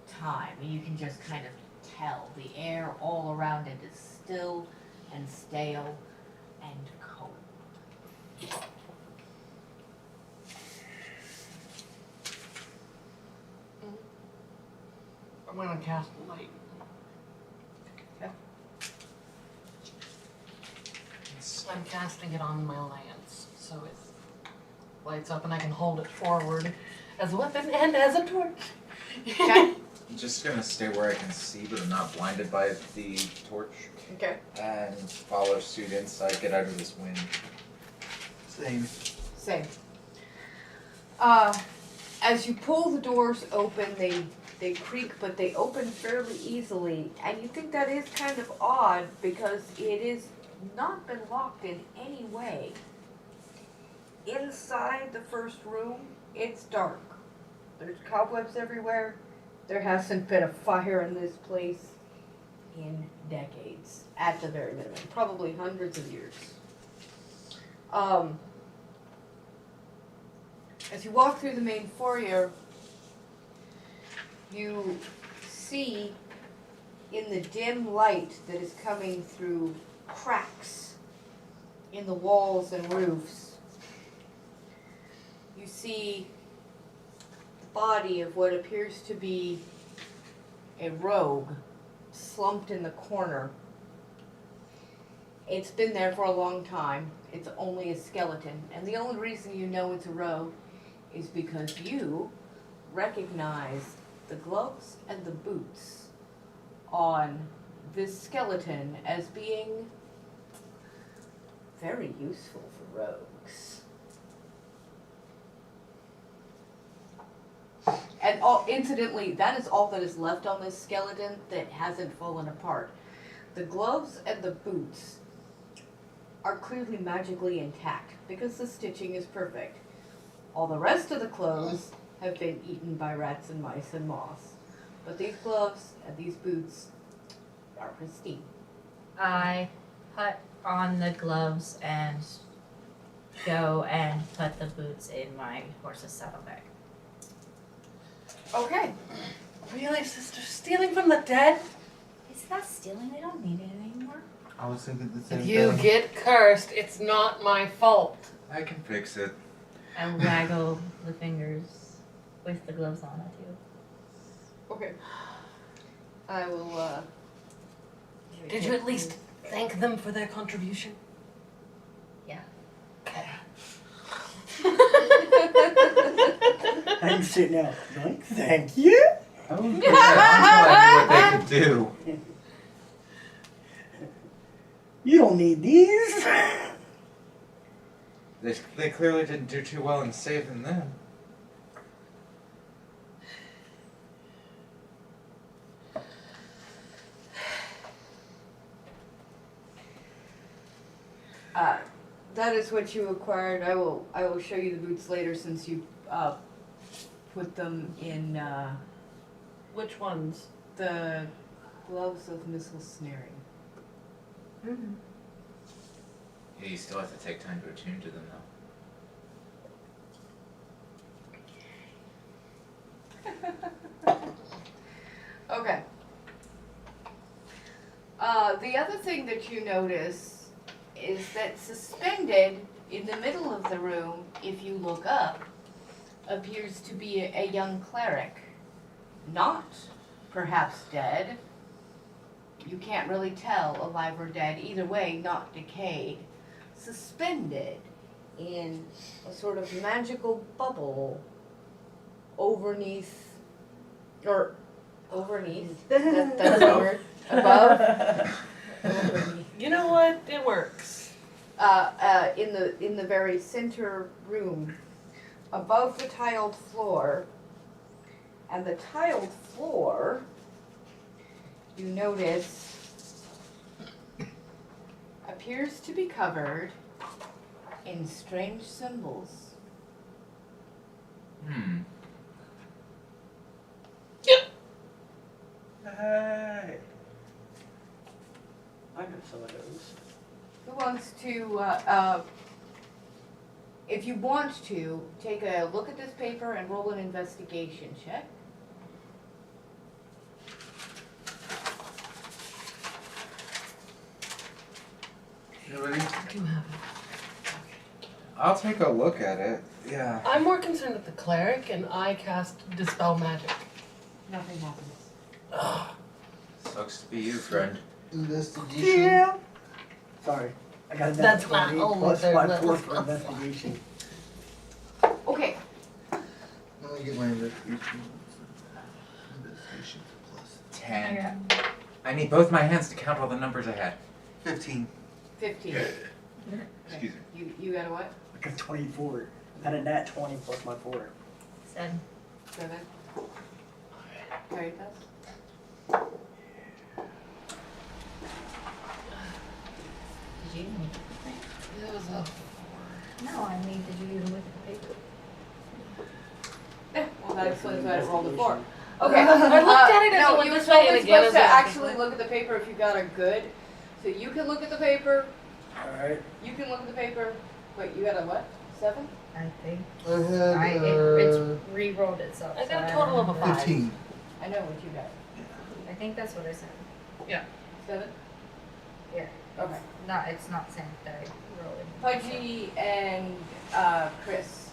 time. And you can just kind of tell the air all around it is still and stale and cold. I'm gonna cast light. I'm casting it on my lance, so it lights up and I can hold it forward as a weapon and as a torch. Okay. I'm just gonna stay where I can see, but I'm not blinded by the torch. Okay. And follow suit inside, get out of this wind. Same. Same. As you pull the doors open, they creak, but they open fairly easily. And you think that is kind of odd because it is not been locked in any way. Inside the first room, it's dark. There's cobwebs everywhere. There hasn't been a fire in this place in decades, at the very minimum. Probably hundreds of years. As you walk through the main foyer, you see in the dim light that is coming through cracks in the walls and roofs, you see the body of what appears to be a rogue slumped in the corner. It's been there for a long time. It's only a skeleton. And the only reason you know it's a rogue is because you recognize the gloves and the boots on this skeleton as being very useful for rogues. And incidentally, that is all that is left on this skeleton that hasn't fallen apart. The gloves and the boots are clearly magically intact because the stitching is perfect. All the rest of the clothes have been eaten by rats and mice and moths. But these gloves and these boots are pristine. I put on the gloves and go and put the boots in my horse's saddlebag. Okay. Really, sister? Stealing from the dead? Is that stealing? I don't need it anymore. I was thinking the same If you thing. get cursed, it's not my fault. I can fix it. I waggle the fingers with the gloves on it too. Okay. I will, Did you at least thank them for their contribution? Yeah. Okay. How you sit now? Like, thank you. I was putting on what they could do. You don't need these. They clearly didn't do too well in saving them. that is what you acquired. I will show you the boots later since you put them in Which ones? the gloves of missile snaring. Mm-hmm. Yeah, you still have to take time to attune to them though. Okay. The other thing that you notice is that suspended in the middle of the room, if you look up, appears to be a young cleric. Not perhaps dead. You can't really tell, alive or dead. Either way, not decayed. Suspended in a sort of magical bubble overneath. That's the word. Above. Overneath. You know what? It works. In the very center room, above the tiled floor, and the tiled floor, you notice, appears to be covered in strange symbols. Hey. I know some of those. Who wants to if you want to, take a look at this paper and roll an investigation check. Anybody? I do have it. I'll take a look at it. Yeah. I'm more concerned with the cleric, and I cast Dispel Magic. Nothing happens. Ugh. Sucks to be you, friend. Investigation. Sorry. I got a That's nat my 20 only plus third my level 4 for spell slot. investigation. Okay, Let me get my investigation. Investigation plus 10. I need both my hands to count all the numbers I had. 15. 15. Excuse me. You got a what? I got 24. I got a nat 20 plus my 4. 7. 7. Caritas? Did you even look It was a No, I mean, did you even look at the paper? Yeah, well, that explains why I rolled a 4. Investigation. Okay. I looked at it as I No, went you were this way and only again supposed as to I went this actually way. look at the paper if you got a good. So you can look at the paper, Alright. you can look at the paper. Wait, you got a what? 7? I think. I had It's re-rolled itself. I so got a don't total of a know. 5. 15. I know what you got. I think that's what I said. 7? Yeah. Okay. No, it's not saying that I rolled it. Pudgy and Chris.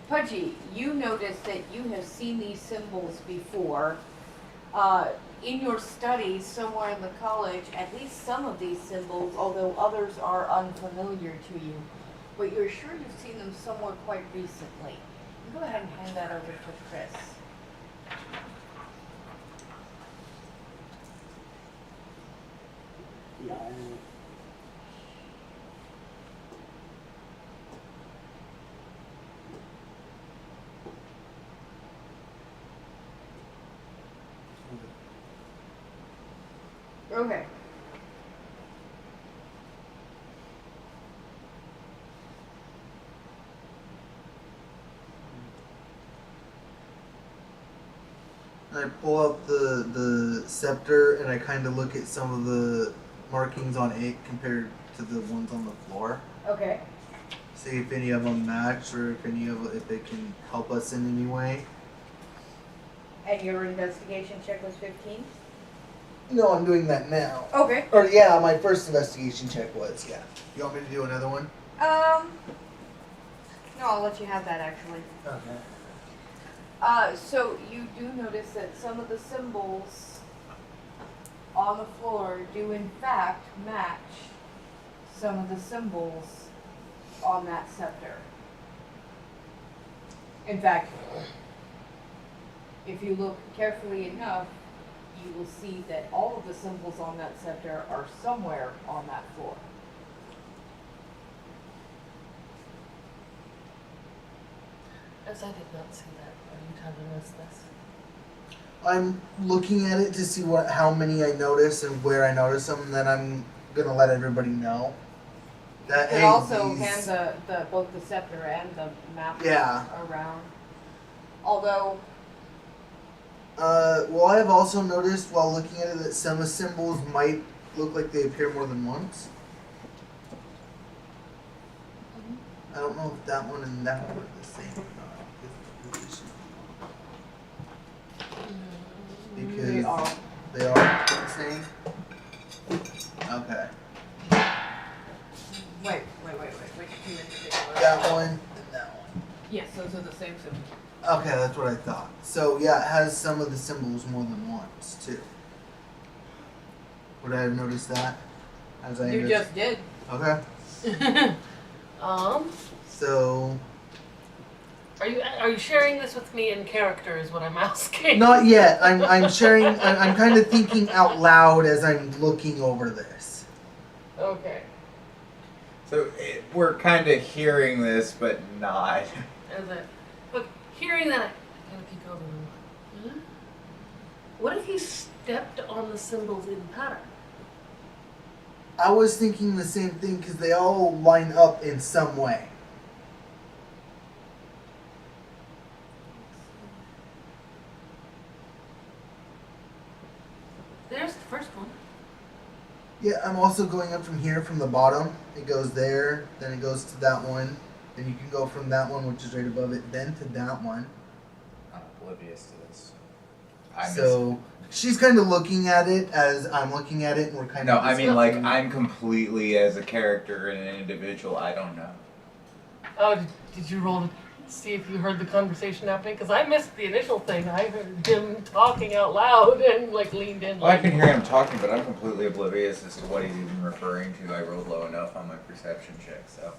Pudgy, you notice that you have seen these symbols before. In your studies somewhere in the college, at least some of these symbols, although others are unfamiliar to you, but you're sure you've seen them somewhere quite recently. Go ahead and hand that over to Chris. Yeah. Okay. I pull out the scepter and I kind of look at some of the markings on it compared to the ones on the floor. Okay. See if any of them match or if they can help us in any way. And your investigation check was 15? No, I'm doing that now. Okay. Or yeah, my first investigation check was, yeah. You want me to do another one? No, I'll let you have that actually. Okay. So you do notice that some of the symbols on the floor do in fact match some of the symbols on that scepter. In fact, if you look carefully enough, you will see that all of the symbols on that scepter are somewhere on that floor. As I did not see that. Are you telling us this? I'm looking at it to see how many I notice and where I notice them, and then I'm gonna let everybody know. That But hey, also these- hand both the scepter and the map Yeah. around. Although well, I have also noticed while looking at it that some symbols might look like they appear more than once. I don't know if that one and that one are the same or not. Because they are. they are the same. Okay. Wait. Which two in particular? That one and that one. Yes, those are the same symbol. Okay, that's what I thought. So yeah, it has some of the symbols more than once too. Would I have noticed that? As I You just did. Okay. So Are you sharing this with me in character? Is what I'm asking. not yet. I'm sharing. I'm kind of thinking out loud as I'm looking over this. Okay. So we're kind of hearing this, but not. As I look, hearing that, I gotta peek over. And, huh? What if he stepped on the symbols in pattern? I was thinking the same thing because they all line up in some way. There's the first one. Yeah, I'm also going up from here from the bottom. It goes there, then it goes to that one, and you can go from that one, which is right above it, then to that one. I'm oblivious to this. So she's kind of looking at it as I'm looking at it, and we're kind No, of. I mean, like, I'm completely, as a character and an individual, I don't know. Oh, did you roll to see if you heard the conversation happening? Because I missed the initial thing. I heard him talking out loud and like leaned in. Well, I can hear him talking, but I'm completely oblivious as to what he's even referring to. I rolled low enough on my perception check, so.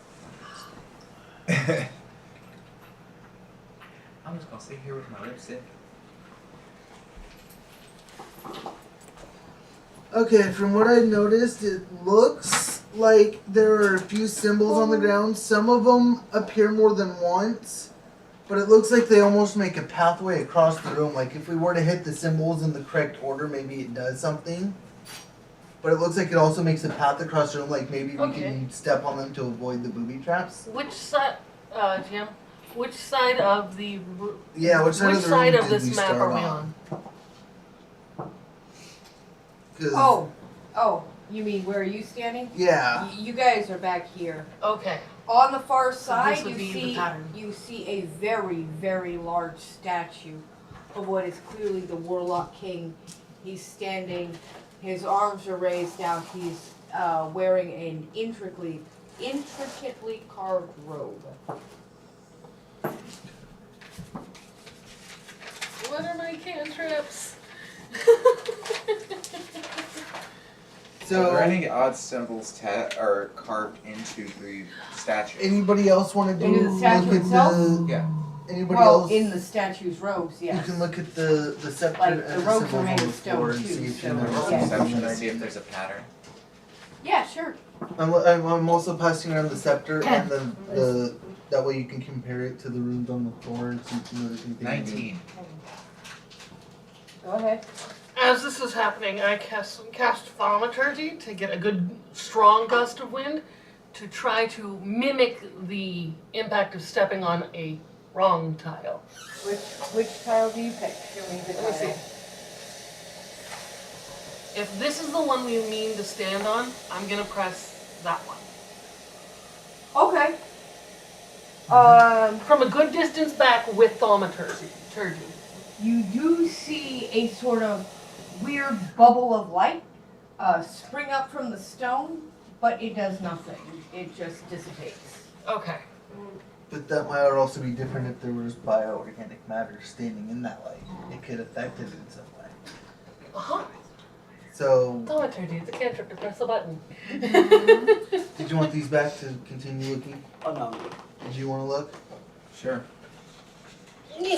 I'm just gonna sit here with my lipstick. Okay, from what I noticed, it looks like there are a few symbols on the ground. Some of them appear more than once, but it looks like they almost make a pathway across the room. Like if we were to hit the symbols in the correct order, maybe it does something. But it looks like it also makes a path across the room, like maybe we can step on them to avoid the booby traps. Which side, Jim? Which side of the? Yeah, which side of the room side of did this we map start are we on? on? 'Cause- Oh, you mean where are you standing? Yeah. You guys are back here. Okay. On the far side, this would be the pattern. you see a very, very large statue of what is clearly the Warlock King. He's standing, his arms are raised down. He's wearing an intricately carved robe. What are my cantrips? So, Are there any odd symbols or carved into the statue? anybody else want to Into the statue look at itself? the? Yeah. Anybody Well, else? in the statue's robes, yes. You can look at the scepter Like, and the the robes are symbols made on of the floor stone, and too, see if so- you Roll notice Yeah. perception to anything. see if there's a pattern. Yeah, sure. I'm also passing around the scepter and the that way you can compare it to the runes on the floor and see if you notice anything. 19. Go ahead. As this is happening, I cast thaumaturgy to get a good strong gust of wind to try to mimic the impact of stepping on a wrong tile. Which tile do you pick? Show me the Let me see. tile. If this is the one we mean to stand on, I'm gonna press that one. Okay. From a good distance back with thaumaturgy. You do see a sort of weird bubble of light spring up from the stone, but it does nothing. It just dissipates. Okay. But that might also be different if there was bioorganic matter standing in that light. It could affect it in some way. Uh-huh. So, Thaumaturgy, it's a cantrip to press a button. did you want these back to continue looking? Oh no. Did you want to look? Sure. You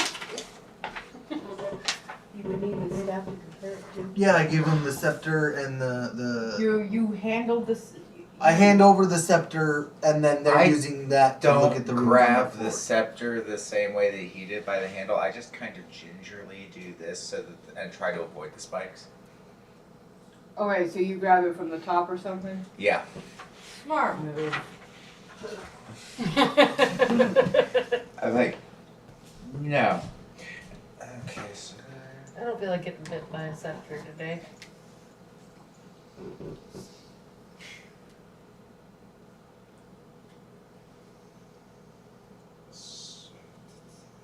would need the staff to compare it to. Yeah, I gave him the scepter and the. You handled this. I hand over the scepter and then they're I using that to look at Don't the runes on grab the the floor. scepter the same way that he did by the handle. I just kind of gingerly do this so that and try to avoid the spikes. Okay, so you grab it from the top or something? Yeah. Smart move. I'm like, no. Okay, so. I don't feel like getting bit by a scepter today.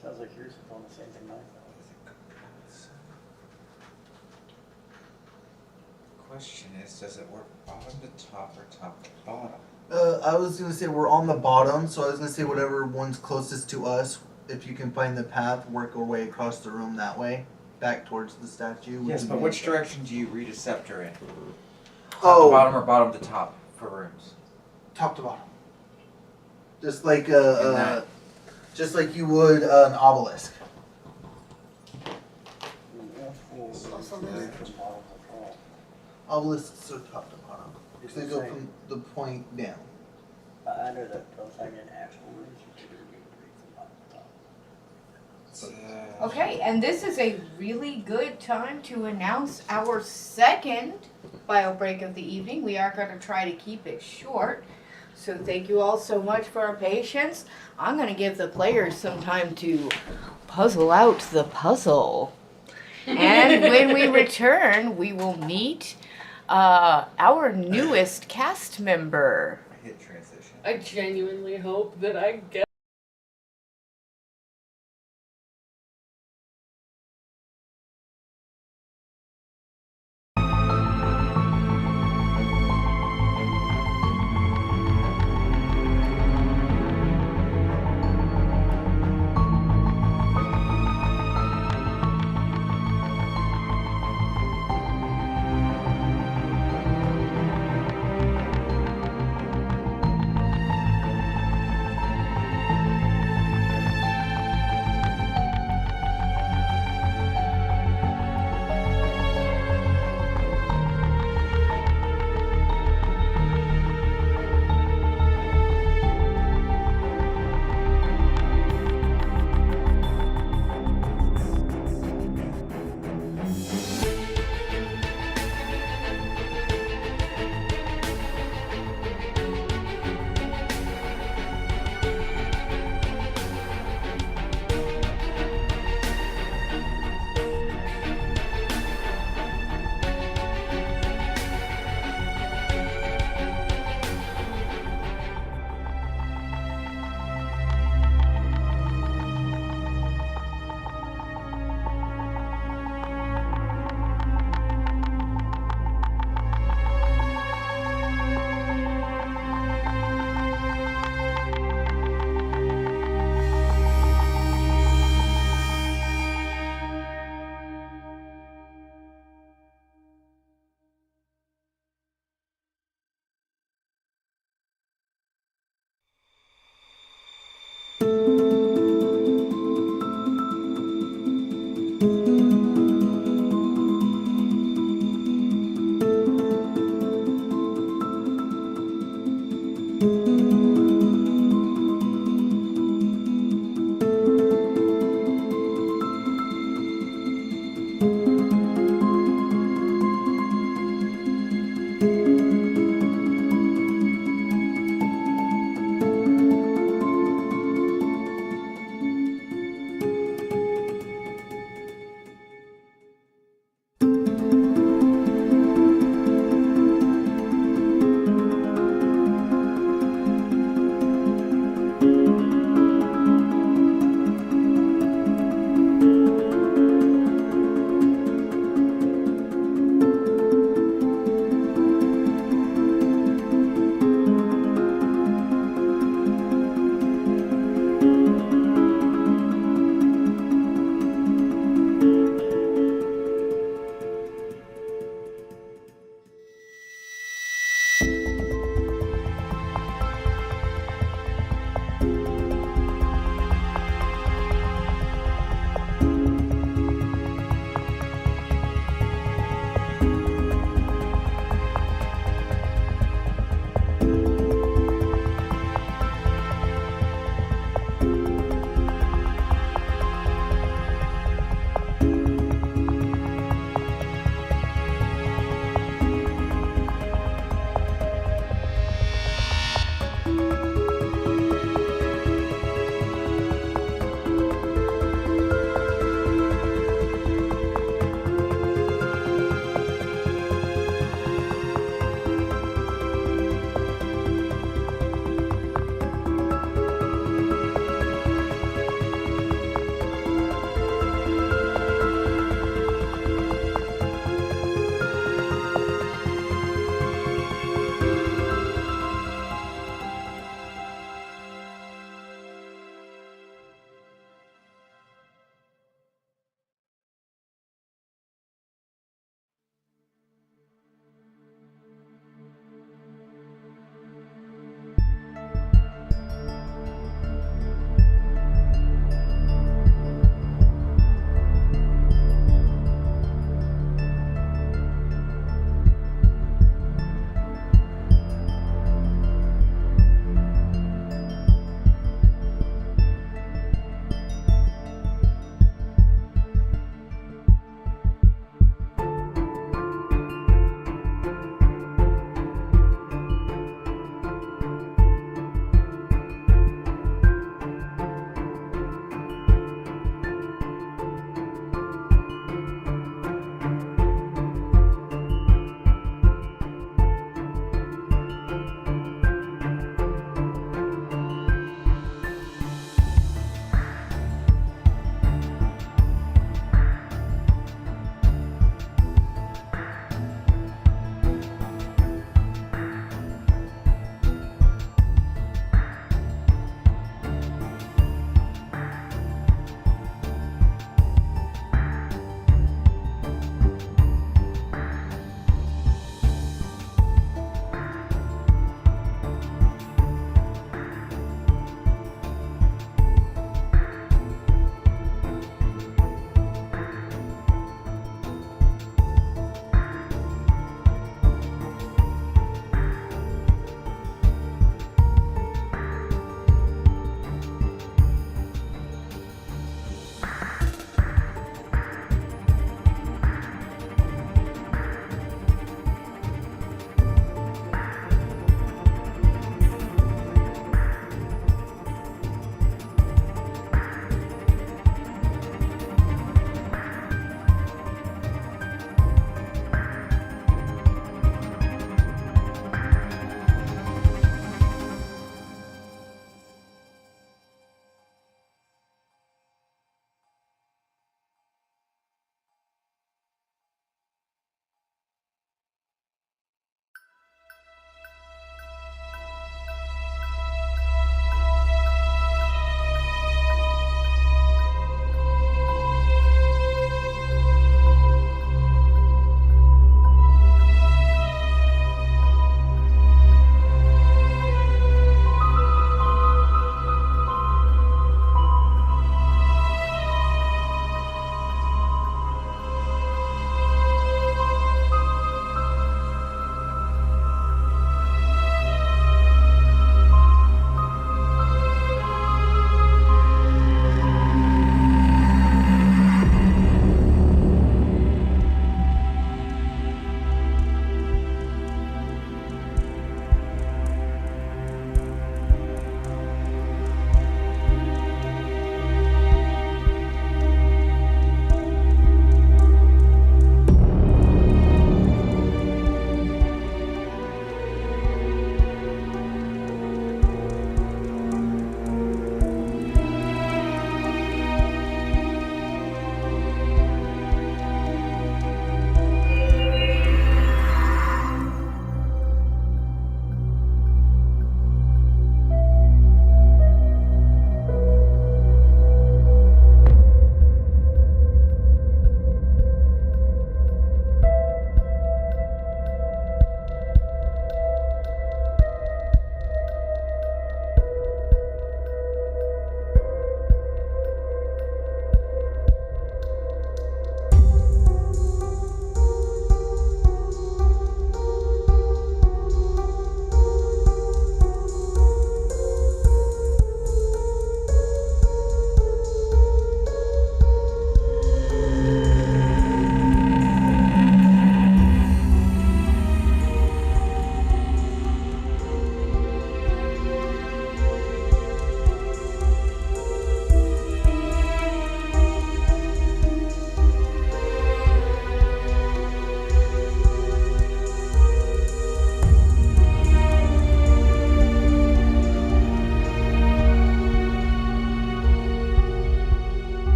Sounds like yours is on the same thing mine Question is, does it work bottom to top or top to bottom? I was gonna say we're on the bottom, so I was gonna say whatever one's closest to us. If you can find the path, work our way across the room that way, back towards the statue. Yes, would but be- which direction do you read a scepter in? Top Oh, to bottom or bottom to top for rooms? top to bottom. Just like In that- just like you would an obelisk. Also this. Obelisks are top to bottom. Because they go from the point down. I know that those I get actual rooms, you typically read from bottom to top. Okay, and this is a really good time to announce our second bio break of the evening. We are going to try to keep it short. So thank you all so much for your patience. I'm going to give the players some time to puzzle out the puzzle. And when we return, we will meet our newest cast member. I hit transition. I genuinely hope that I get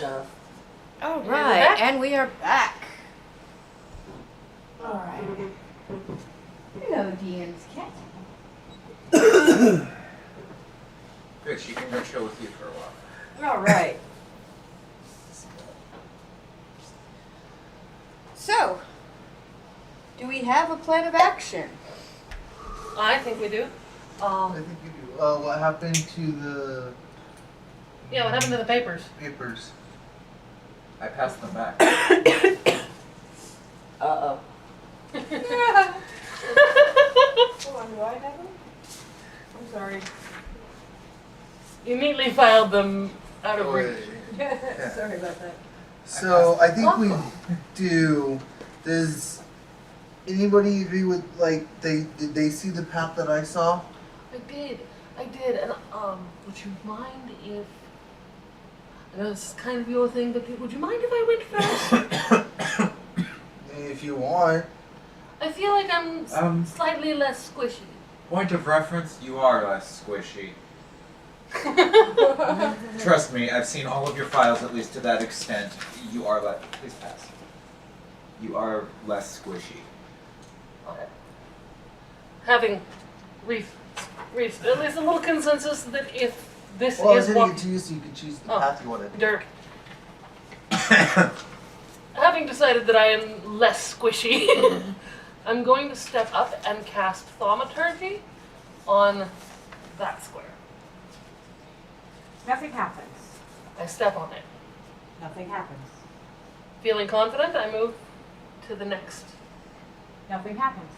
stuff. All we're right, back. and we are back. All right. Hello, Dean's cat. Good, she can go chill with you for a while. All right. So, do we have a plan of action? I think we do. I think you do. What happened to the Yeah, what happened to the papers? papers? I passed them back. Uh-oh. Hold on, do I have them? I'm sorry. You neatly filed them out of reach. Sorry about that. So I think we do. Does anybody agree with did they see the path that I saw? I did, and would you mind if, I know this is kind of your thing, but would you mind if I went first? If you want. I feel like I'm slightly less squishy. Point of reference, you are less squishy. Trust me, I've seen all of your files at least to that extent. You are less. Please pass. You are less squishy. Okay. Having reached at least a little consensus that if this Well, I was is gonna what get to you so you could choose the Oh. path you wanted. Dirk. Having decided that I am less squishy, I'm going to step up and cast Thaumaturgy on that square. Nothing happens. I step on it. Nothing happens. Feeling confident, I move to the next. Nothing happens.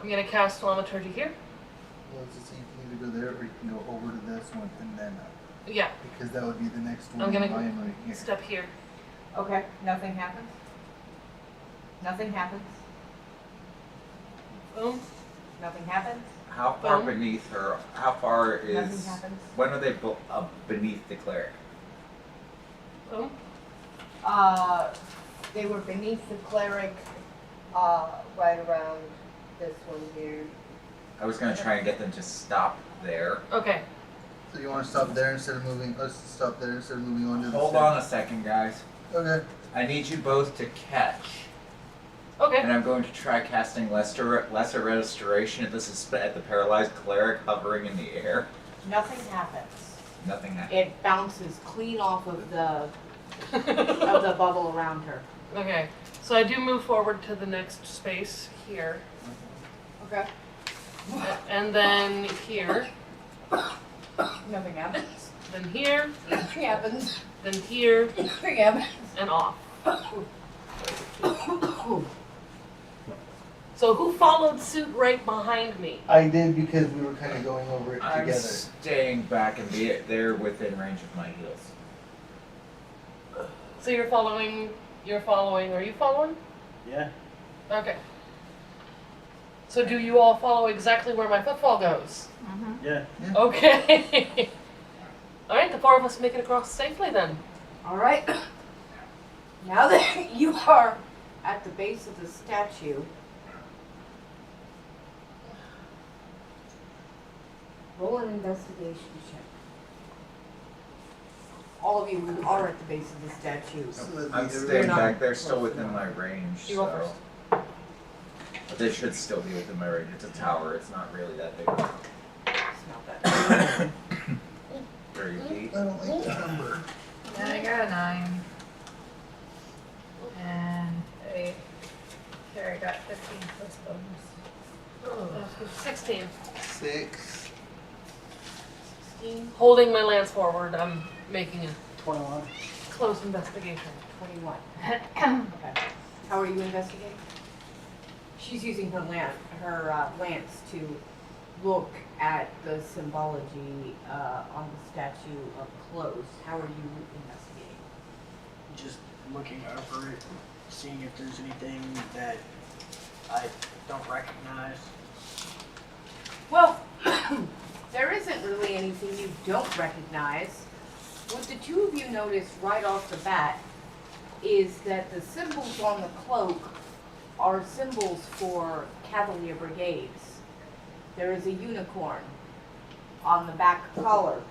I'm going to cast Thaumaturgy here. Well, it's just you can either go there or you can go over to this one and then up. Yeah, Because that would be the next one. I'm gonna I am right here. step here. Okay, nothing happens. Nothing happens. Boom. Nothing happens. How far Boom. beneath her? How far is? Nothing happens. When are they beneath the cleric? Boom. They were beneath the cleric, right around this one here. I was gonna try and get them to stop there. Okay. So you want to stop there instead of moving? Let's stop there instead of moving on to the Hold on a second, guys. Okay. I need you both to catch, Okay. and I'm going to try casting lesser restoration at the paralyzed cleric hovering in the air. Nothing happens. Nothing happens. It bounces clean off of the bubble around her. Okay. So I do move forward to the next space here. Okay. And then here. Nothing happens. Then here. Nothing happens. Then here. Nothing happens. And off. So who followed suit right behind me? I did because we were kind of going over it I'm together. staying back and they're within range of my heels. So you're following, are you following? Yeah. Okay. So do you all follow exactly where my footfall goes? Yeah. Okay. Alright, the four of us make it across safely then. All right. Now that you are at the base of the statue, roll an investigation check. All of you who are at the base of the statue. So that'd be I'm everybody- staying not back. They're still close within enough. my range. You go so- first. But they should still be within my range. It's a tower. It's not really that big. It's not that. 30 feet. I don't like that number. And I got a 9. And Carrie got 15 plus bonus. 16. 6. Holding my lance forward, I'm making a 21. close investigation. 21. Okay. How are you investigating? She's using her lance to look at the symbology on the statue up close. How are you investigating? Just looking over it, seeing if there's anything that I don't recognize. Well, there isn't really anything you don't recognize. What the two of you notice right off the bat is that the symbols on the cloak are symbols for Cavalier Brigades. There is a unicorn on the back collar.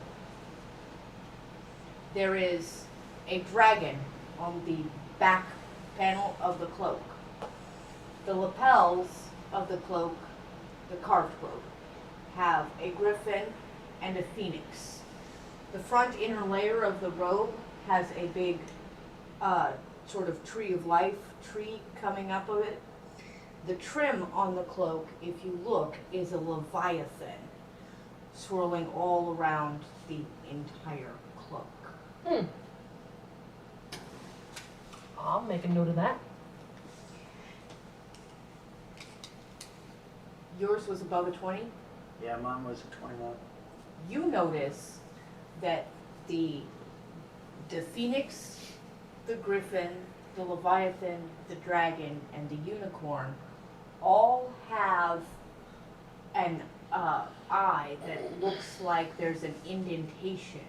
There is a dragon on the back panel of the cloak. The lapels of the cloak, the carved cloak, have a griffin and a phoenix. The front inner layer of the robe has a big sort of tree of life tree coming up of it. The trim on the cloak, if you look, is a leviathan swirling all around the entire cloak. I'll make a note of that. Yours was above a 20. Yeah, mine was a 21. You notice that the phoenix, the griffin, the leviathan, the dragon, and the unicorn all have an eye that looks like there's an indentation.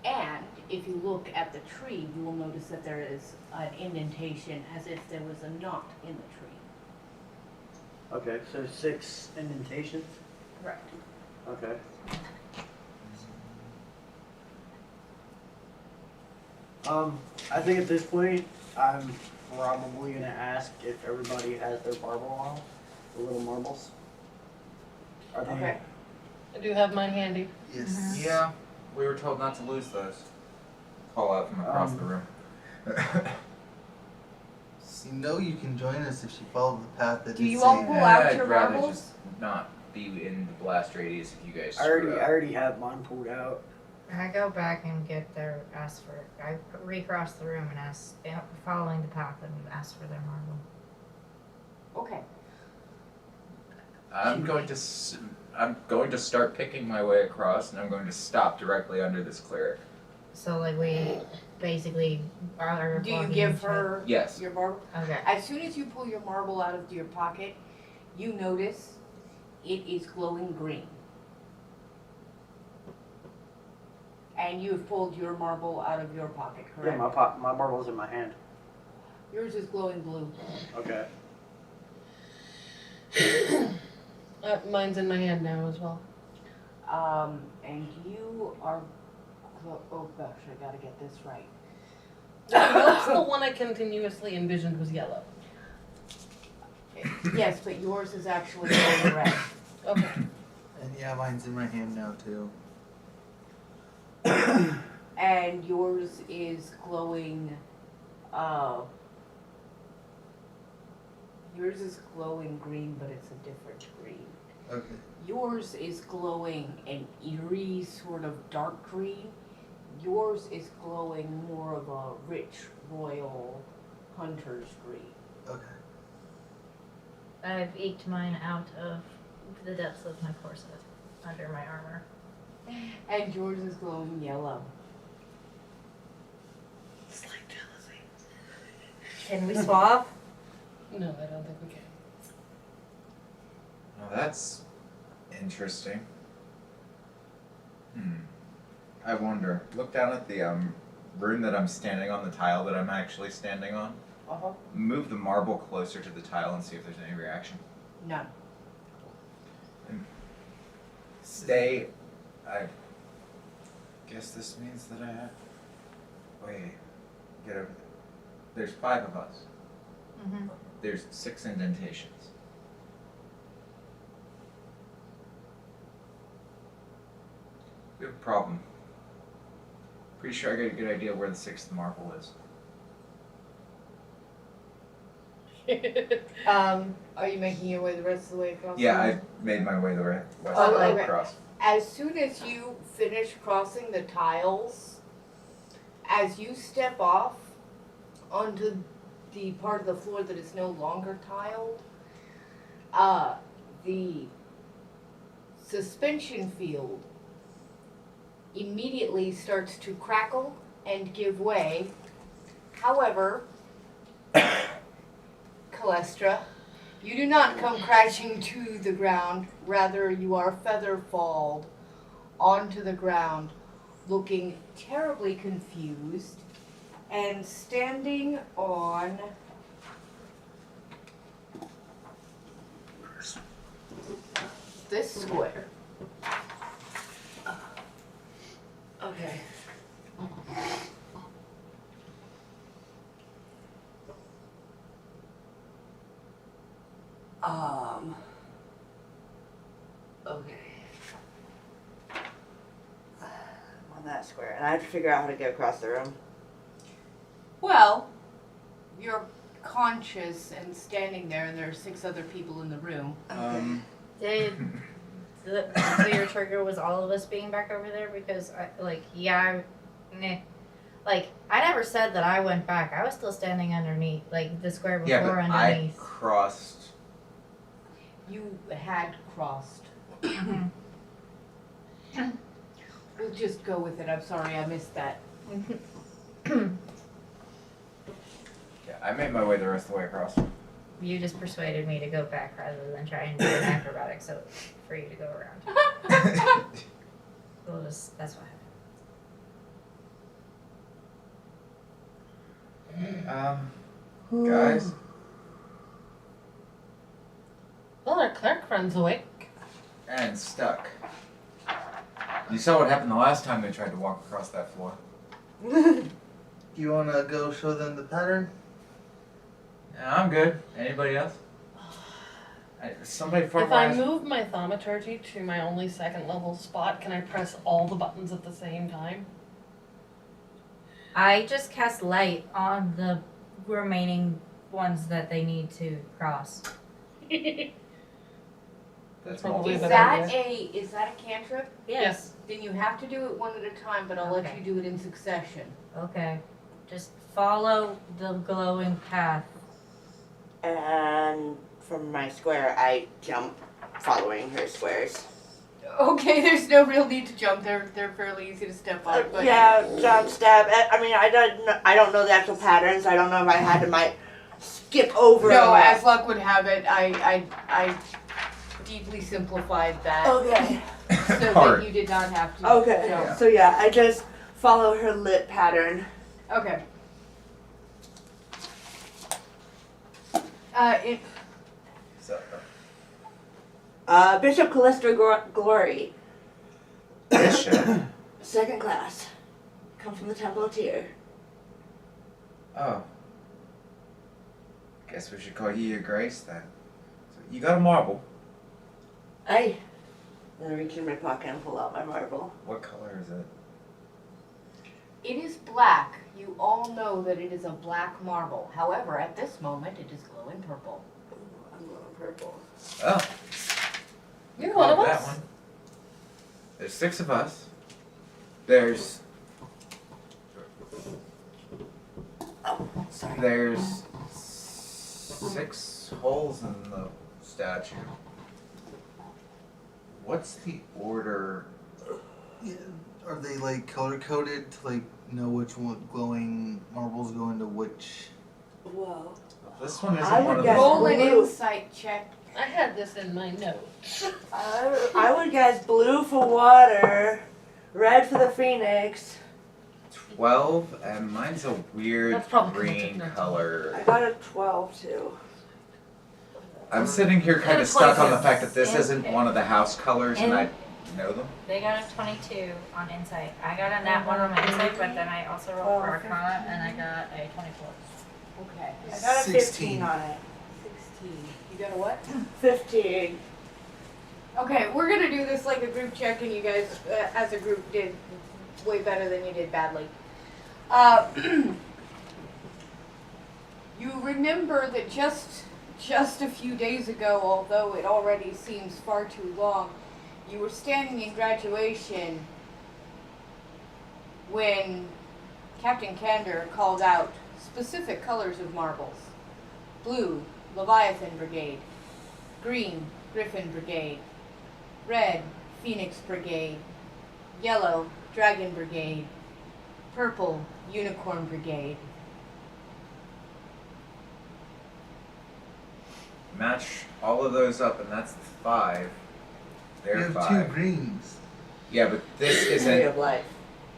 And if you look at the tree, you will notice that there is an indentation as if there was a knot in the tree. Okay, so 6 indentations. Correct. Okay. I think at this point, I'm probably gonna ask if everybody has their marble on, the little marbles. Are they? Okay. I do have mine handy. Yes. Yeah, we were told not to lose those. Call out from across the room. So you know you can join us if you follow the path that Do is you all safe. pull out I'd your rather marbles? just not be in the blast radius if you guys I screw up. already have mine pulled out. I go back and I recross the room and following the path and ask for their marble. Okay. I'm going to start picking my way across, and I'm going to stop directly under this cleric. So like we basically are. Do you walking give into her Yes. your marble? it. Okay. As soon as you pull your marble out of your pocket, you notice it is glowing green. And you have pulled your marble out of your pocket, Yeah, correct? my marble's in my hand. Yours is glowing blue. Okay. Mine's in my hand now as well. And you are, oh gosh, I gotta get this right. Nope's the one I continuously envisioned was yellow. Yes, but yours is actually glowing red. Okay. And yeah, mine's in my hand now too. And yours is glowing, yours is glowing green, but it's a different green. Okay. Yours is glowing an eerie sort of dark green. Yours is glowing more of a rich, royal hunter's green. Okay. I've eked mine out of the depths of my corset under my armor. And yours is glowing yellow. Slight jealousy. Can we swap? No, I don't think we can. Well, that's interesting. I wonder. Look down at the rune that I'm standing on, the tile that I'm actually standing on. Uh-huh. Move the marble closer to the tile and see if there's any reaction. None. Stay. I guess this means that I have. Wait. Get over there. There's 5 of us. Mm-hmm. There's 6 indentations. We have a problem. Pretty sure I got a good idea where the 6th marble is. Are you making your way the rest of the way across? Yeah, the I made my way the west Oh, side okay. across. As soon as you finish crossing the tiles, as you step off onto the part of the floor that is no longer tiled, the suspension field immediately starts to crackle and give way. However, Calestra, you do not come crashing to the ground, rather you are feather-falled onto the ground, looking terribly confused, and standing on this square. Okay. Okay. I'm on that square, and I have to figure out how to get across the room. Well, you're conscious and standing there, and there are 6 other people in the room. Did so your trigger was all of us being back over there? Because I never said that I went back. I was still standing underneath, like the square before Yeah, but I underneath. crossed. You had crossed. We'll just go with it. I'm sorry, I missed that. Yeah, I made my way the rest of the way across. You just persuaded me to go back rather than try and do an acrobatic, so for you to go around. That's what happened. Guys, Well, our clerk friend's awake. and stuck. You saw what happened the last time they tried to walk across that floor. You wanna go show them the pattern? Yeah, I'm good. Anybody else? Somebody If farm I move my thaumaturgy to my only 2nd level spot, can I press all the buttons at the same time? I just cast light on the remaining ones that they need to cross. That's Probably Is a multiple. good idea. is that a cantrip? Yes. Then you have to do it one at a time, but I'll let Okay. you do it in succession. Okay. Just follow the glowing path. And from my square, I jump, following her squares. Okay, there's no real need to jump. They're fairly easy to step on. But Yeah, jump, stab. I mean, I don't know the actual patterns. I don't know if I had to skip over. No, as luck would have it, I deeply simplified that Okay. so Hard. that you did not have to. Okay. jump. So yeah, I just follow her lit pattern. Okay. So, Bishop Callista Glory, Bishop. 2nd class. Come from the Temple of Tyr. Oh. Guess we should call you Your Grace then. So you got a marble. Hey. Then I reach in my pocket and pull out my marble. What color is it? It is black. You all know that it is a black marble. However, at this moment, it is glowing purple. Ooh, I'm going purple. Oh. You're Call one of it that us. one. There's 6 of us. There's Oh, sorry. There's 6 holes in the statue. What's the order? Yeah. Are they like color coded to like know which one glowing marbles go into which? Whoa. This one isn't I one would of guess- those. Roll an blue. insight check. I had this in my notes. I would guess blue for water, red for the phoenix. 12, and mine's a weird That's probably 'cause I green took notes. color. I got a 12 too. I'm sitting here kind And of a stuck on the 26. fact that this And- isn't one of the house colors, and I know them. They got a 22 on insight. I got a nat 1 on my insight, but then I also rolled for Arcana and I got a 24. Okay. I got a 15 16. on it. 16. You got a what? 15. Okay, we're gonna do this like a group check, and you guys, as a group, did way better than you did badly. You remember that just a few days ago, although it already seems far too long, you were standing in graduation when Captain Candor called out specific colors of marbles. Blue, Leviathan Brigade. Green, Griffin Brigade. Red, Phoenix Brigade. Yellow, Dragon Brigade. Purple, Unicorn Brigade. Match all of those up, and that's 5. You They're have 5. 2 greens. Yeah, but this Tree isn't of life.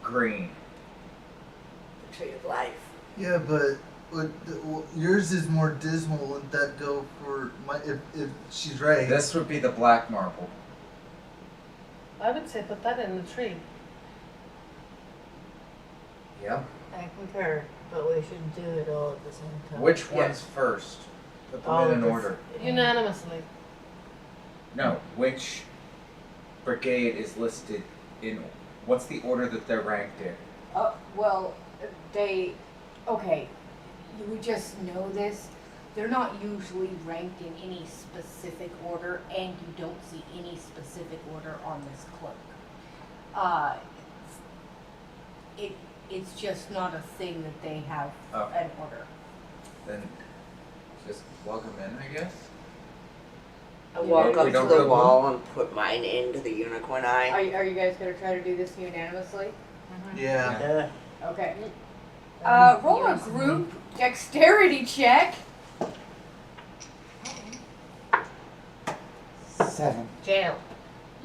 green. The tree of life. Yeah, but yours is more dismal. Wouldn't that go for my? If she's right. This would be the black marble. I would say put that in the tree. Yeah. I concur, but we should do it all at the same time. Which one's first? Put them All in of an this- order. Unanimously. No, which brigade is listed in, what's the order that they're ranked in? Well, okay, you would just know this. They're not usually ranked in any specific order, and you don't see any specific order on this cloak. It's just not a thing that they have Okay. an order. Then just plug them in, I guess. I walk We up to don't the go wall and put mine into the unicorn eye. Are you guys gonna try to do this unanimously? Yeah. Yeah. Okay. Roll a group dexterity check. 7. Jail.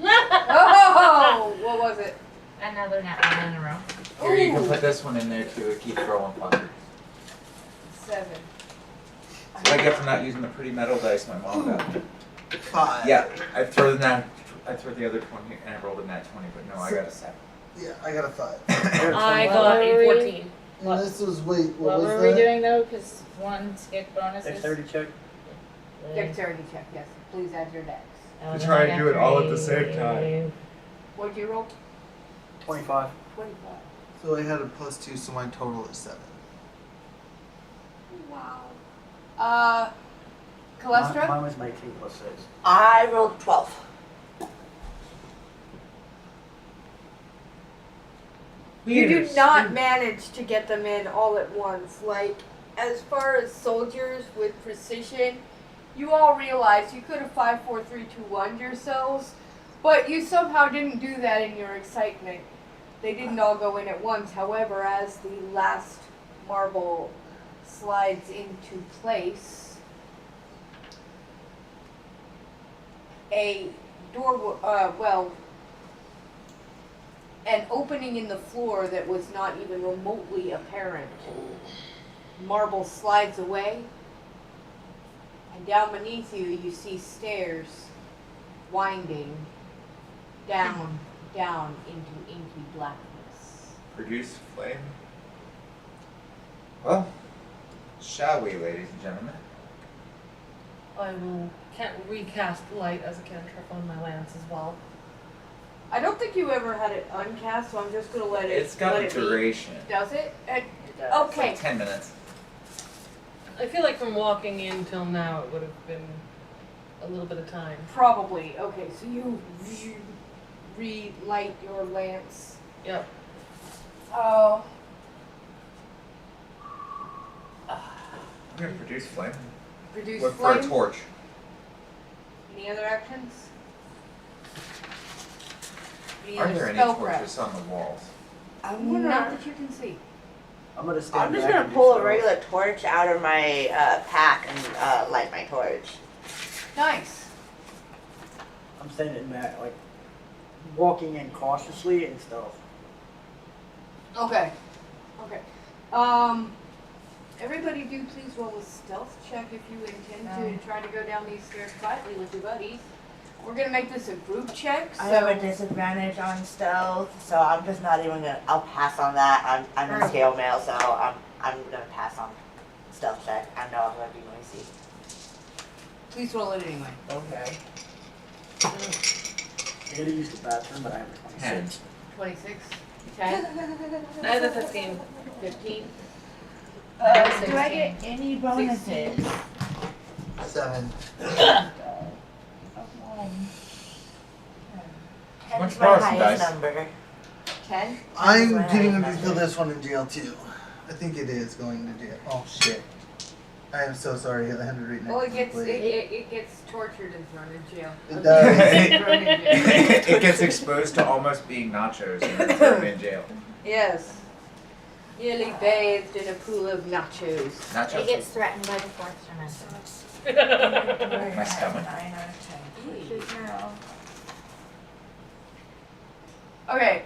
Oh, what was it? Another nat one in a row. Here, you can Ooh. put this one in there too. It keeps rolling puckers. 7. What I get for not using the pretty metal dice my mom got me. 5. Yeah, I throw the other 20 and I rolled a nat 20, but no, I got a 7. Yeah, I got a 5. I got a 14. And this was, wait, what What was were that? we doing though? Because one skipped bonuses. Dexterity check. Dexterity check, yes. Please add your dex. Oh, To then try I and got do it all at the same 3. time. What'd you roll? 25. 25. So I had a +2, so my total is 7. Wow. Mine Calestra? was 19 plus 6. I rolled 12. You do not manage to get them in all at once. Like, as far as soldiers with precision, you all realize you could have 5, 4, 3, 2, 1 yourselves, but you somehow didn't do that in your excitement. They didn't all go in at once. However, as the last marble slides into place, a door, an opening in the floor that was not even remotely apparent. Marble slides away, and down beneath you, you see stairs winding down into inky blackness. Produce flame. Well, shall we, ladies and gentlemen? I will recast light as a cantrip on my lance as well. I don't think you ever had it uncast, so I'm just gonna let it. It's got let a it be. duration. Does it? It's Okay. like 10 minutes. I feel like from walking in till now, it would have been a little bit of time. Probably. Okay, so you relight your lance. Yep. Oh. I'm gonna produce flame. Produce Look for a flame. torch. Any other actions? Any Are other there any spell torches on the walls? I'm Not gonna. that you can see. I'm gonna stand I'm just back gonna and do pull a spells. regular torch out of my pack and light my torch. Nice. I'm standing back, like, walking in cautiously and stealth. Okay. Okay. Everybody do please roll a stealth check if you intend to try to go down these stairs quietly with your buddies. We're gonna make this a group check, so I have a disadvantage on stealth, so I'm just not even gonna. I'll pass on that. I'm in scale mail, so I'm gonna pass on stealth check. I know I'm gonna be noisy. please roll it anyway. Okay. I gotta use the bathroom, but I have a 26. 26, 10, I had a 15. 15. Do I get any bonuses? 7. What's Ten's my borrow some highest dice? number. 10? I'm Right. getting ready to throw this one in jail too. I think it is going to jail. Oh shit. I am so sorry. I had to read Well, it next. gets it gets tortured and thrown in jail. It does. Thrown in jail. It gets exposed to almost being nachos and then thrown in jail. Yes. Nearly bathed in a pool of nachos. Nachos. It gets threatened by the fourth dimension. My stomach. 9 out of 10. Okay.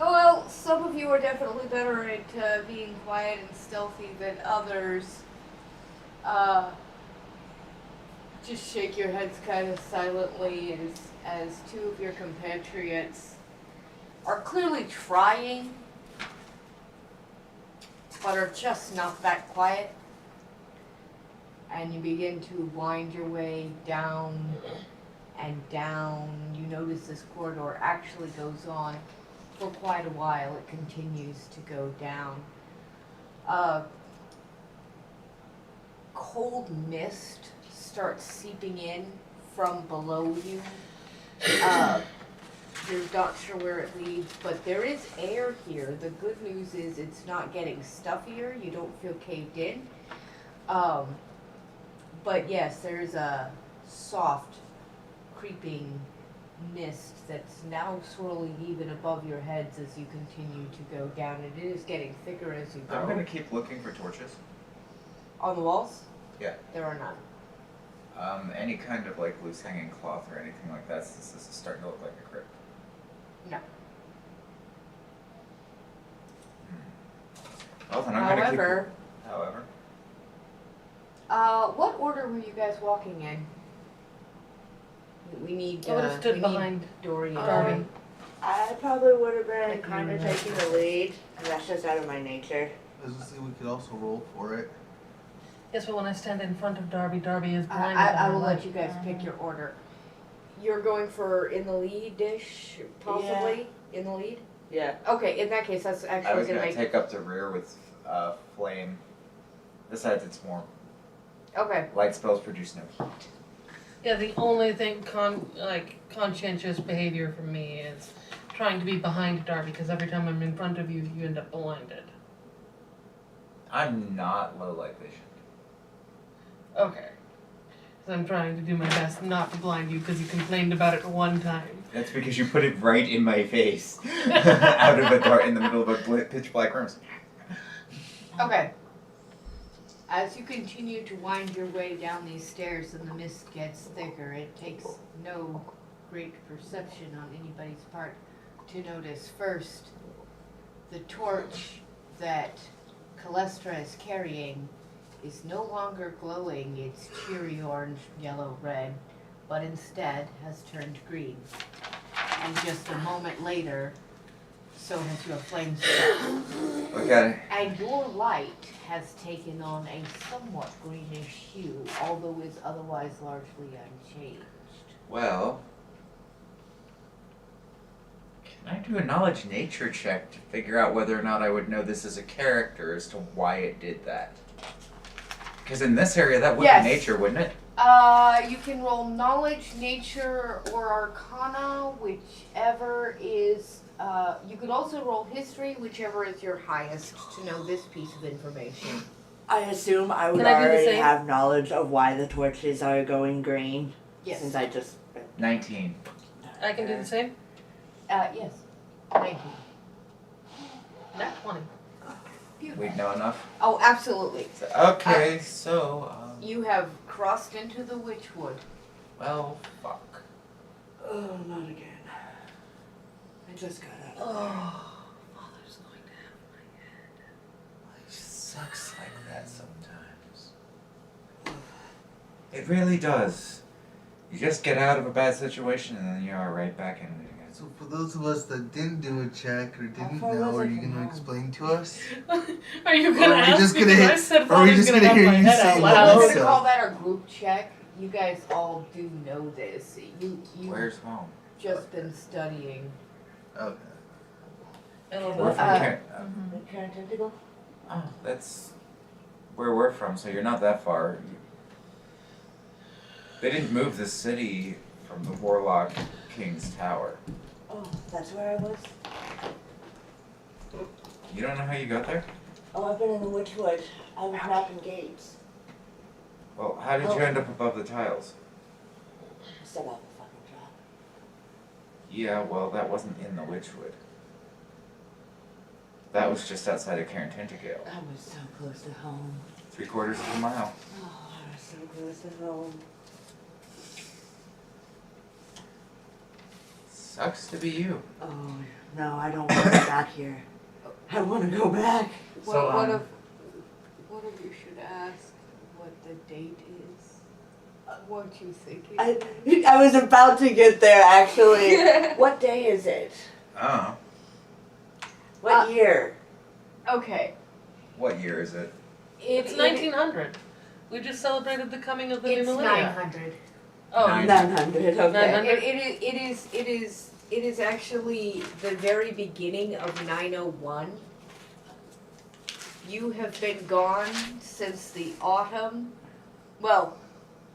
Well, some of you are definitely better at being quiet and stealthy than others. Just shake your heads kind of silently as two of your compatriots are clearly trying, but are just not that quiet. And you begin to wind your way down and down. You notice this corridor actually goes on for quite a while. It continues to go down. Cold mist starts seeping in from below you. You're not sure where it leads, but there is air here. The good news is it's not getting stuffier. You don't feel caved in. But yes, there's a soft, creeping mist that's now swirling even above your heads as you continue to go down. It is getting thicker as you go. I'm gonna keep looking for torches. On the walls? Yeah. There are none. Any kind of like loose hanging cloth or anything like that, since this is starting to look like a crypt. No. Well, then I'm gonna keep. However, what order were you guys walking in? We need. I would have stood we behind need Dory and Darby. I probably would have been Like kind of you. taking the lead, because that's just out of my nature. I was gonna say we could also roll for it. Yes, but when I stand in front of Darby, Darby is blinded. I by will my let light. you guys pick your order. You're going for in the lead-ish, possibly? In the lead? Yeah. Okay, in that case, that's I actually was gonna gonna make. take up the rear with flame. Besides, it's warm. Okay. Light spells produce no heat. Yeah, the only thing conscientious behavior for me is trying to be behind Darby, because every time I'm in front of you, you end up blinded. I'm not low light vision. Okay. So I'm trying to do my best not to blind you because you complained about it one time. That's because you put it right in my face, out of a dark, in the middle of a pitch black room. Okay. As you continue to wind your way down these stairs and the mist gets thicker, it takes no great perception on anybody's part to notice first the torch that Calestra is carrying is no longer glowing its cheery orange, yellow, red, but instead has turned green. And just a moment later, so has your flame spell. Okay. And your light has taken on a somewhat greenish hue, although is otherwise largely unchanged. Well, can I do a knowledge nature check to figure out whether or not I would know this as a character as to why it did that? Because in this area, that would Yes. be nature, wouldn't it? You can roll knowledge, nature, or arcana, whichever is, you could also roll history, whichever is your highest to know this piece of information. I assume I would Can I do the already same? have knowledge of why the torches are going green, Yes. since I just... 19. I can do the same? Yes. 19. Nat 20. We'd know enough. Oh, absolutely. So, okay, so, You have crossed into the Witchwood. well, fuck. Oh, not again. I just got out. Oh, Father's going to have my head. Life sucks like that sometimes. It really does. You just get out of a bad situation and then you are right back in it again. So for those of us that didn't do a check or didn't far know, was are it you from gonna home? explain to us? Are you Or gonna are we ask just me? gonna Because I hit- said are we Father's just gonna gonna have hear my you head say out what I'm we loud. said? gonna call that a group check. You guys all do know this. You've Where's home? just been studying. Okay. We're Elevator. from The current tentacle? oh, that's where we're from, so you're not that far. They didn't move the city from the Warlock King's tower. Oh, that's where I was? You don't know how you got there? Oh, I've been in the Witchwood. I was mapping gates. Well, how did you end up above the tiles? Set up a fucking trap. Yeah, well, that wasn't in the Witchwood. That was just outside of Cairn Tentagale. I was so close to home. 3/4 of a mile. Oh, I was so close to home. Sucks to be you. Oh, no, I don't want to go back here. I want to go back. So, What if you should ask what the date is? What you thinking? I was about to get there, actually. What day is it? Oh. What year? Okay. What year is it? It's 1900. We just celebrated the coming of the new It's millennium. 900. Oh, 900. Okay. It is actually the very beginning of 901. You have been gone since the autumn. Well,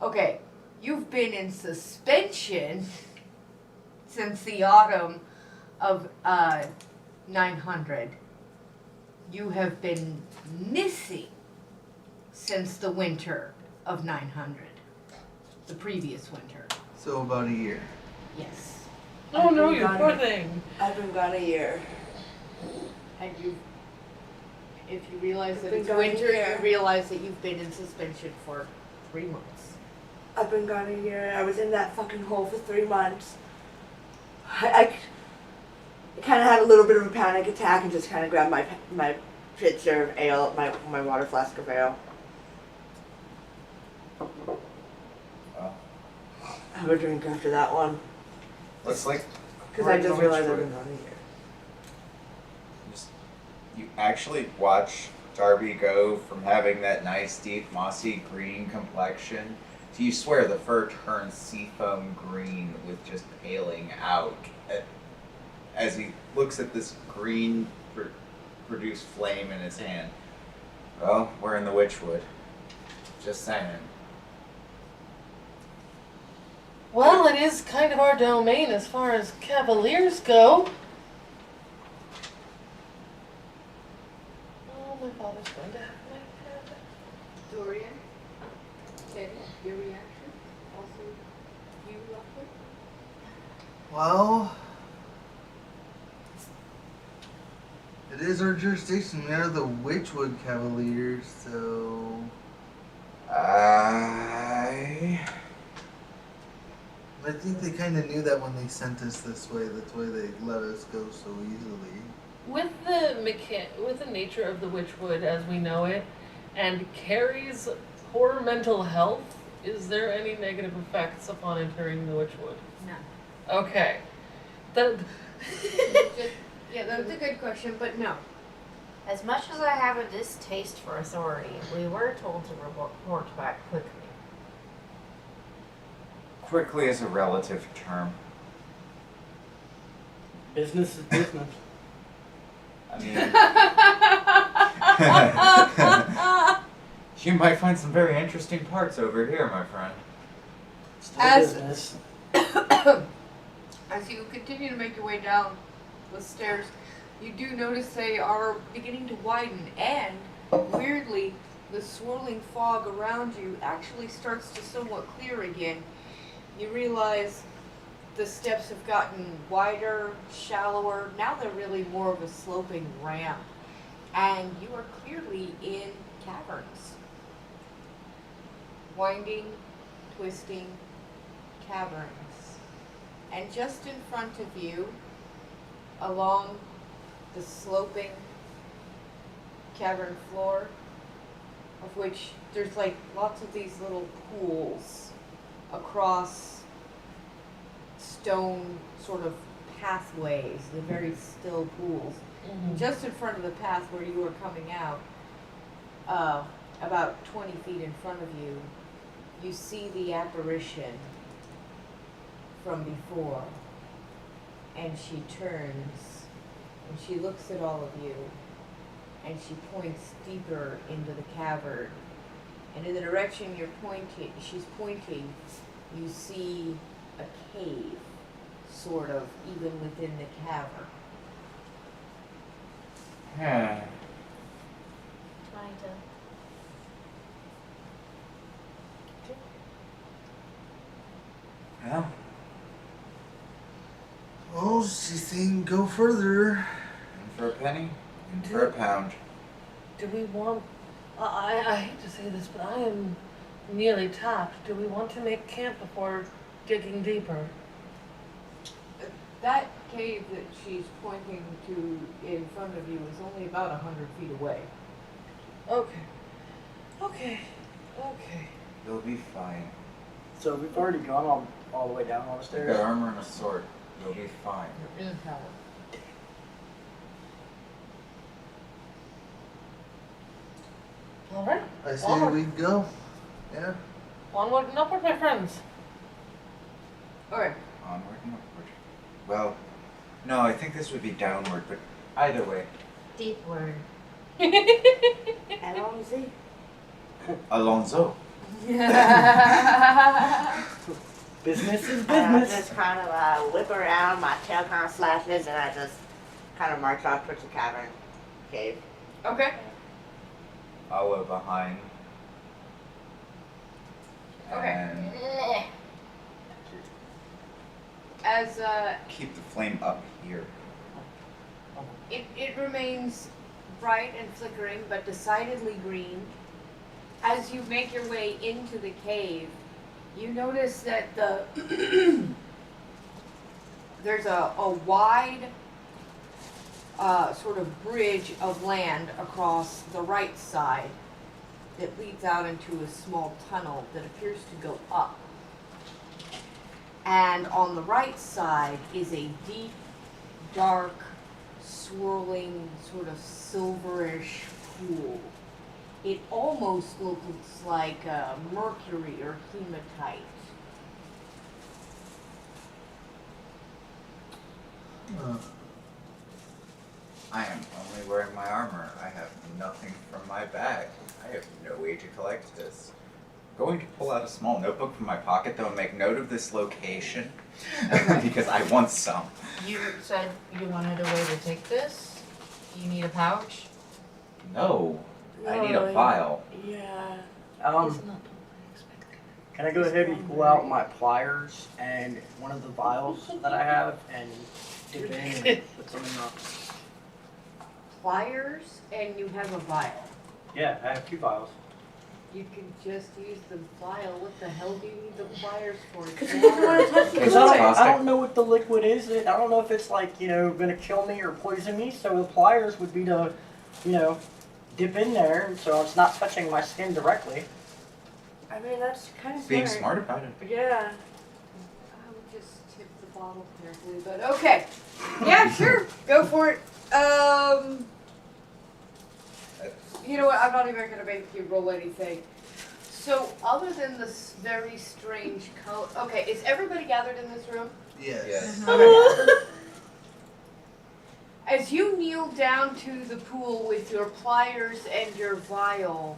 okay, you've been in suspension since the autumn of 900. You have been missing since the winter of 900. The previous winter. So about a year. Yes. Oh no, you poor thing. I've been gone a year. And you, if you realize that Been it's gone a winter, year. you realize that you've been in suspension for 3 months. I've been gone a year. I was in that fucking hole for 3 months. I kind of had a little bit of a panic attack and just kind of grabbed my pitcher of ale, my water flask of ale. Well, Have a drink after that one. looks like Because I just realized I've been gone a year. you actually watch Darby go from having that nice, deep, mossy green complexion to, you swear, the fur turns seafoam green with just paling out as he looks at this green produced flame in his hand. Well, we're in the Witchwood. Just saying. Well, it is kind of our domain as far as cavaliers go. Oh, my father's going to have my head. Dorian, Teddy, your reaction? Also, you, Lockwood? Well, it is our jurisdiction. We are the Witchwood Cavaliers, so I think they kind of knew that when they sent us this way. That's why they let us go so easily. With the nature of the Witchwood as we know it, and Carrie's poor mental health, is there any negative effects upon entering the Witchwood? No. Okay. That. Yeah, that was a good question, but no. As much as I have a distaste for authority, we were told to report back quickly. Quickly is a relative term. Business is business. I mean, you might find some very interesting parts over here, my friend. Still As- business. As you continue to make your way down the stairs, you do notice they are beginning to widen, and weirdly, the swirling fog around you actually starts to somewhat clear again. You realize the steps have gotten wider, shallower. Now they're really more of a sloping ramp, and you are clearly in caverns. Winding, twisting caverns. And just in front of you, along the sloping cavern floor, of which there's like lots of these little pools across stone sort of pathways, the very still pools. Mhm. Just in front of the path where you were coming out, about 20 feet in front of you, you see the apparition from before, and she turns and she looks at all of you and she points deeper into the cavern, and in the direction she's pointing, you see a cave, sort of, even within the cavern. Yeah. Trying to. Well, Oh, she's saying go further. in for a penny, in for a pound. Do we want? I hate to say this, but I am nearly tapped. Do we want to make camp before digging deeper? That cave that she's pointing to in front of you is only about 100 feet away. Okay. You'll be fine. So we've already gone all the way down all the You've stairs. got armor and a sword. You'll be fine. You're in a tower. All right. I say Onward. we go. Yeah. Onward and upward, my friends. Okay. Onward and upward. Well, no, I think this would be downward, but either way. Deep word. Alonzi. Alonzo. Business is I business. just kind of whip around, my tail kind of slashes, and I just kind of march off towards the cavern cave. Okay. Follow behind. Okay. And As keep the flame up here. it remains bright and flickering, but decidedly green. As you make your way into the cave, you notice that there's a wide sort of bridge of land across the right side that leads out into a small tunnel that appears to go up. And on the right side is a deep, dark, swirling, sort of silverish pool. It almost looks like mercury or hematite. I am only wearing my armor. I have nothing from my bag. I have no way to collect this. Going to pull out a small notebook from my pocket though and make note of this location because I want some. You said you wanted a way to take this? You need a pouch? No, I need a vial. Yeah. Can I go ahead and pull out my pliers and one of the vials that I have and dip in and put some in the... Pliers, and you have a vial. Yeah, I have 2 vials. You can just use the vial. What the hell do you need the pliers for? Because you don't want to touch the Because liquid. I don't know what the liquid is. I don't know if it's like, gonna kill me or poison me. So the pliers would be to, dip in there so it's not touching my skin directly. I mean, that's kind of Being smart about it. Yeah. I would just tip the bottle carefully, but okay. Yeah, sure. Go for it. You know what? I'm not even going to make you roll anything. So, other than this very strange color. Okay, is everybody gathered in this room? Yes. As you kneel down to the pool with your pliers and your vial,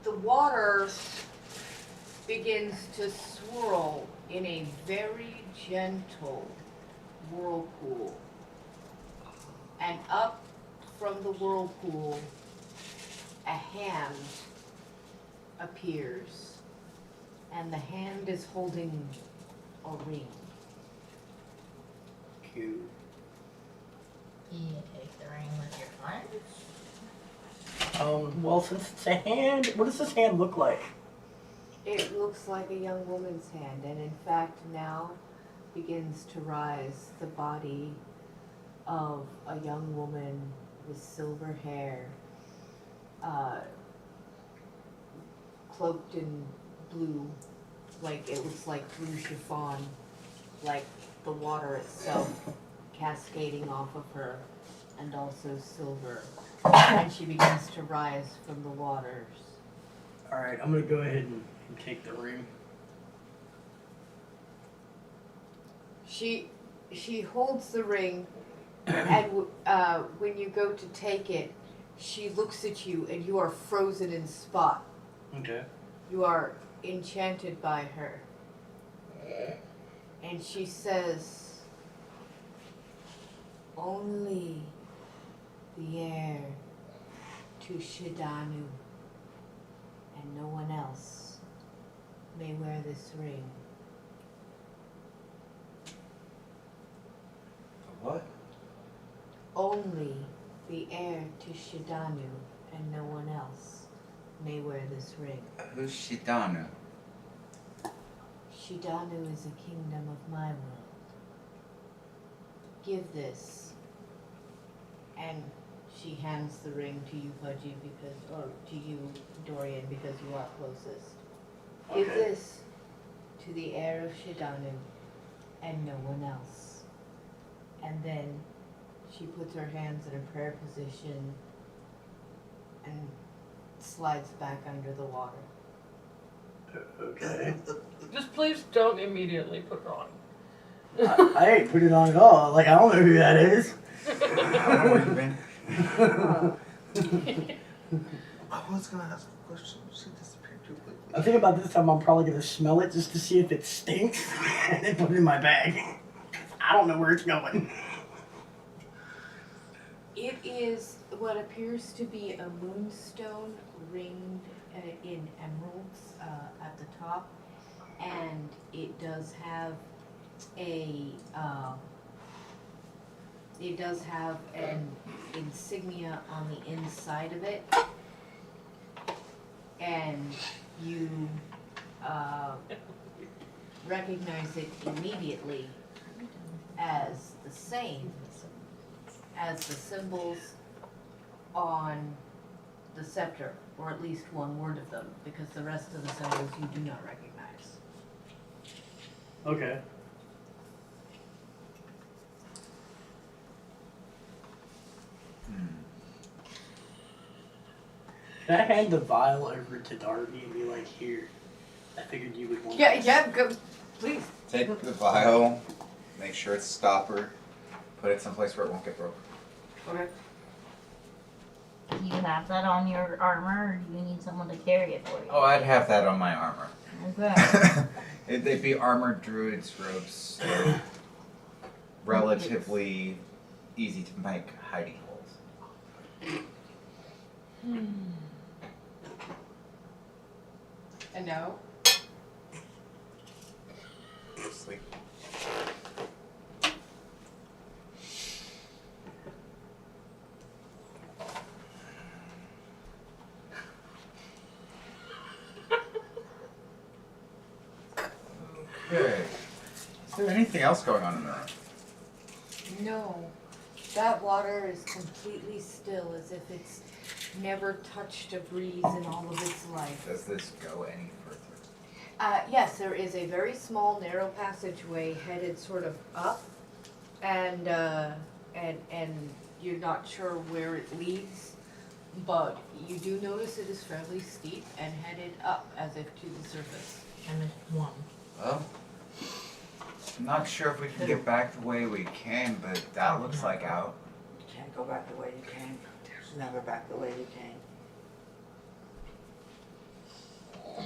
the water begins to swirl in a very gentle whirlpool. And up from the whirlpool, a hand appears. And the hand is holding a ring. Cute. You take the ring with your friends? Well, since it's a hand, what does this hand look like? It looks like a young woman's hand, and in fact now begins to rise the body of a young woman with silver hair, cloaked in blue, like it looks like blue chiffon, like the water itself cascading off of her, and also silver. And she begins to rise from the waters. Alright, I'm gonna go ahead and take the ring. She holds the ring, and when you go to take it, she looks at you, and you are frozen in spot. Okay. You are enchanted by her. And she says, "Only the heir to Shidanu and no one else may wear this ring." What? Only the heir to Shidanu and no one else may wear this ring. Who's Shidanu? Shidanu is a kingdom of my world. Give this. And she hands the ring to you, Pudgy, or to you, Dorian, because you are closest. Give this to the heir of Shidanu and no one else. And then she puts her hands in a prayer position and slides back under the water. Okay. Just please don't immediately put it on. I ain't put it on at all. Like, I don't know who that is. I don't know where you've been. I was gonna ask a question. She disappeared too quickly. I think about this time I'm probably gonna smell it just to see if it stinks and then put it in my bag. I don't know where it's going. It is what appears to be a moonstone ringed in emeralds at the top, and it does have an insignia on the inside of it, and you recognize it immediately as the same as the symbols on the scepter, or at least one word of them, because the rest of the symbols you do not recognize. Okay. Can I hand the vial over to Darby and be like, here? I figured you would want this. Yeah, go, please. Take the vial, make sure it's a stopper, put it someplace where it won't get broke. Okay. Do you have that on your armor, or do you need someone to carry it for you? Oh, I'd have that on my armor. Okay. They'd be armored druids' robes, so relatively easy to make hiding holes. And now? Sleep. Okay. Is there anything else going on in the room? No. That water is completely still, as if it's never touched a breeze in all of its life. Does this go any further? Yes, there is a very small, narrow passageway headed sort of up, and you're not sure where it leads, but you do notice it is fairly steep and headed up as if to the surface. I missed one. Well, I'm not sure if we can get back the way we came, but that looks like out. You can't go back the way you came. It's never back the way you came.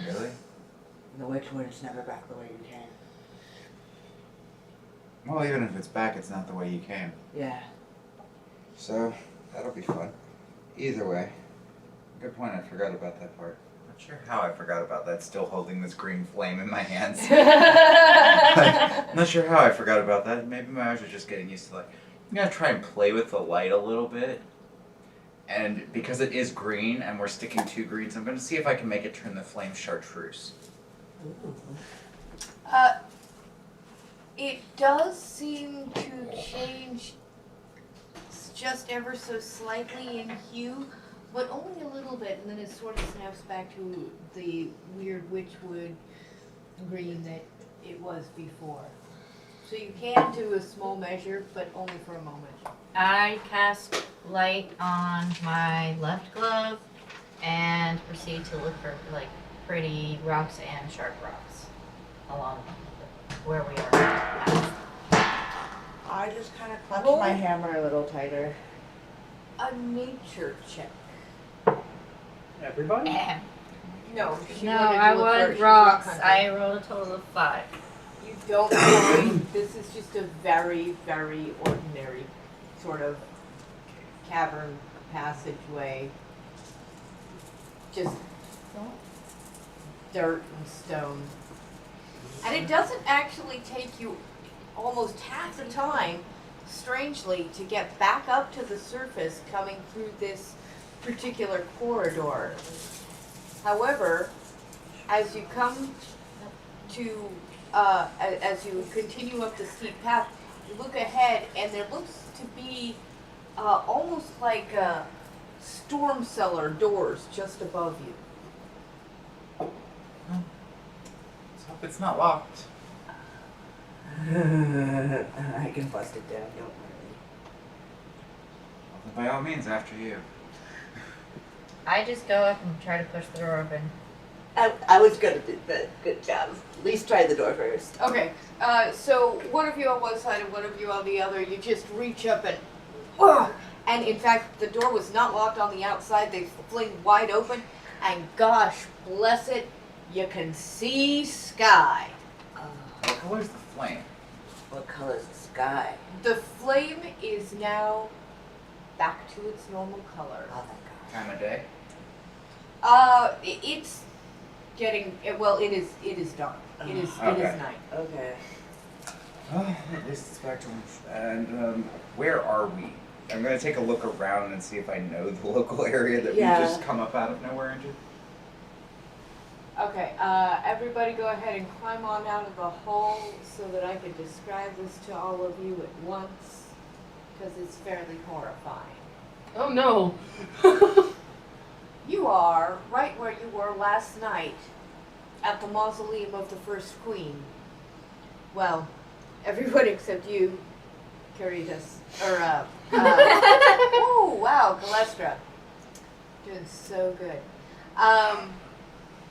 Really? In the Witchwood, it's never back the way you came. Well, even if it's back, it's not the way you came. Yeah. So, that'll be fun. Either way. Good point, I forgot about that part. Not sure how I forgot about that, still holding this green flame in my hands. Not sure how I forgot about that. Maybe my eyes are just getting used to I'm gonna try and play with the light a little bit. And because it is green and we're sticking two greens, I'm gonna see if I can make it turn the flame chartreuse. It does seem to change just ever so slightly in hue, but only a little bit, and then it sort of snaps back to the weird Witchwood green that it was before. So you can do a small measure, but only for a moment. I cast light on my left glove and proceed to look for pretty rocks and sharp rocks along where we are at. I just kind of clutched Roll. my hammer a little tighter. A nature check. Everybody? No, she No, wanted to I look wanted first. She's rocks. rock I hunting. rolled a total of 5. You don't find, this is just a very, very ordinary sort of cavern passageway. Just dirt and stone. And it doesn't actually take you almost half the time, strangely, to get back up to the surface coming through this particular corridor. However, as you come to, as you continue up the steep path, you look ahead and there looks to be almost like storm cellar doors just above you. Let's hope it's not locked. I can bust it down, don't worry. Well, then by all means, after you. I just go up and try to push the door open. I was gonna do that. Good job. At least try the door first. Okay, so one of you on one side and one of you on the other, you just reach up and in fact, the door was not locked on the outside. They fling wide open, and gosh bless it, you can see sky. What color's the flame? What color is the sky? The flame is now back to its normal color. Oh my Time of day? It's getting, well, it is dark. It is Okay. night. god. Okay. Oh, at least it's back to and where are we? I'm gonna take a look around and see if I know the local area that Yeah. we just come up out of nowhere into. Okay, everybody go ahead and climb on out of the hole so that I can describe this to all of you at once, because it's fairly horrifying. Oh no. You are right where you were last night, at the mausoleum of the first queen. Well, everyone except you, Caritas, or, oh, wow, Calestra. Doing so good.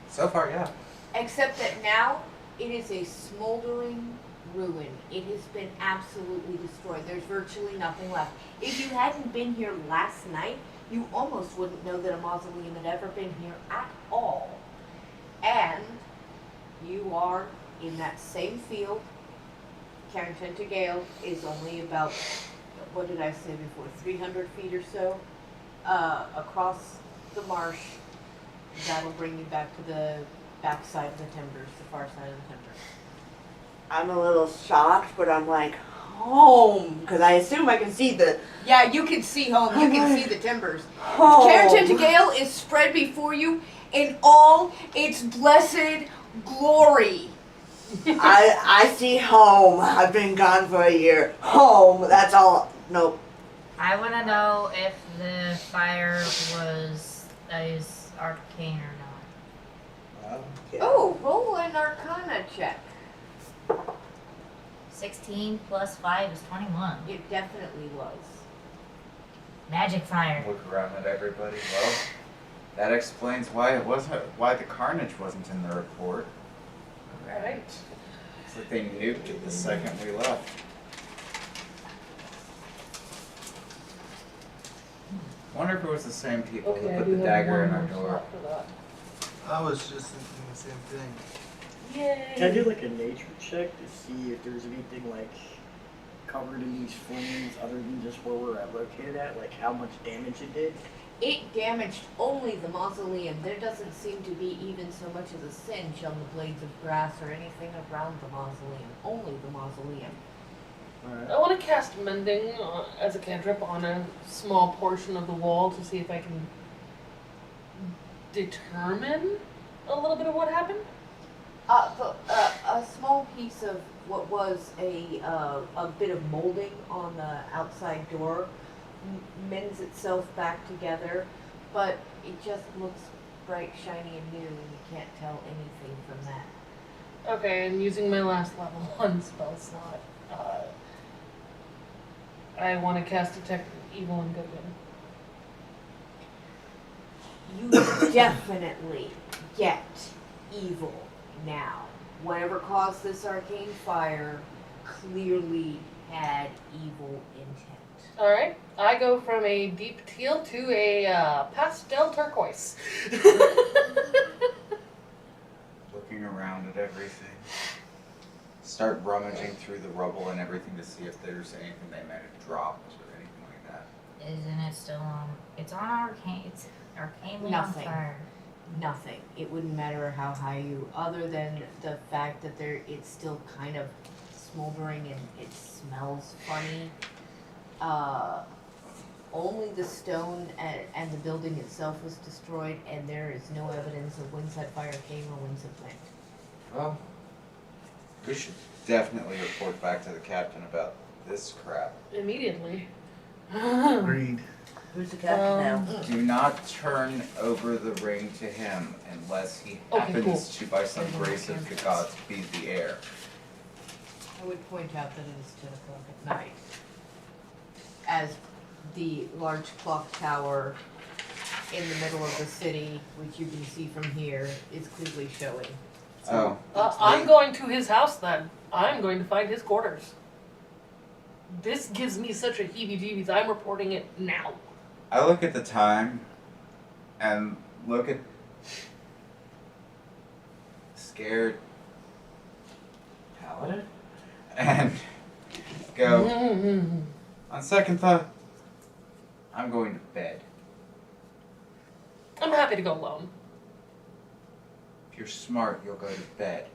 So far, yeah. Except that now it is a smoldering ruin. It has been absolutely destroyed. There's virtually nothing left. If you hadn't been here last night, you almost wouldn't know that a mausoleum had ever been here at all. And you are in that same field. Carrington to Gale is only about, what did I say before, 300 feet or so across the marsh. That'll bring you back to the back side of the timbers, the far side of the timbers. I'm a little shocked, but I'm like, home, because I assume I can see the Yeah, you can see home. You can see the timbers. home. Carrington to Gale is spread before you in all its blessed glory. I see home. I've been gone for a year. Home. That's all. Nope. I want to know if the fire was arcane or not. Oh, roll an Arcana check. 16 plus 5 is 21. It definitely was. Magic fire. Look around at everybody. Well, that explains why the carnage wasn't in the report. Right. It's like they nuked it the second we left. Wonder if it was the same people Okay, who I put do the have dagger one in our more door. slot for that. I was just thinking the same thing. Yay. Can I do like a nature check to see if there's anything like covered in these flames other than just where we're located at? Like how much damage it did? It damaged only the mausoleum. There doesn't seem to be even so much as a singe on the blades of grass or anything around the mausoleum. Only the mausoleum. I want to cast Mending as a cantrip on a small portion of the wall to see if I can determine a little bit of what happened. A small piece of what was a bit of molding on the outside door mends itself back together, but it just looks bright, shiny, and new, and you can't tell anything from that. Okay, and using my last level 1 spell slot, I want to cast Detect Evil and Goodwin. You definitely get evil now. Whatever caused this arcane fire clearly had evil intent. Alright, I go from a deep teal to a pastel turquoise. Looking around at everything. Start rummaging through the rubble and everything to see if there's anything they might have dropped or anything like that. Isn't it still on? It's on arcane. It's arcanely Nothing. on fire. Nothing. It wouldn't matter how high you, other than the fact that it's still kind of smoldering and it smells funny. Only the stone and the building itself was destroyed, and there is no evidence of whence that fire came or whence it went. Well, we should definitely report back to the captain about this crap. Immediately. Agreed. Who's the captain now? Do not turn over the ring to him unless he happens to, by some grace of the gods, be the heir. I would point out that it is 10 o'clock at night, as the large clock tower in the middle of the city, which you can see from here, is clearly showing. Oh. I'm going to his house then. I'm going to find his quarters. This gives me such a heebie-jeebies. I'm reporting it now. I look at the time and look at scared Paladin and go, on second thought, I'm going to bed. I'm happy to go alone. If you're smart, you'll go to bed.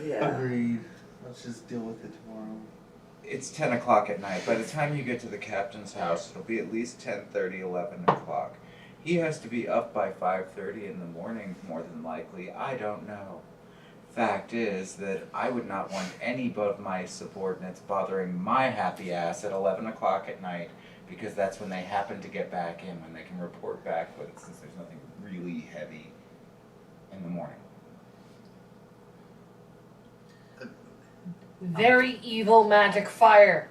Yeah. Agreed. Let's just deal with it tomorrow. It's 10 o'clock at night. By the time you get to the captain's house, it'll be at least 10:30, 11 o'clock. He has to be up by 5:30 in the morning, more than likely. I don't know. Fact is that I would not want any of my subordinates bothering my happy ass at 11 o'clock at night, because that's when they happen to get back in, when they can report back, but since there's nothing really heavy in the morning. Very evil magic fire.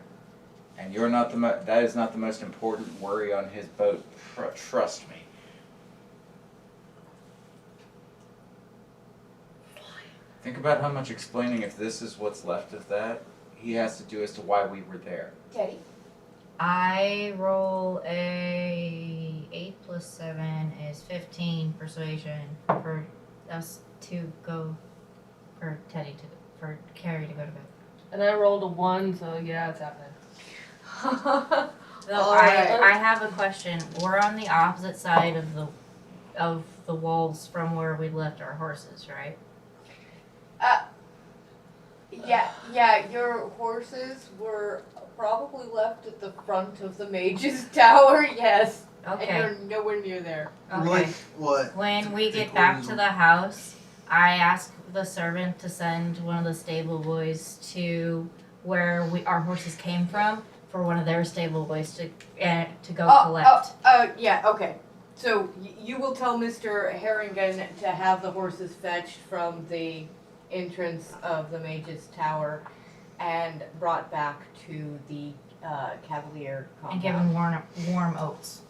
And you're not that is not the most important worry on his boat. Trust me. Think about how much explaining, if this is what's left of that, he has to do as to why we were there. Teddy? I roll a 8 plus 7 is 15 persuasion for us to go, for Carrie to go to bed. And I rolled a 1, so yeah, it's happening. So Alright. I have a question. We're on the opposite side of the walls from where we left our horses, right? Yeah, your horses were probably left at the front of the mage's tower, yes. Okay. And you're nowhere near there. Okay. Like what? When we Take get back orders to on- the house, I ask the servant to send one of the stable boys to where our horses came from for one of their stable boys to go collect. Yeah, okay. So you will tell Mr. Harrigan to have the horses fetched from the entrance of the mage's tower and brought back to the Cavalier compound. And give him warm oats.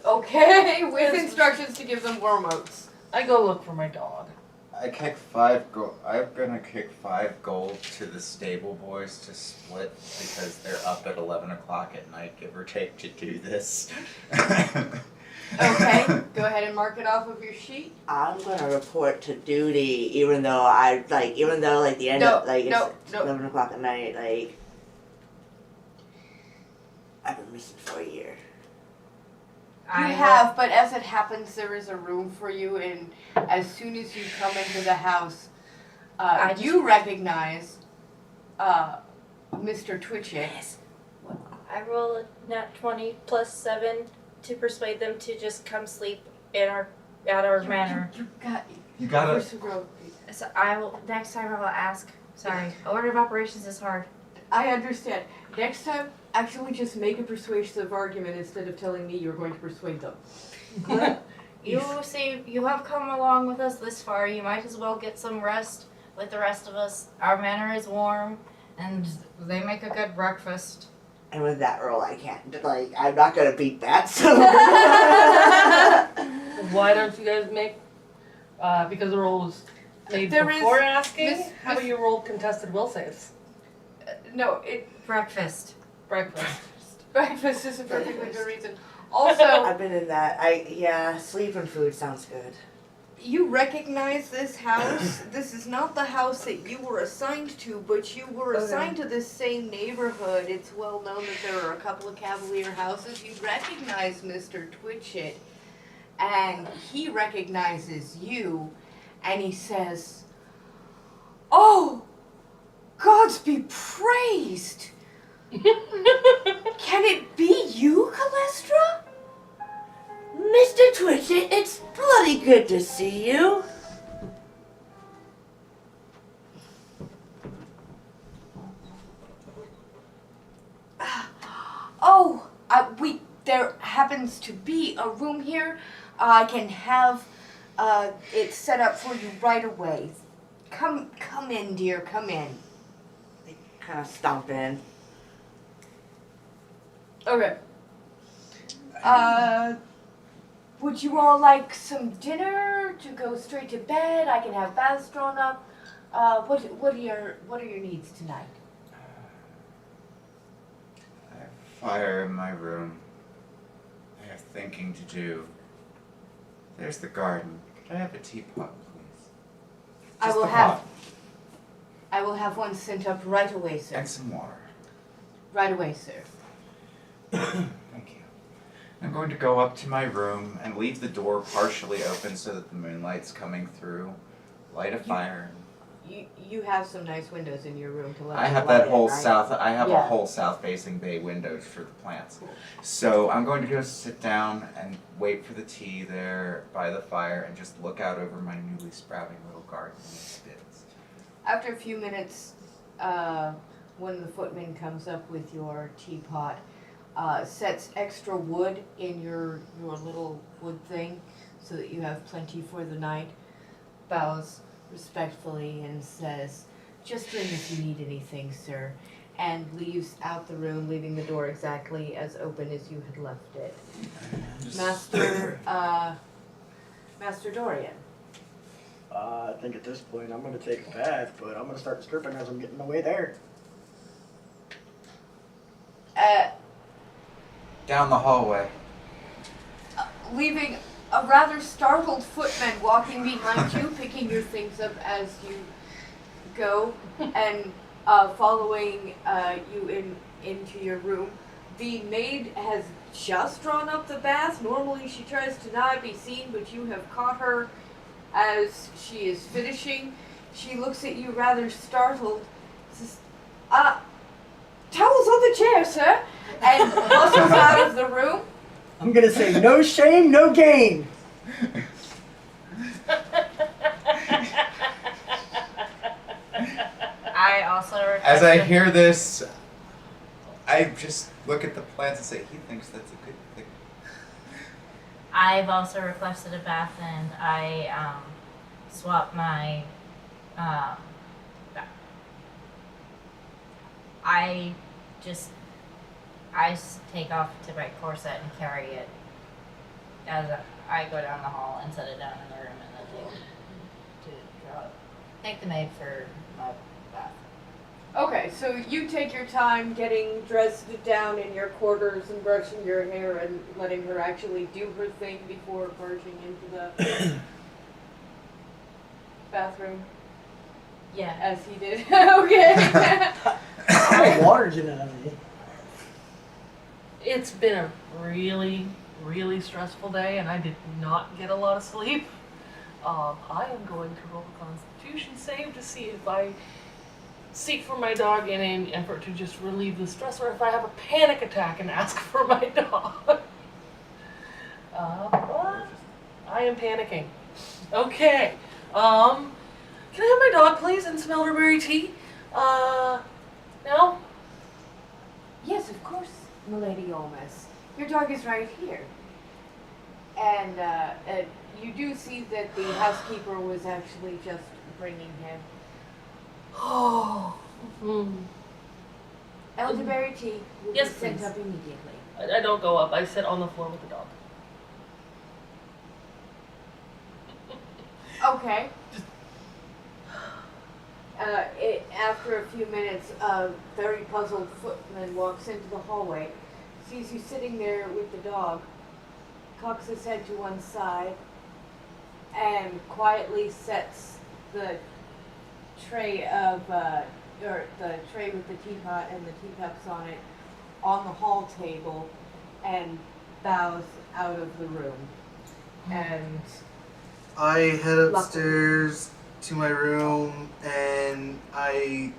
Okay, with instructions to give them warm oats. I go look for my dog. I kick 5 gold. I'm gonna kick 5 gold to the stable boys to split because they're up at 11 o'clock at night, give or take, to do this. Okay, go ahead and mark it off of your sheet. I'm gonna report to duty, even though the end No, of it's no. 11 o'clock at night. Like, I've been missing for a year. You have, but as it happens, there is a room for you, and as soon as you come into the house, you recognize Mr. Twitchett. I roll a nat 20 plus 7 to persuade them to just come sleep at our manor. You gotta. First row. So I will next time I will ask. Sorry, order of operations is hard. I understand. Next time, actually just make a persuasive argument instead of telling me you're going to persuade them. You see, you have come along with us this far. You might as well get some rest with the rest of us. Our manor is warm, and they make a good breakfast. And with that roll, I can't. Like, I'm not gonna beat that. So. Why don't you guys make, because the roll was made There before is- asking, how about you roll contested will saves? No, Breakfast. breakfast is a perfectly good reason. Also, I've been in that. Sleep and food sounds good. you recognize this house. This is not the house that you were assigned to, but you were Okay. assigned to this same neighborhood. It's well known that there are a couple of Cavalier houses. You recognize Mr. Twitchett, and he recognizes you, and he says, "Oh, gods be praised! Can it be you, Calestra?" Mr. Twitchett, it's bloody good to see you. Oh, there happens to be a room here. I can have it set up for you right away. Come in, dear, come in. They kind of stomp in. Okay. Would you all like some dinner to go straight to bed? I can have baths drawn up. What are your needs tonight? I have fire in my room. I have thinking to do. There's the garden. Could I have a teapot, please? Just the pot. I will have one sent up right away, sir. And some water. Right away, sir. Thank you. I'm going to go up to my room and leave the door partially open so that the moonlight's coming through. Light a fire. You have some nice windows in your room to let I the have light that in, whole right? a Yeah. whole south-facing bay windows for the plants. Cool. So I'm going to go sit down and wait for the tea there by the fire and just look out over my newly sprouting little garden and spits. After a few minutes, when the footman comes up with your teapot, sets extra wood in your little wood thing so that you have plenty for the night, bows respectfully and says, "Just ring if you need anything, sir," and leaves out the room, leaving the door exactly as open as you had left it. Master Dorian. I think at this point I'm gonna take a bath, but I'm gonna start stripping as I'm getting away there. Down the hallway. Leaving a rather startled footman walking behind you, picking your things up as you go, and following you into your room. The maid has just drawn up the bath. Normally she tries to not be seen, but you have caught her as she is finishing. She looks at you rather startled, says, "Towels on the chair, sir," and bustles out of the room. I'm gonna say no shame, no gain. I also As I requested- hear this, I just look at the plants and say, he thinks that's a good thing. I've also requested a bath, and I swap my. I take off to my corset and carry it as I go down the hall and set it down in the room, and then thank the maid for my bath. Okay, so you take your time getting dressed down in your quarters and brushing your hair and letting her actually do her thing before barging into the bathroom, Yeah. as he did. Okay. Oh, water's in it on me. It's been a really, really stressful day, and I did not get a lot of sleep. I am going to roll a Constitution save to see if I seek for my dog in an effort to just relieve the stress, or if I have a panic attack and ask for my dog. But I am panicking. Okay. Can I have my dog, please, and some elderberry tea? No? Yes, of course, Milady Olmes. Your dog is right here. And you do see that the housekeeper was actually just bringing him Oh. elderberry tea. Will Yes, be sent please. up immediately. I don't go up. I sit on the floor with the dog. Okay. After a few minutes, a very puzzled footman walks into the hallway, sees you sitting there with the dog, cocks his head to one side, and quietly sets the tray of, or the tray with the teapot and the teacups on it on the hall table, and bows out of the room. And I head upstairs to my room and I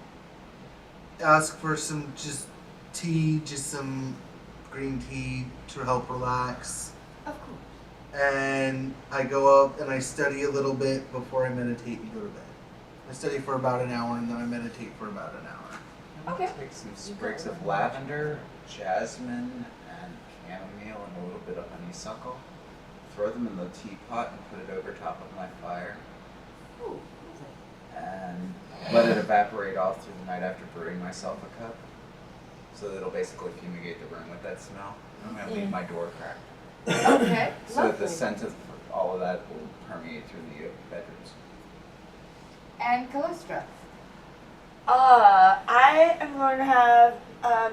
ask for some just tea, just some green tea to help relax. of course. And I go up and I study a little bit before I meditate and go to bed. I study for about an hour and then I meditate for about an hour. Okay. Take some sprigs of lavender, jasmine, and chamomile, and a little bit of honeysuckle. Throw them in the teapot and put it over top of my fire. Ooh, And let it evaporate all through the night after brewing myself a cup. So that it'll basically fumigate the room with that smell. I'm gonna leave my door cracked. Okay, so that lovely. the scent of all of that will permeate through the bedrooms. And Callistra. I am going to have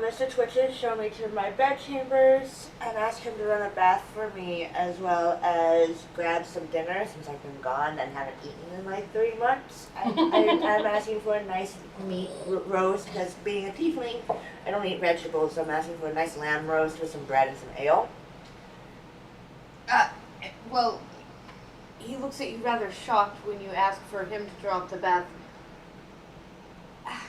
Mr. Twitches show me to my bed chambers and ask him to run a bath for me, as well as grab some dinner since I've been gone and haven't eaten in like 3 months. I'm asking for a nice meat roast because being a tiefling, I don't eat vegetables, so I'm asking for a nice lamb roast with some bread and some ale. Well, he looks at you rather shocked when you ask for him to draw up the bath.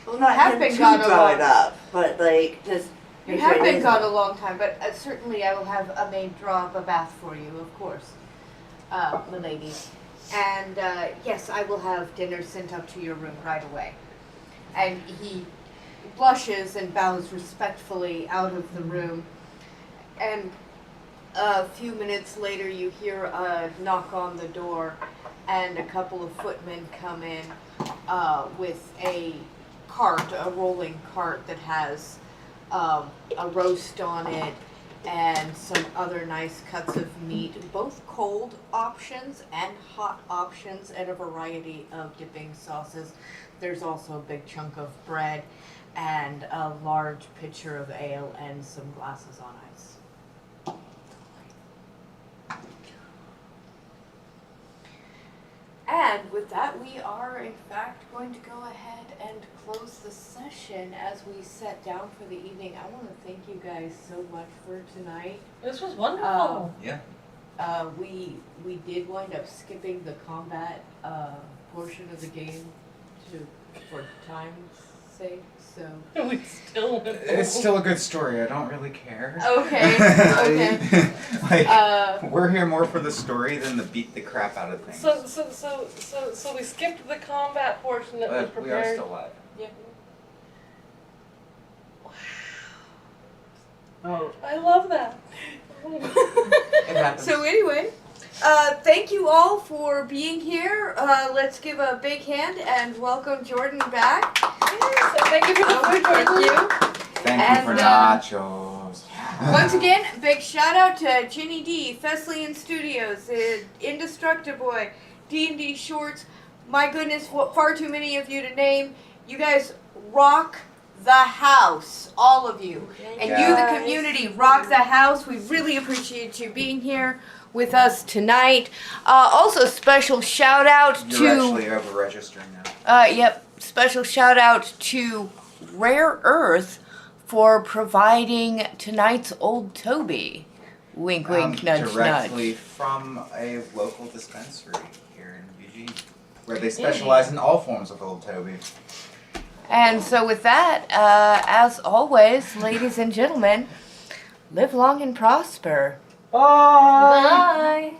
Well, not have him been to gone a draw long- it up, but like just. You make have sure it been isn't- gone a long time, but certainly I will have a maid draw up a bath for you, of course, milady. And yes, I will have dinner sent up to your room right away. And he blushes and bows respectfully out of the room. And a few minutes later, you hear a knock on the door, and a couple of footmen come in with a cart, a rolling cart that has a roast on it and some other nice cuts of meat, both cold options and hot options, and a variety of dipping sauces. There's also a big chunk of bread and a large pitcher of ale and some glasses on ice. And with that, we are in fact going to go ahead and close the session as we set down for the evening. I want to thank you guys so much for tonight. This was wonderful. We did wind up skipping the combat portion of the game for time's sake, so. We still went It's still a good story. I don't really care. Okay. Okay. Like, we're here more for the story than the beat the crap out of things. So we skipped the combat portion that was But we are prepared. still alive. Yeah. Oh, I love that. It happens. So anyway, thank you all for being here. Let's give a big hand and welcome Jordan back. Yes, and thank you for the food, Thank Jordan. you. Thank you for nachos. Once again, big shout out to Ginny D, Fesilyan Studios, Indestructiboy, D&D Shorts. My goodness, far too many of you to name. You guys rock the house, all of you. And you, the community, rock the house. We really appreciate you being here with us tonight. Also, special shout out You're to... actually over-registering now. Yep. Special shout out to Rare Earth for providing tonight's Old Toby. Wink, wink, nudge, directly nudge. from a local dispensary here in Eugene, where they specialize in all forms of Old Toby. And so with that, as always, ladies and gentlemen, live long and prosper. Bye! Bye.